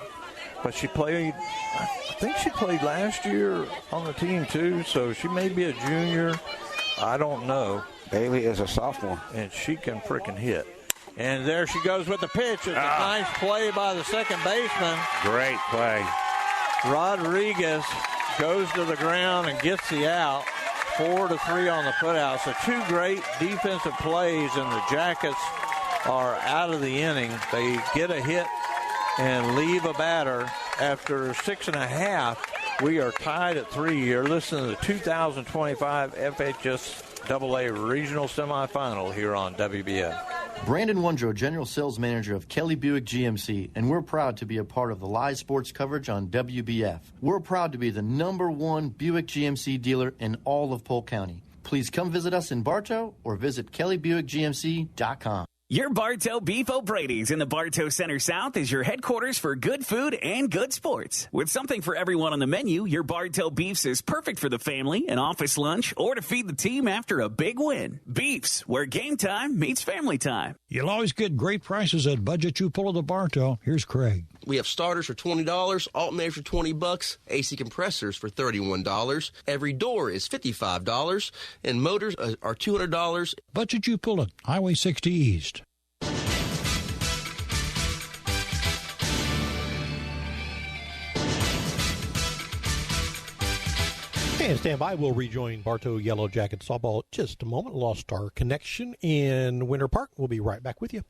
but she played. I think she played last year on the team too. So she may be a junior. I don't know. Bailey is a sophomore, and she can freaking hit. And there she goes with the pitch. It's a nice play by the second baseman. Great play. Rodriguez goes to the ground and gets the out. 4-3 on the putout. So two great defensive plays, and the Jackets are out of the inning. They get a hit and leave a batter. After 6.5, we are tied at 3. You're listening to the 2025 FHS AA Regional Semifinal here on WBF. Brandon Wondrow, General Sales Manager of Kelly Buick GMC, and we're proud to be a part of the live sports coverage on WBF. We're proud to be the #1 Buick GMC dealer in all of Polk County. Please come visit us in Bartow or visit kellybuickgmc.com. Your Bartow Beef O'Brady's in the Bartow Center South is your headquarters for good food and good sports. With something for everyone on the menu, your Bartow Beefs is perfect for the family, an office lunch, or to feed the team after a big win. Beefs, where game time meets family time. You'll always get great prices at Budget You Pull at Bartow. Here's Craig. We have starters for $20, alternators for $20, AC compressors for $31. Every door is $55, and motors are $200. Budget You Pull it, Highway 60 East. And stand by. We'll rejoin Bartow Yellow Jacket softball in just a moment. Lost our connection in Winter Park. We'll be right back with you.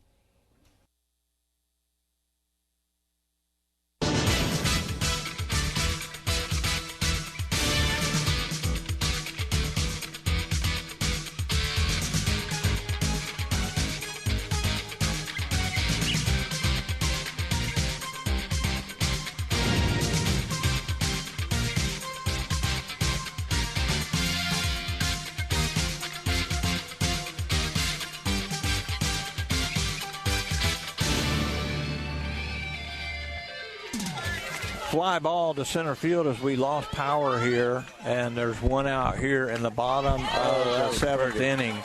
Fly ball to center field as we lost power here, and there's one out here in the bottom of the seventh inning.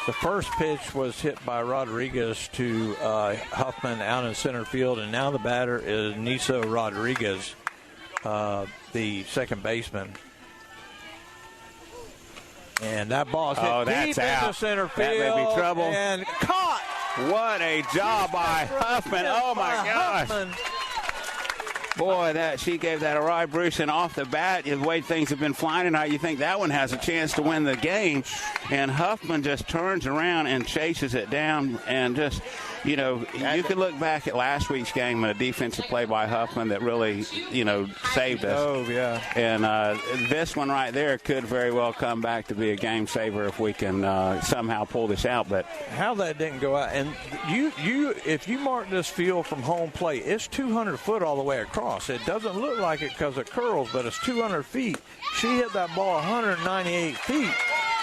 The first pitch was hit by Rodriguez to Huffman out in center field, and now the batter is Niso Rodriguez, the second baseman. And that ball is hit deep into center field. That may be trouble. And caught. What a job by Huffman. Oh, my gosh. Huffman. Boy, she gave that a ride, Bruce, and off the bat, the way things have been flying tonight, you think that one has a chance to win the game. And Huffman just turns around and chases it down and just, you could look back at last week's game and a defensive play by Huffman that really, saved us. Oh, yeah. And this one right there could very well come back to be a game saver if we can somehow pull this out. But how that didn't go out, and if you mark this field from home plate, it's 200 foot all the way across. It doesn't look like it because it curls, but it's 200 feet. She hit that ball 198 feet.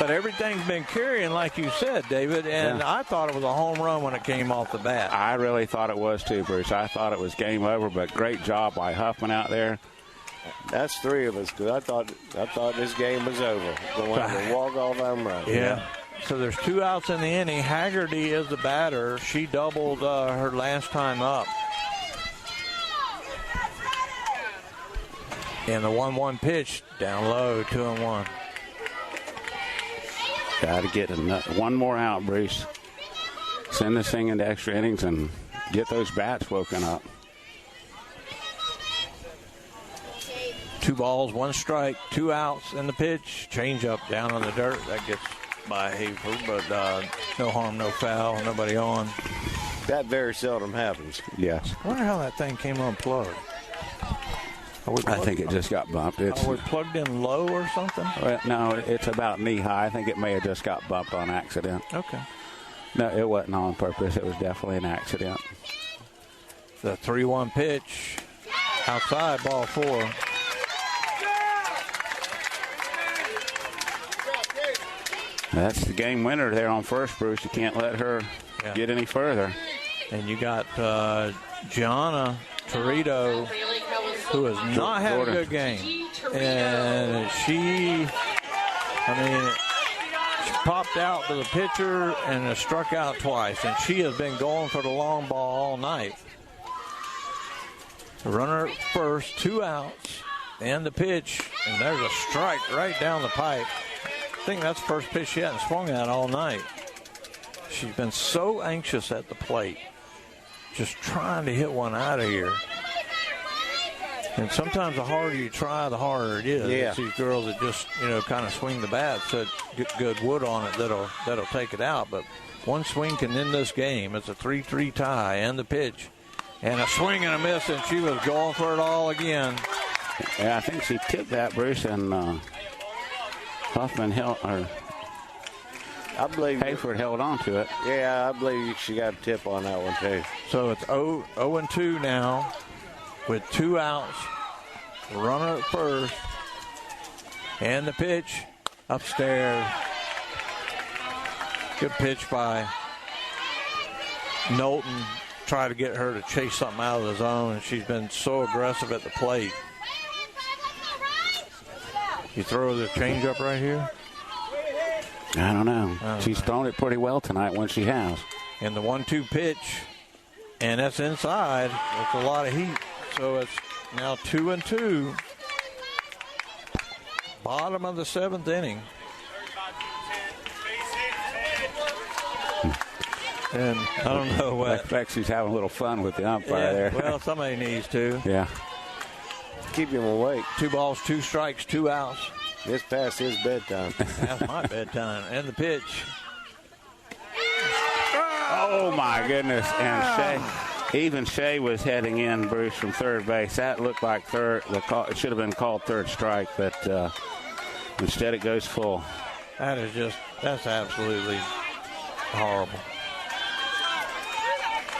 But everything's been carrying, like you said, David, and I thought it was a home run when it came off the bat. I really thought it was too, Bruce. I thought it was game over, but great job by Huffman out there. That's three of us, because I thought this game was over. Going to walk-off home run. Yeah. So there's 2 outs in the inning. Haggerty is the batter. She doubled her last time up. And the 1-1 pitch down low, 2-1. Got to get one more out, Bruce. Send this thing into extra innings and get those bats woken up. 2 balls, 1 strike, 2 outs in the pitch. Change up down on the dirt. That gets by Haver, but no harm, no foul, nobody on. That very seldom happens. Yes. I wonder how that thing came unplugged. I think it just got bumped. Are we plugged in low or something? Well, no, it's about knee high. I think it may have just got bumped on accident. Okay. No, it wasn't on purpose. It was definitely an accident. The 3-1 pitch. Outside, ball 4. That's the game winner there on first, Bruce. You can't let her get any further. And you got Gianna Torito, who has not had a good game. And she popped out to the pitcher and has struck out twice. And she has been going for the long ball all night. The runner at first, 2 outs, and the pitch. And there's a strike right down the pipe. I think that's the first pitch she hasn't swung at all night. She's been so anxious at the plate, just trying to hit one out of here. And sometimes the harder you try, the harder it is. Yeah. It's these girls that just, kind of swing the bat, so get good wood on it that'll take it out. But one swing can end this game. It's a 3-3 tie, and the pitch. And a swing and a miss, and she was going for it all again. Yeah, I think she tipped that, Bruce, and Huffman held, or I believe Hayford held on to it. Yeah, I believe she got a tip on that one, too. So it's 0-2 now with 2 outs. Runner at first. And the pitch upstairs. Good pitch by Knowlton. Try to get her to chase something out of the zone, and she's been so aggressive at the plate. You throw the changeup right here? I don't know. She's thrown it pretty well tonight when she has. And the 1-2 pitch, and that's inside. That's a lot of heat. So it's now 2-2. Bottom of the 7th inning. And I don't know what. Lexi's having a little fun with the umpire there. Well, somebody needs to. Yeah. Keep him awake. 2 balls, 2 strikes, 2 outs. It's past his bedtime. That's my bedtime. And the pitch. Oh, my goodness. And Shea was heading in, Bruce, from third base. That looked like third. It should have been called third strike, but instead it goes full. That's absolutely horrible.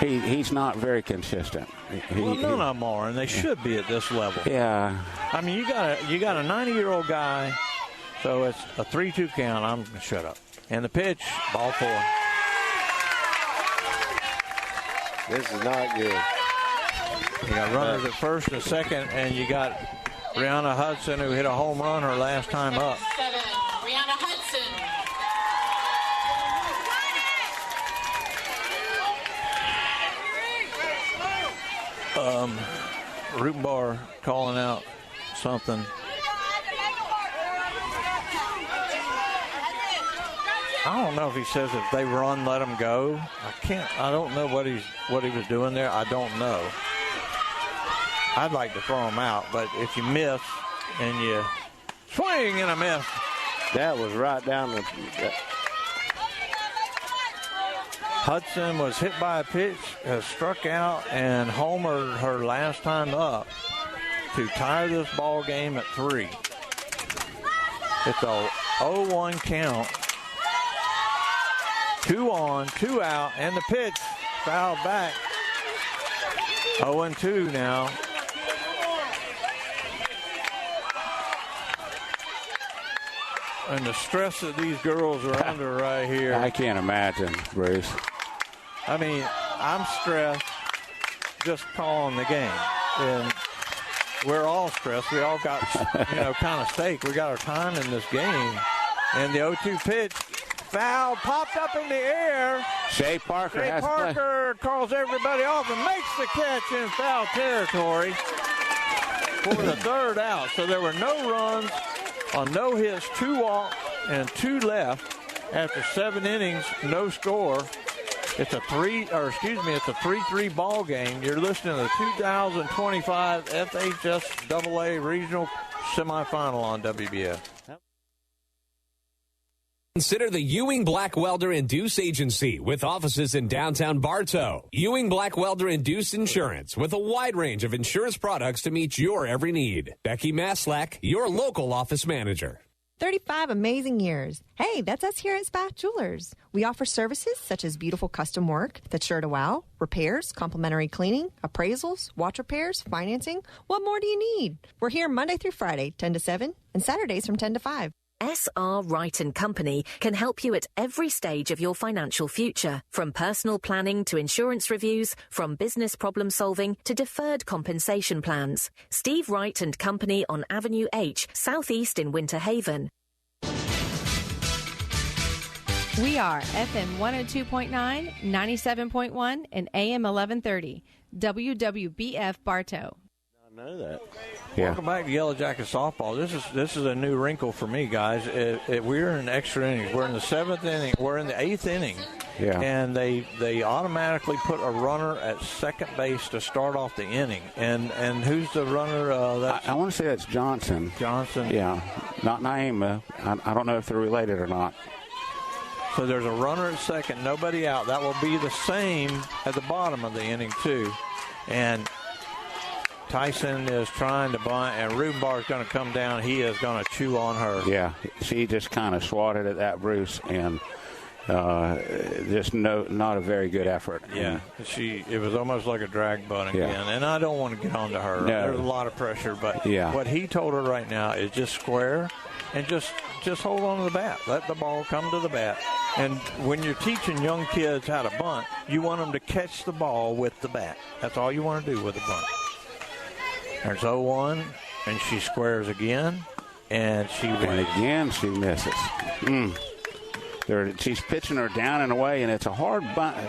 He's not very consistent. None of them are, and they should be at this level. Yeah. I mean, you got a 90-year-old guy, so it's a 3-2 count. I'm going to shut up. And the pitch, ball 4. This is not good. You got runners at first and second, and you got Brianna Hudson, who hit a home run her last time up. 7, Brianna Hudson. Rutenbar calling out something. I don't know if he says if they run, let them go. I don't know what he was doing there. I don't know. I'd like to throw him out, but if you miss and you swing and a miss. That was right down the. Hudson was hit by a pitch, has struck out, and homered her last time up to tie this ball game at 3. It's a 0-1 count. 2 on, 2 out, and the pitch fouled back. 0-2 now. And the stress that these girls are under right here. I can't imagine, Bruce. I mean, I'm stressed just calling the game. And we're all stressed. We all got, kind of stake. We got our time in this game. And the 0-2 pitch, foul, popped up in the air. Shea Parker calls everybody off and makes the catch in foul territory for the third out. So there were no runs on no hits, 2 walks, and 2 left after 7 innings, no score. It's a 3-3 ball game. You're listening to the 2025 FHS AA Regional Semifinal on WBF. Consider the Ewing Black Welder and Deuce Agency with offices in downtown Bartow. Ewing Black Welder and Deuce Insurance with a wide range of insurance products to meet your every need. Becky Maslak, your local office manager. 35 amazing years. Hey, that's us here at Spath Jewelers. We offer services such as beautiful custom work that's sure to wow, repairs, complimentary cleaning, appraisals, watch repairs, financing. What more do you need? We're here Monday through Friday, 10 to 7, and Saturdays from 10 to 5. SR Wright & Company can help you at every stage of your financial future, from personal planning to insurance reviews, from business problem solving to deferred compensation plans. Steve Wright & Company on Avenue H, Southeast in Winter Haven. We are FM 102.9, 97.1, and AM 1130. WWBF Bartow. I know that. Yeah. Welcome back to Yellow Jacket softball. This is a new wrinkle for me, guys. We're in extra innings. We're in the 7th inning. We're in the 8th inning. Yeah. And they automatically put a runner at second base to start off the inning. And who's the runner? I want to say that's Johnson. Johnson. Yeah. Not Naima. I don't know if they're related or not. So there's a runner at second, nobody out. That will be the same at the bottom of the inning, too. And Tyson is trying to bunt, and Rubenbar is going to come down. He is going to chew on her. Yeah, she just kind of swatted at that, Bruce, and just not a very good effort. Yeah, it was almost like a drag bunt again, and I don't want to get onto her. No. There's a lot of pressure, but what he told her right now is just square and just hold on to the bat. Let the ball come to the bat. And when you're teaching young kids how to bunt, you want them to catch the ball with the bat. That's all you want to do with a bunt. There's 0-1, and she squares again, and she wins. And again she misses. She's pitching her down and away, and it's a hard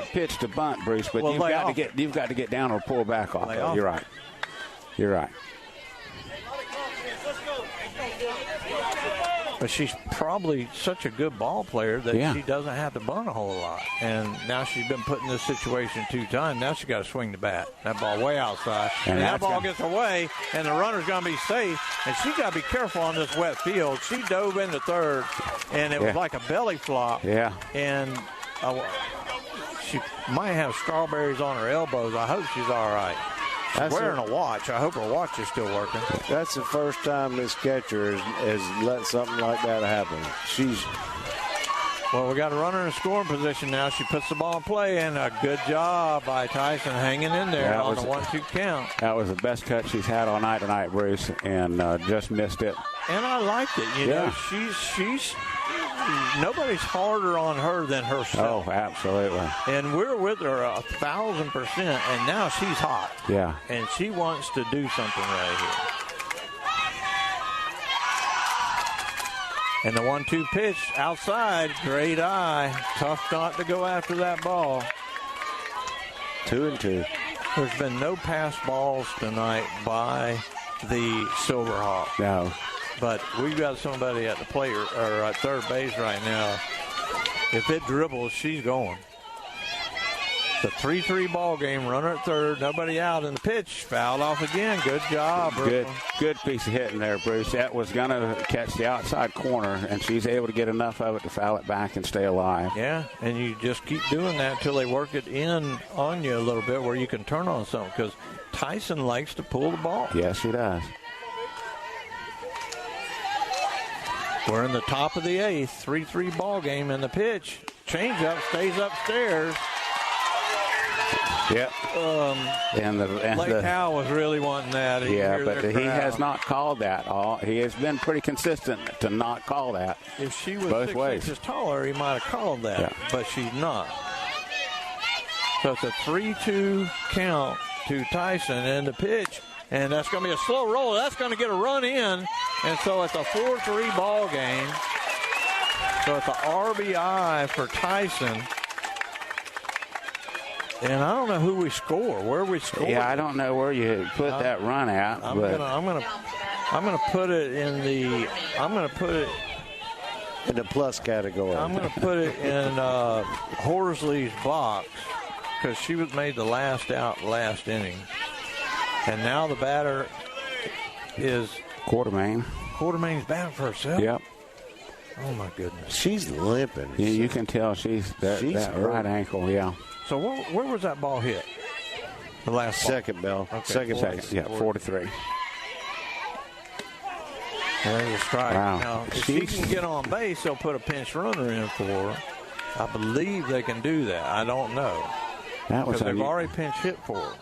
pitch to bunt, Bruce. But you've got to get down or pull back off. You're right. You're right. But she's probably such a good ball player that she doesn't have to bunt a whole lot. And now she's been put in this situation 2 times. Now she's got to swing the bat. That ball way outside. And that ball gets away, and the runner's going to be safe. And she's got to be careful on this wet field. She dove into third, and it was like a belly flop. Yeah. And she might have strawberries on her elbows. I hope she's all right. She's wearing a watch. I hope her watch is still working. That's the first time this catcher has let something like that happen. Well, we got a runner in scoring position now. She puts the ball in play, and a good job by Tyson hanging in there on the 1-2 count. That was the best cut she's had all night tonight, Bruce, and just missed it. And I liked it. You know, she's nobody's harder on her than herself. Oh, absolutely. And we're with her 1,000%, and now she's hot. Yeah. And she wants to do something right here. And the 1-2 pitch outside, great eye. Tough not to go after that ball. 2-2. There's been no pass balls tonight by the Silverhawks. No. But we've got somebody at the plate or at third base right now. If it dribbles, she's going. It's a 3-3 ball game. Runner at third, nobody out, and the pitch fouled off again. Good job, Brooklyn. Good piece of hitting there, Bruce. That was going to catch the outside corner, and she's able to get enough of it to foul it back and stay alive. Yeah, and you just keep doing that until they work it in on you a little bit where you can turn on something, because Tyson likes to pull the ball. Yes, he does. We're in the top of the 8th, 3-3 ball game, and the pitch, changeup, stays upstairs. Yep. Lake Howell was really wanting that. But he has not called that. He has been pretty consistent to not call that. If she was both 6 ways. inches taller, he might have called that, but she's not. So it's a 3-2 count to Tyson and the pitch, and that's going to be a slow roll. That's going to get a run in, and so it's a 4-3 ball game. So it's an RBI for Tyson. And I don't know who we score, where we score. Yeah, I don't know where you put that run at. I'm gonna put it in the. I'm gonna put it in the plus category. I'm gonna put it in Horsley's box because she was made the last out last inning, and now the batter is Quartermain. Quartermain's batting for herself. Yep. Oh my goodness. She's limping. Yeah, you can tell she's that right ankle. Yeah. So where was that ball hit? The last second ball. Okay, second base. Yeah, 4-3. There's a strike. Wow. Now, if she can get on base, they'll put a pinch runner in for her. I believe they can do that. I don't know. Because they've already pinch hit for her.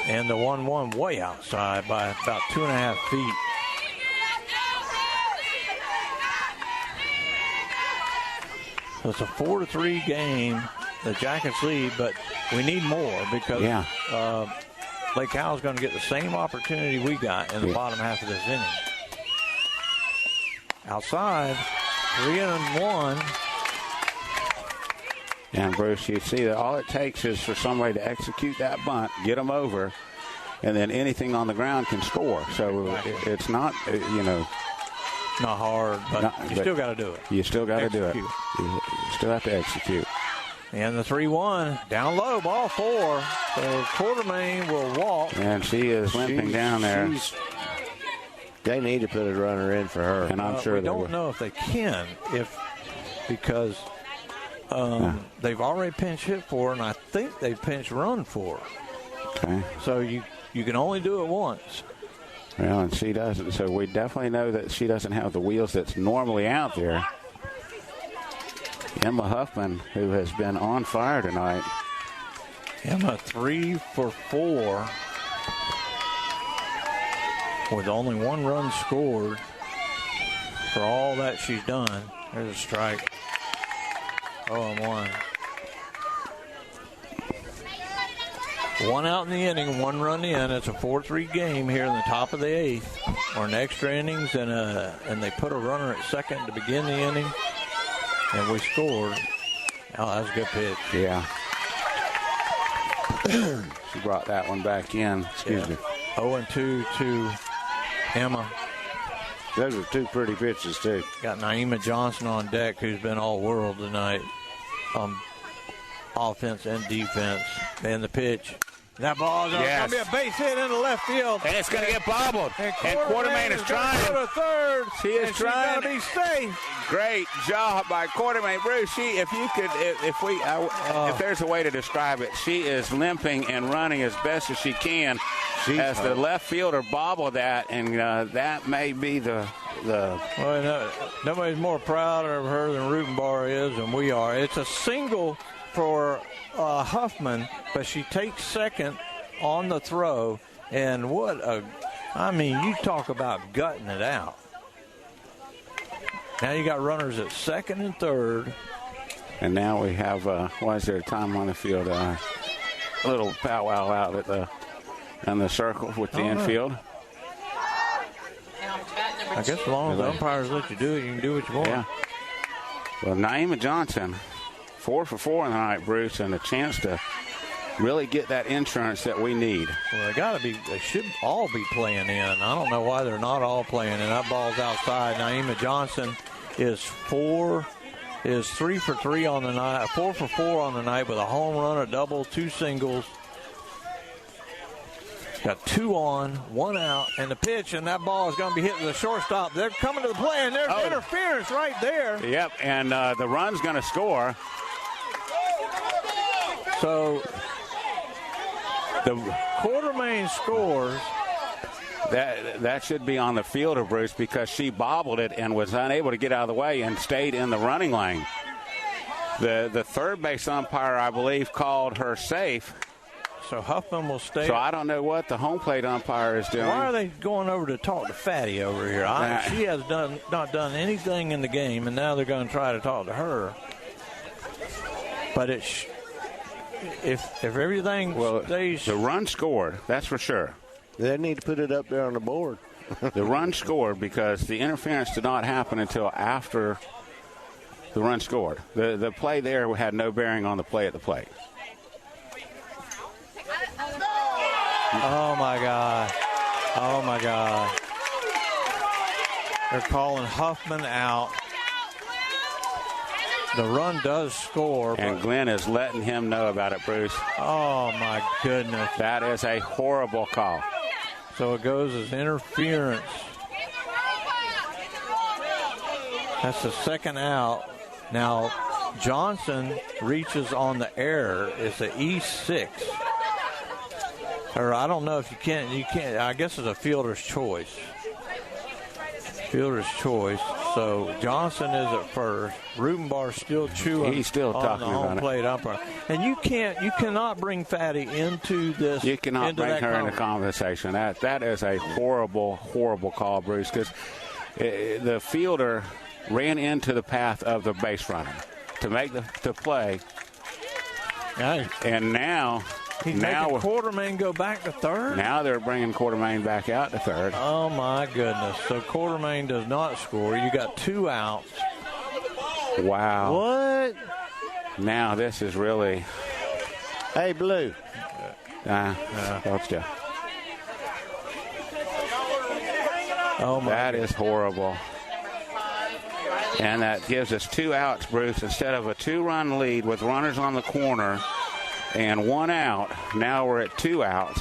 And the 1-1 way outside by about 2.5 feet. So it's a 4-3 game. The Jackets lead, but we need more because Lake Howell's going to get the same opportunity we got in the bottom half of this inning. Outside, 3-1. And Bruce, you see that all it takes is for somebody to execute that bunt, get them over, and then anything on the ground can score. So it's not, not hard, but you still got to do it. You still got to do it. You still have to execute. And the 3-1, down low, ball 4. So Quartermain will walk. And she is limping down there. They need to put a runner in for her. And I'm sure we they don't will. know if they can, because they've already pinch hit for her, and I think they pinch run for her. Okay. So you can only do it once. Well, and she doesn't. So we definitely know that she doesn't have the wheels that's normally out there. Emma Huffman, who has been on fire tonight. Emma 3 for 4 with only 1 run scored for all that she's done. There's a strike. 0-1. 1 out in the inning, 1 run in. It's a 4-3 game here in the top of the 8th. Or in extra innings, and they put a runner at second to begin the inning. And we scored. Oh, that was a good pitch. Yeah. She brought that one back in. Excuse me. 0-2 to Emma. Those are 2 pretty pitches, too. Got Naima Johnson on deck, who's been all world tonight on offense and defense. And the pitch. That ball is going to be a base hit into left field. And it's going to get bobbled. And Quartermain is trying. To go to third. She is trying to be safe. Great job by Quartermain. Bruce, if there's a way to describe it, she is limping and running as best as she can as the left fielder bobbled that, and that may be the. Well, nobody's more proud of her than Rutenbar is, and we are. It's a single for Huffman, but she takes second on the throw, and you talk about gutting it out. Now you got runners at second and third. And now we have, why is there a time on the field? A little powwow out on the circle with the infield. I guess as long as the umpires let you do it, you can do what you want. Yeah. Well, Naima Johnson, 4 for 4 in the night, Bruce, and a chance to really get that insurance that we need. Well, they should all be playing in. I don't know why they're not all playing in. That ball's outside. Naima Johnson is 3 for 3 on the night, 4 for 4 on the night with a home run, a double, 2 singles. Got 2 on, 1 out, and the pitch, and that ball is going to be hit to the shortstop. They're coming to the play, and there's interference right there. Yep, and the run's going to score. So the Quartermain scores. That should be on the fielder, Bruce, because she bobbled it and was unable to get out of the way and stayed in the running lane. The third base umpire, I believe, called her safe. So Huffman will stay. So I don't know what the home plate umpire is doing. Why are they going over to talk to Fatty over here? She has not done anything in the game, and now they're going to try to talk to her. But if everything stays, the run scored. That's for sure. They need to put it up there on the board. The run scored because the interference did not happen until after the run scored. The play there had no bearing on the play at the plate. Oh, my God. Oh, my God. They're calling Huffman out. The run does score. And Glenn is letting him know about it, Bruce. Oh, my goodness. That is a horrible call. So it goes as interference. That's the second out. Now, Johnson reaches on the error. It's an E6. Or I don't know if you can't. I guess it's a fielder's choice. Fielder's choice. So Johnson is at first. Rutenbar's still chewing. He's still talking on the home about plate umpire. And you cannot bring Fatty into this. You cannot bring her into conversation. That is a horrible, horrible call, Bruce, because the fielder ran into the path of the base runner to make the play. Nice. And now he's making Quartermain go back to third? Now they're bringing Quartermain back out to third. Oh, my goodness. So Quartermain does not score. You got 2 outs. Wow. What? Now this is really... Hey, Blue. Coach Jeff. Oh, my That is horrible. And that gives us 2 outs, Bruce. Instead of a 2-run lead with runners on the corner and 1 out, now we're at 2 outs.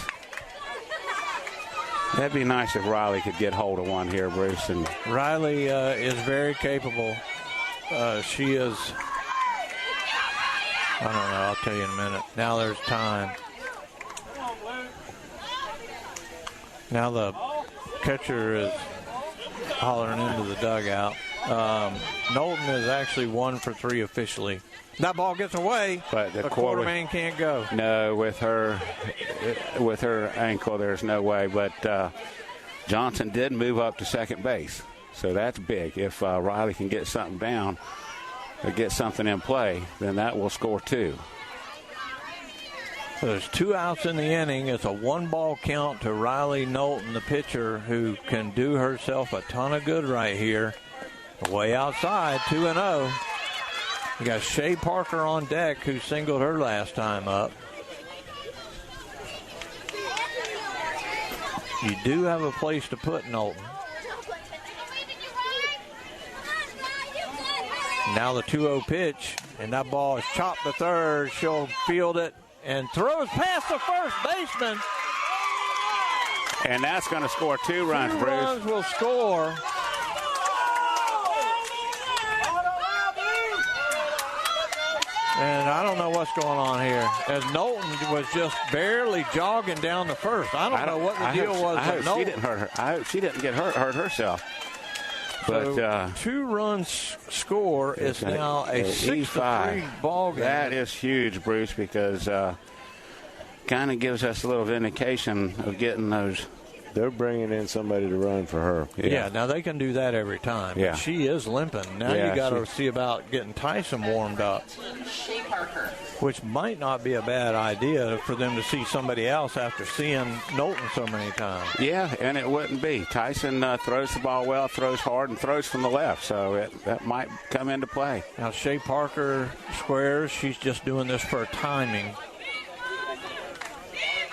That'd be nice if Riley could get hold of one here, Bruce. And Riley is very capable. She is, I don't know, I'll tell you in a minute. Now there's time. Now the catcher is hollering into the dugout. Knowlton is actually 1 for 3 officially. That ball gets away, but the Quartermain can't go. No, with her ankle, there's no way. But Johnson did move up to second base, so that's big. If Riley can get something down or get something in play, then that will score 2. So there's 2 outs in the inning. It's a 1-ball count to Riley Knowlton, the pitcher, who can do herself a ton of good right here. Way outside, 2-0. You got Shea Parker on deck, who singled her last time up. You do have a place to put Knowlton. Now the 2-0 pitch, and that ball is chopped to third. She'll field it and throws past the first baseman. And that's going to score 2 runs, Bruce. 2 runs will score. And I don't know what's going on here, as Knowlton was just barely jogging down the first. I don't know what the deal was. I hope she didn't hurt her. I hope she didn't get hurt herself. But so 2 runs score is now a 6-3 ball game. That is huge, Bruce, because kind of gives us a little indication of getting those. They're bringing in somebody to run for her. Yeah, now they can do that every time. Yeah. She is limping. Now you got to see about getting Tyson warmed up, which might not be a bad idea for them to see somebody else after seeing Knowlton so many times. Yeah, and it wouldn't be. Tyson throws the ball well, throws hard, and throws from the left, so that might come into play. Now Shea Parker squares. She's just doing this for timing.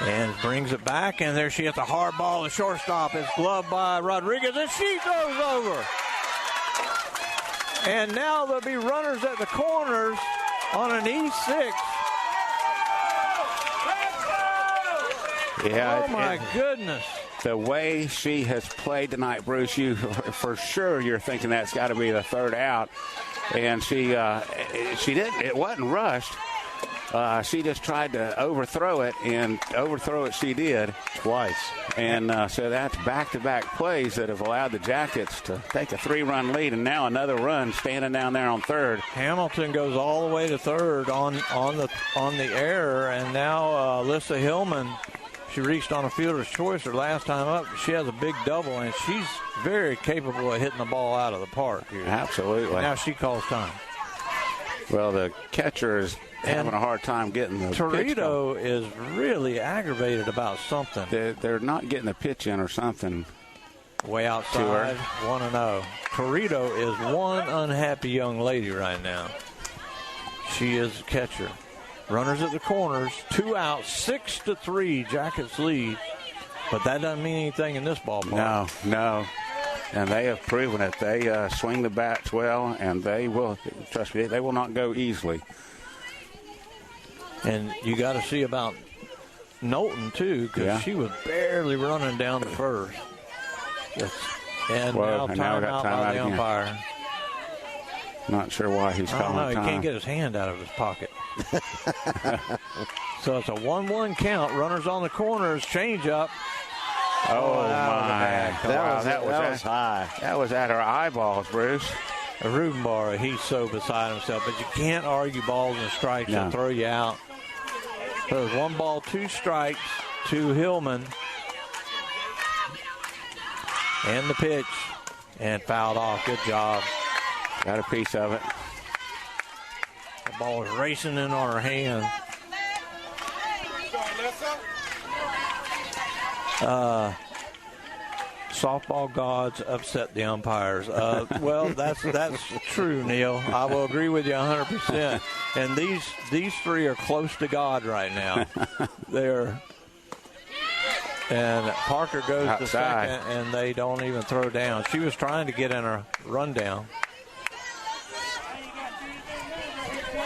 And brings it back, and there she hits a hard ball. The shortstop is gloved by Rodriguez, and she throws over. And now there'll be runners at the corners on an E6. Yeah, oh, my goodness. The way she has played tonight, Bruce, for sure you're thinking that's got to be the 3rd out. And she didn't. It wasn't rushed. She just tried to overthrow it, and overthrow it she did. Twice. And so that's back-to-back plays that have allowed the Jackets to take a 3-run lead, and now another run standing down there on third. Hamilton goes all the way to third on the error, and now Alyssa Hillman, she reached on a fielder's choice her last time up. She has a big double, and she's very capable of hitting the ball out of the park here. Absolutely. Now she calls time. Well, the catcher is having a hard time getting the Torito is really aggravated about something. They're not getting the pitch in or something. Way outside, 1-0. Torito is one unhappy young lady right now. She is catcher. Runners at the corners, 2 outs, 6-3, Jackets lead. But that doesn't mean anything in this ballpark. No. And they have proven it. They swing the bats well, and they will, trust me, they will not go easily. And you got to see about Knowlton, too, because she was barely running down the first. And now timeout by the umpire. Not sure why he's calling time. He can't get his hand out of his pocket. So it's a 1-1 count. Runners on the corners, change up. Oh, my. That was high. That was at her eyeballs, Bruce. Rubenbauer, he's so beside himself. But you can't argue balls and strikes and throw you out. So there's 1 ball, 2 strikes to Hillman. And the pitch. And fouled off. Good job. Got a piece of it. The ball is racing in on her hand. Softball gods upset the umpires. Well, that's true, Neil. I will agree with you 100%. And these 3 are close to God right now. And Parker goes to second, and they don't even throw down. She was trying to get in a rundown.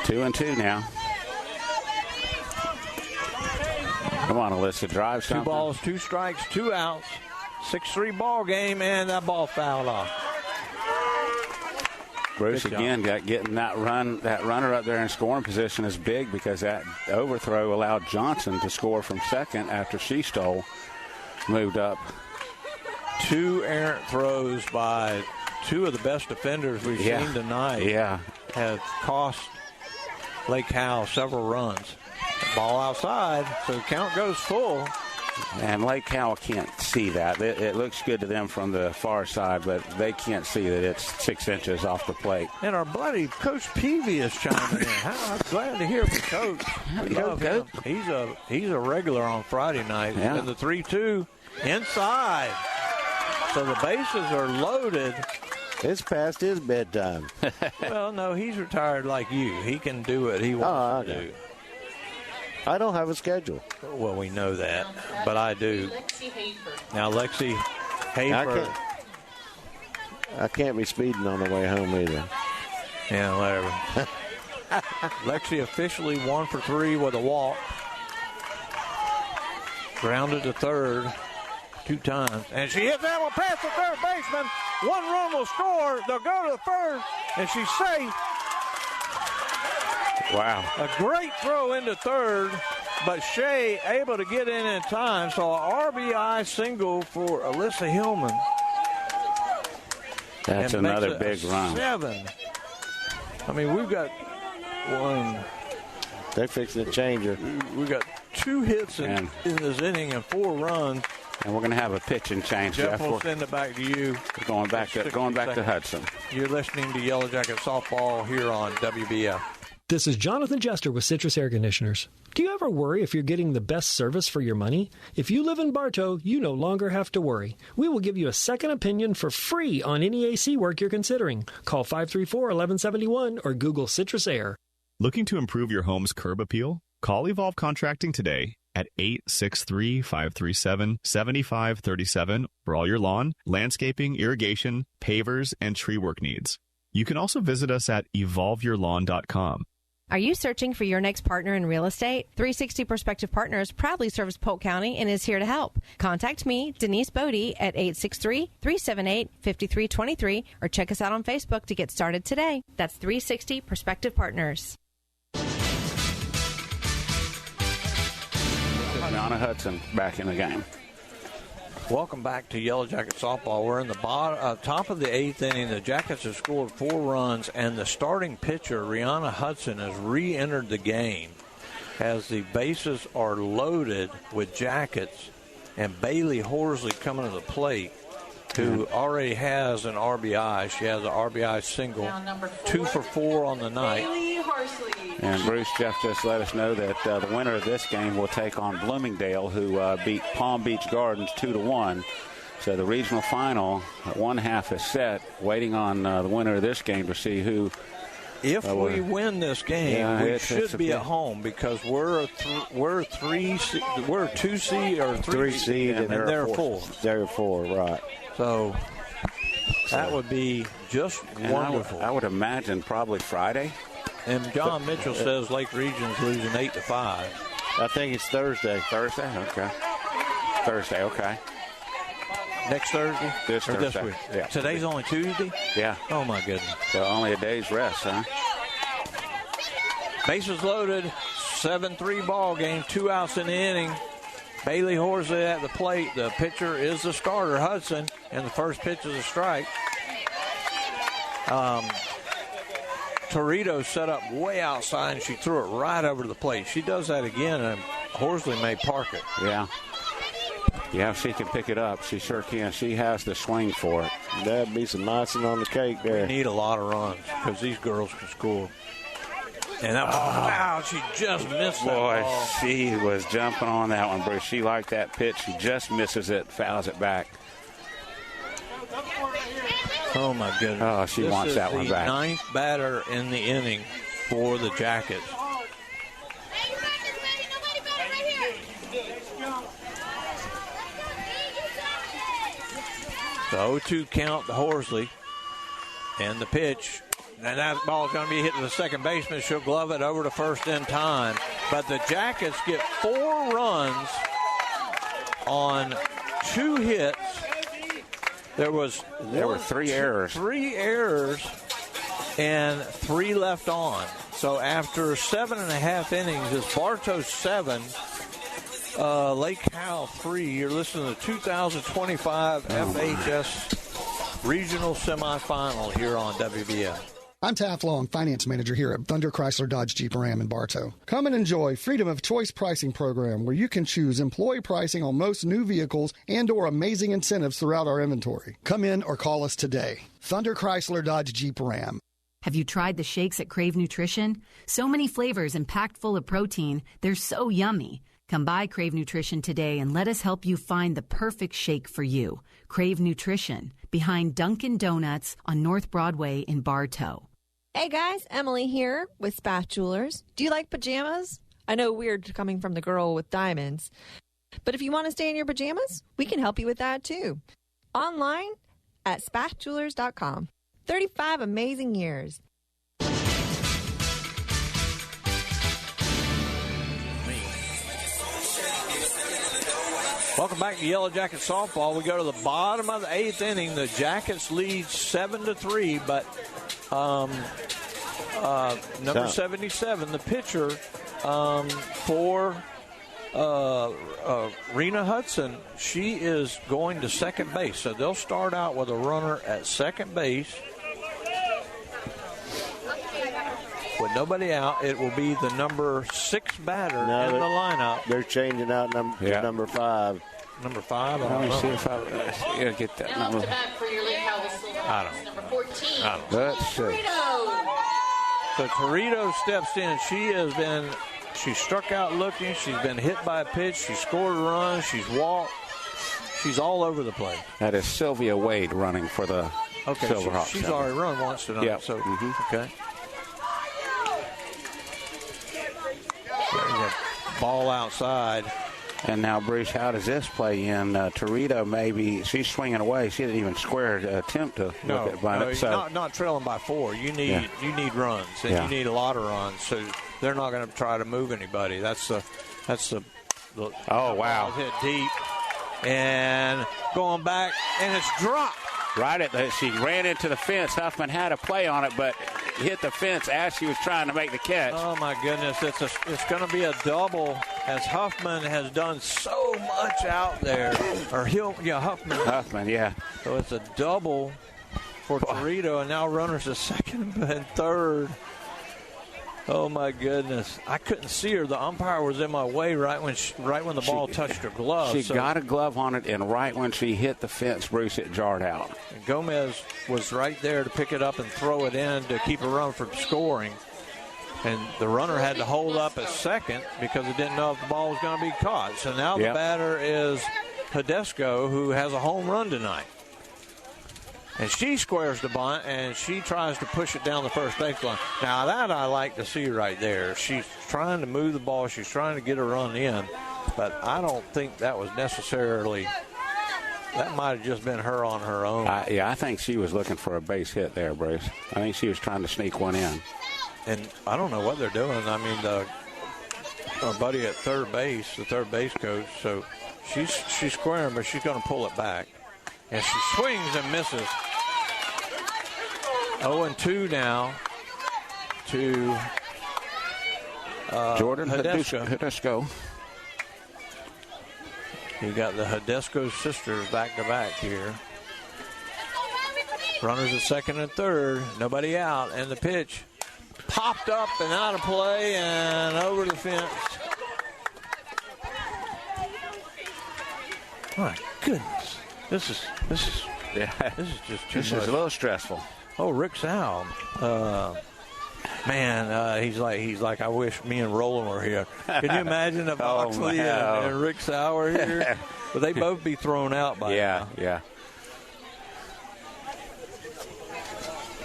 2-2 now. Come on, Alyssa, drive something. 2 balls, 2 strikes, 2 outs. 6-3 ball game, and that ball fouled off. Bruce again getting that runner up there in scoring position is big because that overthrow allowed Johnson to score from second after she moved up. 2 errant throws by 2 of the best defenders we've seen tonight. Yeah, have cost Lake Howell several runs. Ball outside, so the count goes full. And Lake Howell can't see that. It looks good to them from the far side, but they can't see that it's 6 inches off the plate. And our buddy Coach Peavy is chiming in. I'm glad to hear from Coach. We love him. He's a regular on Friday night. Yeah. And the 3-2 inside. So the bases are loaded. It's past his bedtime. Well, no, he's retired like you. He can do what he wants to do. I don't have a schedule. Well, we know that, but I do. Now, Lexi Hafer. I can't be speeding on the way home either. Yeah, whatever. Lexi officially 1 for 3 with a walk. Grounded to third 2 times. And she hits that one past the third baseman. 1 run will score. They'll go to the first, and she's safe. Wow. A great throw into third, but Shea able to get in time. So an RBI single for Alyssa Hillman. That's another big run. 7. I mean, we've got 1. They're fixing to change her. We've got 2 hits in this inning and 4 runs. And we're going to have a pitching change. Jeff will send it back to you. Going back to Hudson. You're listening to Yellow Jacket Softball here on WBF. This is Jonathan Jester with Citrus Air Conditioners. Do you ever worry if you're getting the best service for your money? If you live in Bartow, you no longer have to worry. We will give you a second opinion for free on any AC work you're considering. Call 534-1171 or Google Citrus Air. Looking to improve your home's curb appeal? Call Evolve Contracting today at 863-537-7537 for all your lawn, landscaping, irrigation, pavers, and tree work needs. You can also visit us at evolveyourlawn.com. Are you searching for your next partner in real estate? 360 Prospective Partners proudly serves Polk County and is here to help. Contact me, Denise Bodie, at 863-378-5323 or check us out on Facebook to get started today. That's 360 Prospective Partners. Rihanna Hudson back in the game. Welcome back to Yellow Jacket softball. We're in the top of the 8th inning. The Jackets have scored 4 runs, and the starting pitcher, Rihanna Hudson, has re-entered the game as the bases are loaded with Jackets, and Bailey Horsley coming to the plate, who already has an RBI. She has an RBI single, 2 for 4 on the night. And Bruce, Jeff just let us know that the winner of this game will take on Bloomingdale, who beat Palm Beach Gardens 2-1. So the regional final, one half is set, waiting on the winner of this game to see who. If we win this game, we should be at home because we're a 2 seed or 3 seed, and they're 4. They're 4, right? So that would be just wonderful. I would imagine probably Friday. And John Mitchell says Lake Region's losing 8-5. I think it's Thursday. Thursday, okay. Thursday, okay. Next Thursday? This week? Yeah. Today's only Tuesday? Yeah. Oh, my goodness. So only a day's rest, huh? Bases loaded, 7-3 ball game, 2 outs in the inning. Bailey Horsley at the plate. The pitcher is the starter, Hudson, and the first pitch is a strike. Torito set up way outside, and she threw it right over to the plate. She does that again, and Horsley may park it. Yeah. Yeah, if she can pick it up, she sure can. She has the swing for it. That'd be some icing on the cake there. We need a lot of runs because these girls can score. And that wow, she just missed that ball. She was jumping on that one, Bruce. She liked that pitch. She just misses it, fouls it back. Oh, my goodness. Oh, she wants that one back. This is the 9th batter in the inning for the Jackets. The 0-2 count to Horsley. And the pitch. And that ball's going to be hit to the second baseman. She'll glove it over to first in time. But the Jackets get 4 runs on 2 hits. There were 3 errors. 3 errors and 3 left on. So after 7.5 innings, it's Bartow 7, Lake Howell 3. You're listening to the 2025 FHS Regional Semifinal here on WBF. I'm Taft Long, Finance Manager here at Thunder Chrysler Dodge Jeep Ram in Bartow. Come and enjoy Freedom of Choice pricing program where you can choose employee pricing on most new vehicles and or amazing incentives throughout our inventory. Come in or call us today. Thunder Chrysler Dodge Jeep Ram. Have you tried the shakes at Crave Nutrition? So many flavors and packed full of protein. They're so yummy. Come by Crave Nutrition today and let us help you find the perfect shake for you. Crave Nutrition, behind Dunkin' Donuts on North Broadway in Bartow. Hey guys, Emily here with Spath Jewelers. Do you like pajamas? I know, weird coming from the girl with diamonds. But if you want to stay in your pajamas, we can help you with that too. Online at spathjewelers.com. 35 amazing years. Welcome back to Yellow Jacket softball. We go to the bottom of the 8th inning. The Jackets lead 7-3, but number 77, the pitcher for Rena Hudson, she is going to second base. So they'll start out with a runner at second base. With nobody out, it will be the number 6 batter in the lineup. They're changing out number 5. Number 5? Let me see if I get that number. For your Lake Howell Silverhawks, I don't know. number 14. I don't know. Let's see. So Torito steps in. She struck out looking. She's been hit by a pitch. She scored a run. She's walked. She's all over the place. That is Sylvia Wade running for the Silverhawks. She's already run once tonight. Yep. So, okay. There's a ball outside. And now, Bruce, how does this play in? Torito, maybe she's swinging away. She didn't even square attempt to look at by it. So not trailing by 4. You need runs, and you need a lot of runs. So they're not going to try to move anybody. That's the oh wow, hit deep and going back, and it's dropped. Right at she ran into the fence. Huffman had a play on it, but hit the fence as she was trying to make the catch. Oh, my goodness. It's going to be a double as Huffman has done so much out there. Huffman. Huffman, yeah. So it's a double for Torito, and now runners at second and third. Oh, my goodness. I couldn't see her. The umpire was in my way right when the ball touched her glove. She got a glove on it, and right when she hit the fence, Bruce, it jarred out. And Gomez was right there to pick it up and throw it in to keep a run from scoring. And the runner had to hold up at second because it didn't know if the ball was going to be caught. So now the batter is Hidesco, who has a home run tonight. And she squares the bunt, and she tries to push it down the first baseline. Now, that I like to see right there. She's trying to move the ball. She's trying to get a run in. But I don't think that was necessarily – that might have just been her on her own. I think she was looking for a base hit there, Bruce. I think she was trying to sneak one in. And I don't know what they're doing. I mean, our buddy at third base, the third base coach, so she's squaring, but she's going to pull it back. And she swings and misses. 0-2 now to Jordan Hidesco. You got the Hidesco sisters back-to-back here. Runners at second and third. Nobody out. And the pitch popped up and out of play and over the fence. My goodness. This is just too much. This is a little stressful. Oh, Rick Sal. Man, he's like, I wish me and Roland were here. Can you imagine if Oxley and Rick Sal were here? But they both be thrown out by now. Yeah.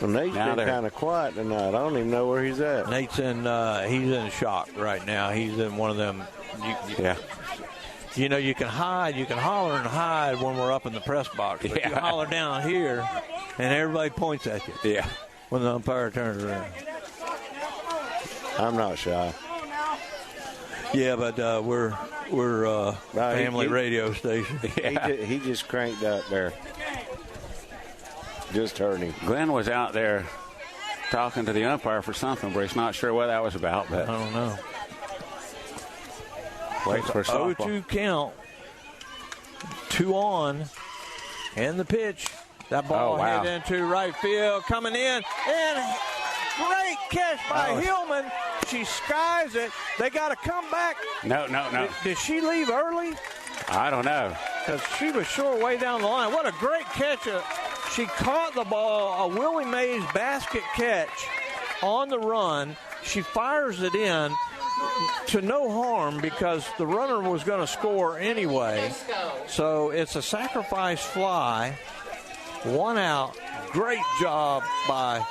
Well, Nate's been kind of quiet tonight. I don't even know where he's at. Nate's he's in shock right now. He's in one of them. You know, you can hide, you can holler and hide when we're up in the press box. But you holler down here, and everybody points at you. Yeah. When the umpire turns around. I'm not shy. Yeah, but we're family radio station. He just cranked up there. Just heard him. Glenn was out there talking to the umpire for something, but he's not sure what that was about. But I don't know. Waits for softball. 0-2 count. 2 on. And the pitch. That ball hit into right field. Coming in. And great catch by Hillman. She skies it. They got to come back. No. Did she leave early? I don't know. Because she was sure way down the line. What a great catch. She caught the ball, a Willie Mays basket catch on the run. She fires it in to no harm because the runner was going to score anyway. So it's a sacrifice fly. 1 out. Great job by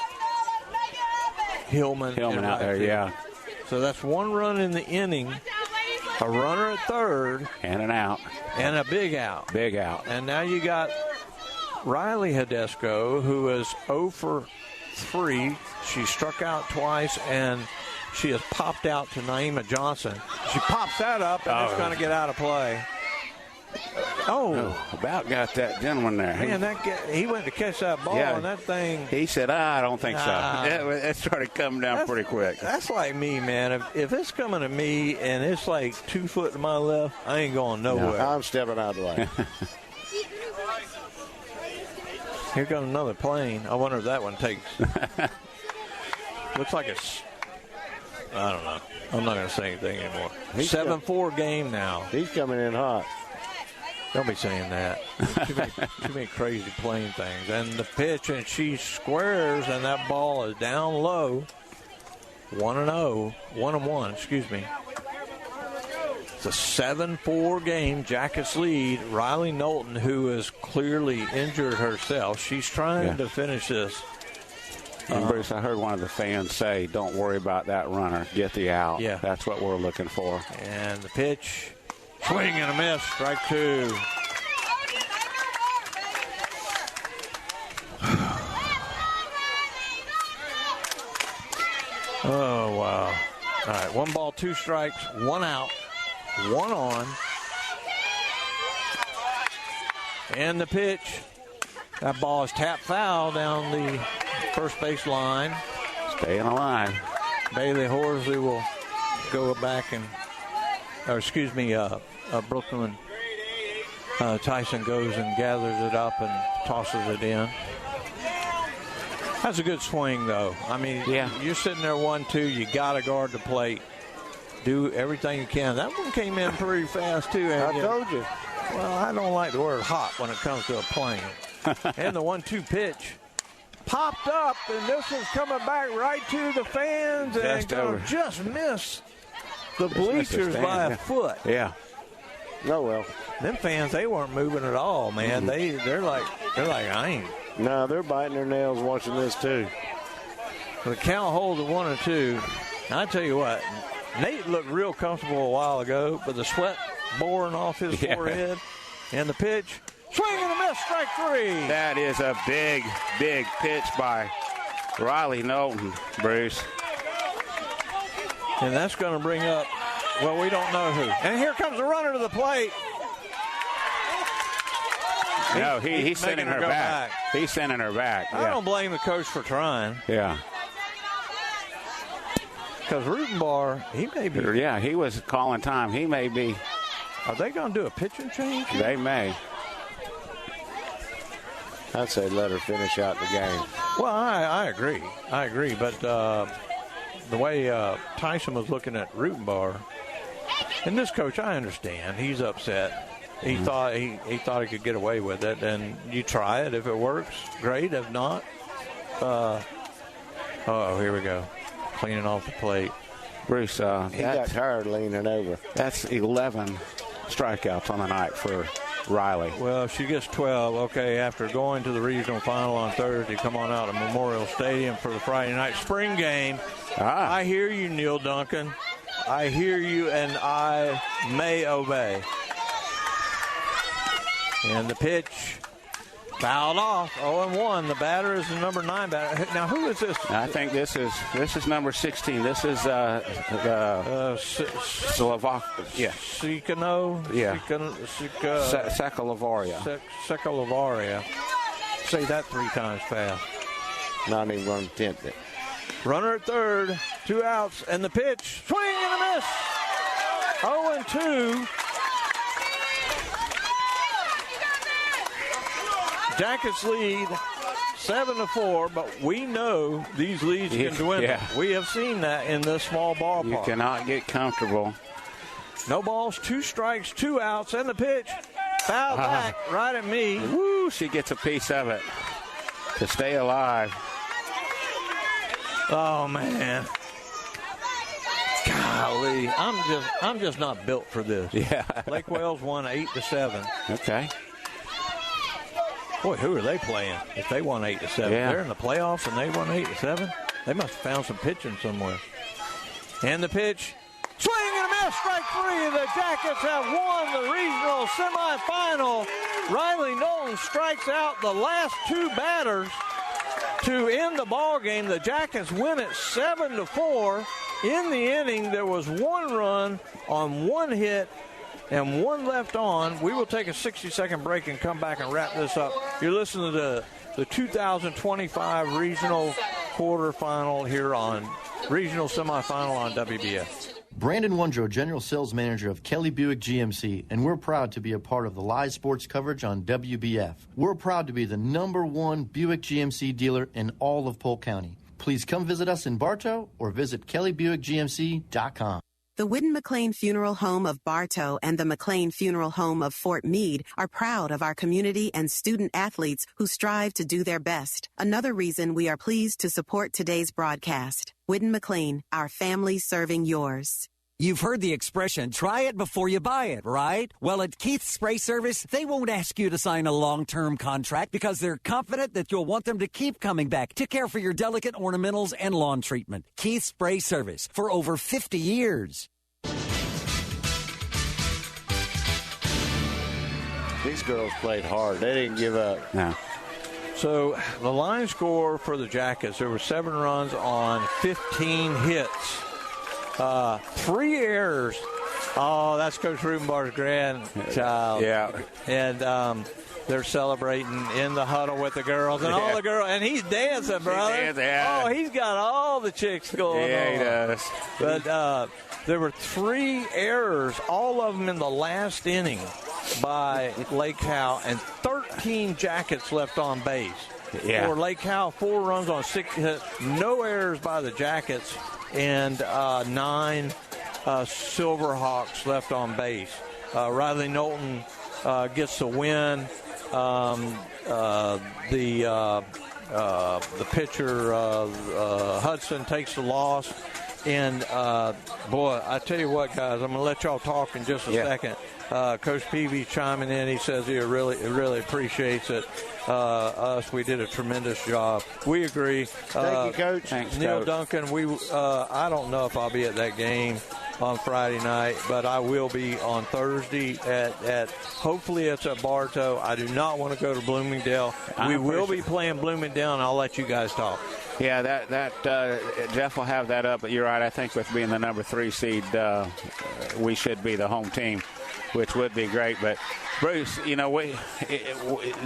Hillman out there, yeah. So that's 1 run in the inning. A runner at third. And an out. And a big out. Big out. And now you got Riley Hidesco, who is 0 for 3. She struck out twice, and she has popped out to Naima Johnson. She pops that up, and it's going to get out of play. About got that gentleman there. Man, he went to catch that ball, and that thing. He said, I don't think so. It started coming down pretty quick. That's like me, man. If it's coming to me and it's like 2 foot to my left, I ain't going nowhere. No, I'm stepping out of the way. Here comes another plane. I wonder if that one takes. Looks like it's. I don't know. I'm not going to say anything anymore. 7-4 game now. He's coming in hot. Don't be saying that. Too many crazy plane things. And the pitch, and she squares, and that ball is down low. 1-0. 1-1, excuse me. It's a 7-4 game. Jackets lead. Riley Knowlton, who has clearly injured herself, she's trying to finish this. And Bruce, I heard one of the fans say, don't worry about that runner. Get the out. Yeah. That's what we're looking for. And the pitch. Swing and a miss. Strike 2. Oh, wow. All right, 1 ball, 2 strikes, 1 out, 1 on. And the pitch. That ball is tapped foul down the first base line. It's Staying alive. Bailey Horsley will go back Brooklyn Tyson goes and gathers it up and tosses it in. That's a good swing, though. I mean, you're sitting there 1-2. You got to guard the plate. Do everything you can. That one came in pretty fast, too. I told you. Well, I don't like the word hot when it comes to a plane. And the 1-2 pitch popped up, and this was coming back right to the fans and just miss the bleachers by a foot. Yeah. Oh, well. Them fans, they weren't moving at all, man. They're like, I ain't. No, they're biting their nails watching this, too. The count holds at 1-2. I tell you what, Nate looked real comfortable a while ago, but the sweat boring off his forehead. And the pitch, swing and a miss, strike 3. That is a big, big pitch by Riley Knowlton, Bruce. And that's going to bring up, well, we don't know who. And here comes the runner to the plate. No, he's sending her back. He's sending her back. I don't blame the coach for trying. Yeah. Because Rutenbar, he may be. Yeah, he was calling time. He may be. Are they going to do a pitching change? They may. I'd say let her finish out the game. Well, I agree. But the way Tyson was looking at Rutenbar, and this coach, I understand. He's upset. He thought he could get away with it, and you try it. If it works, great. If not, here we go. Cleaning off the plate. Bruce, he got tired leaning over. That's 11 strikeouts on the night for Riley. Well, she gets 12. Okay, after going to the regional final on Thursday, come on out to Memorial Stadium for the Friday night spring game. I hear you, Neil Duncan. I hear you, and I may obey. And the pitch fouled off. 0-1. The batter is the number 9 batter. Now, who is this? I think this is number 16. This is Slovak. Yeah. Sikano. Yeah. Sekalavaria. Sekalavaria. Say that 3 times fast. Not even going to attempt it. Runner at third. 2 outs. And the pitch. Swing and a miss. 0-2. Jackets lead 7-4, but we know these leads can dwindle. Yeah. We have seen that in this small ballpark. You cannot get comfortable. No balls, 2 strikes, 2 outs, and the pitch. Foul back right at me. Woo, she gets a piece of it to stay alive. Oh, man. Golly, I'm just not built for this. Yeah. Lake Wales won 8-7. Okay. Boy, who are they playing if they won 8-7? Yeah. They're in the playoffs and they won 8-7? They must have found some pitching somewhere. And the pitch. Swing and a miss, strike 3. The Jackets have won the regional semifinal. Riley Knowlton strikes out the last 2 batters to end the ball game. The Jackets win it 7-4. In the inning, there was 1 run on 1 hit and 1 left on. We will take a 60-second break and come back and wrap this up. You're listening to the 2025 regional quarterfinal here on regional semifinal on WBS. Brandon Wondrow, General Sales Manager of Kelly Buick GMC, and we're proud to be a part of the live sports coverage on WBF. We're proud to be the #1 Buick GMC dealer in all of Polk County. Please come visit us in Bartow or visit kellybuickgmc.com. The Whidden McLean Funeral Home of Bartow and the McLean Funeral Home of Fort Meade are proud of our community and student athletes who strive to do their best. Another reason we are pleased to support today's broadcast. Whidden McLean, our family serving yours. You've heard the expression, try it before you buy it, right? Well, at Keith's Spray Service, they won't ask you to sign a long-term contract because they're confident that you'll want them to keep coming back to care for your delicate ornamentals and lawn treatment. Keith's Spray Service for over 50 years. These girls played hard. They didn't give up. No. So the line score for the Jackets, there were 7 runs on 15 hits. 3 errors Oh, that's Coach Rubenbar's grandchild. Yeah. And they're celebrating in the huddle with the girls. And all the girls. And he's dancing, brother. Yeah. Oh, he's got all the chicks going on. Yeah, he does. But there were 3 errors, all of them in the last inning by Lake Howell, and 13 Jackets left on base. Yeah. For Lake Howell, 4 runs on 6 hits, no errors by the Jackets, and 9 Silverhawks left on base. Riley Knowlton gets the win. The pitcher Hudson takes the loss. And, boy, I tell you what, guys, I'm going to let y'all talk in just a second. Coach Peavy chiming in. He says he really appreciates it. We did a tremendous job. We agree. Thank you, Coach. Thanks, Neil Coach. Duncan, I don't know if I'll be at that game on Friday night, but I will be on Thursday at hopefully it's at Bartow. I do not want to go to Bloomingdale. We will be playing Bloomingdale, and I'll let you guys talk. Yeah, that Jeff will have that up, but you're right. I think with being the number 3 seed, we should be the home team, which would be great. But Bruce,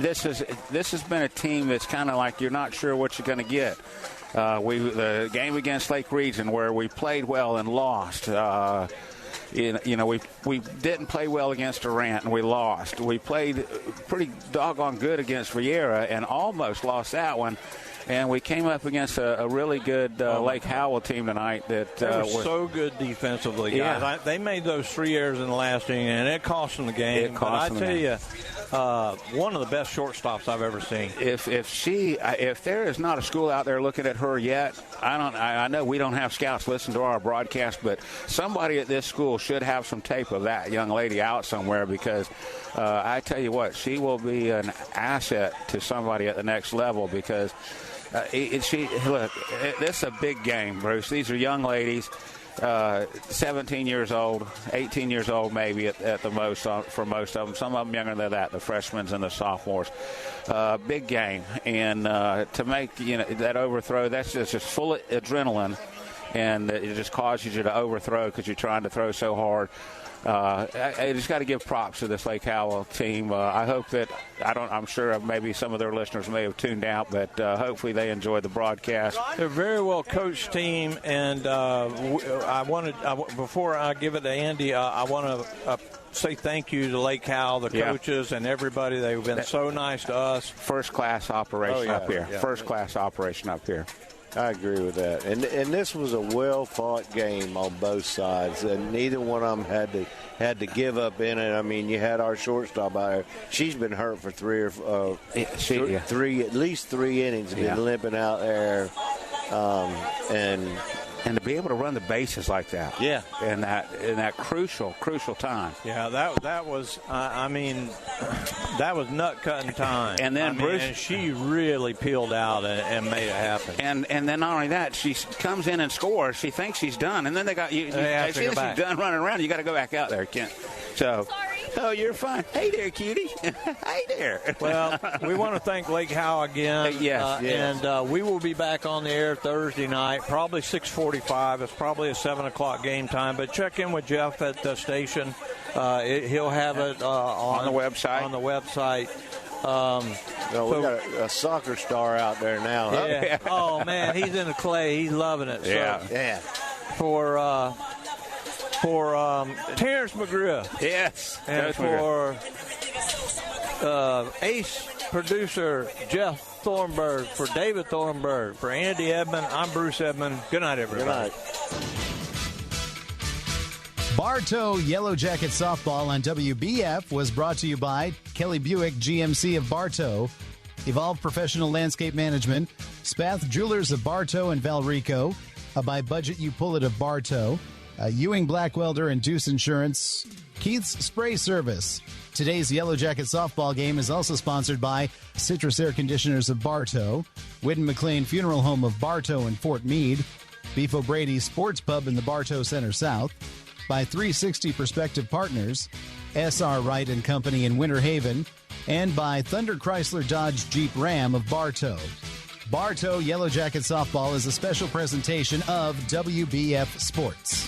this has been a team that's kind of like you're not sure what you're going to get. The game against Lake Region where we played well and lost. We didn't play well against Durant and we lost. We played pretty doggone good against Riera and almost lost that one. And we came up against a really good Lake Howell team tonight. They were so good defensively, guys. Yeah. They made those 3 errors in the last inning, and it cost them the game. But I tell you, one of the best shortstops I've ever seen. If there is not a school out there looking at her yet, I know we don't have scouts listen to our broadcast, but somebody at this school should have some tape of that young lady out somewhere because I tell you what, she will be an asset to somebody at the next level because. This is a big game, Bruce. These are young ladies, 17 years old, 18 years old maybe at the most for most of them. Some of them younger than that, the freshmen and the sophomores. Big game. And to make that overthrow, that's just full of adrenaline, and it just causes you to overthrow because you're trying to throw so hard. I just got to give props to this Lake Howell team. I hope that I'm sure maybe some of their listeners may have tuned out, but hopefully they enjoyed the broadcast. They're a very well coached team, and before I give it to Andy, I want to say thank you to Lake Howell, the coaches, and everybody. They've been so nice to us. First class operation up here. Yeah. First class operation up here. I agree with that. And this was a well-fought game on both sides, and neither one of them had to give up in it. I mean, you had our shortstop out there. She's been hurt for at least 3 innings, been limping out there. And to be able to run the bases like that, in that crucial time, that was that was nut cutting time. And then Bruce, and she really peeled out and made it happen. And then not only that, she comes in and scores. She thinks she's done, and then they see that she's done running around. You got to go back out there, Kent. So. Oh, you're fine. Hey there, cutie. Hey there. Well, we want to thank Lake Howell again. Yes. And we will be back on the air Thursday night, probably 6:45. It's probably a 7 o'clock game time. But check in with Jeff at the station. He'll have it on the website. On the website. We got a soccer star out there now. Huh? Yeah. Oh, man, he's in the clay. He's loving it. Yeah. For Terrence McGrew. Yes. And for ace producer Jeff Thornburg, for David Thornburg, for Andy Edmond, I'm Bruce Edmond. Good night, everybody. Good night. Bartow Yellow Jacket Softball on WBF was brought to you by Kelly Buick GMC of Bartow, Evolve Professional Landscape Management, Spath Jewelers of Bartow and Valrico, by Budget You Pull It of Bartow, Ewing Black Welder and Deuce Insurance, Keith's Spray Service. Today's Yellow Jacket softball game is also sponsored by Citrus Air Conditioners of Bartow, Whidden McLean Funeral Home of Bartow and Fort Meade, Beef O'Brady Sports Pub in the Bartow Center South, by 360 Prospective Partners, S.R. Wright & Company in Winter Haven, and by Thunder Chrysler Dodge Jeep Ram of Bartow. Bartow Yellow Jacket Softball is a special presentation of WBF Sports.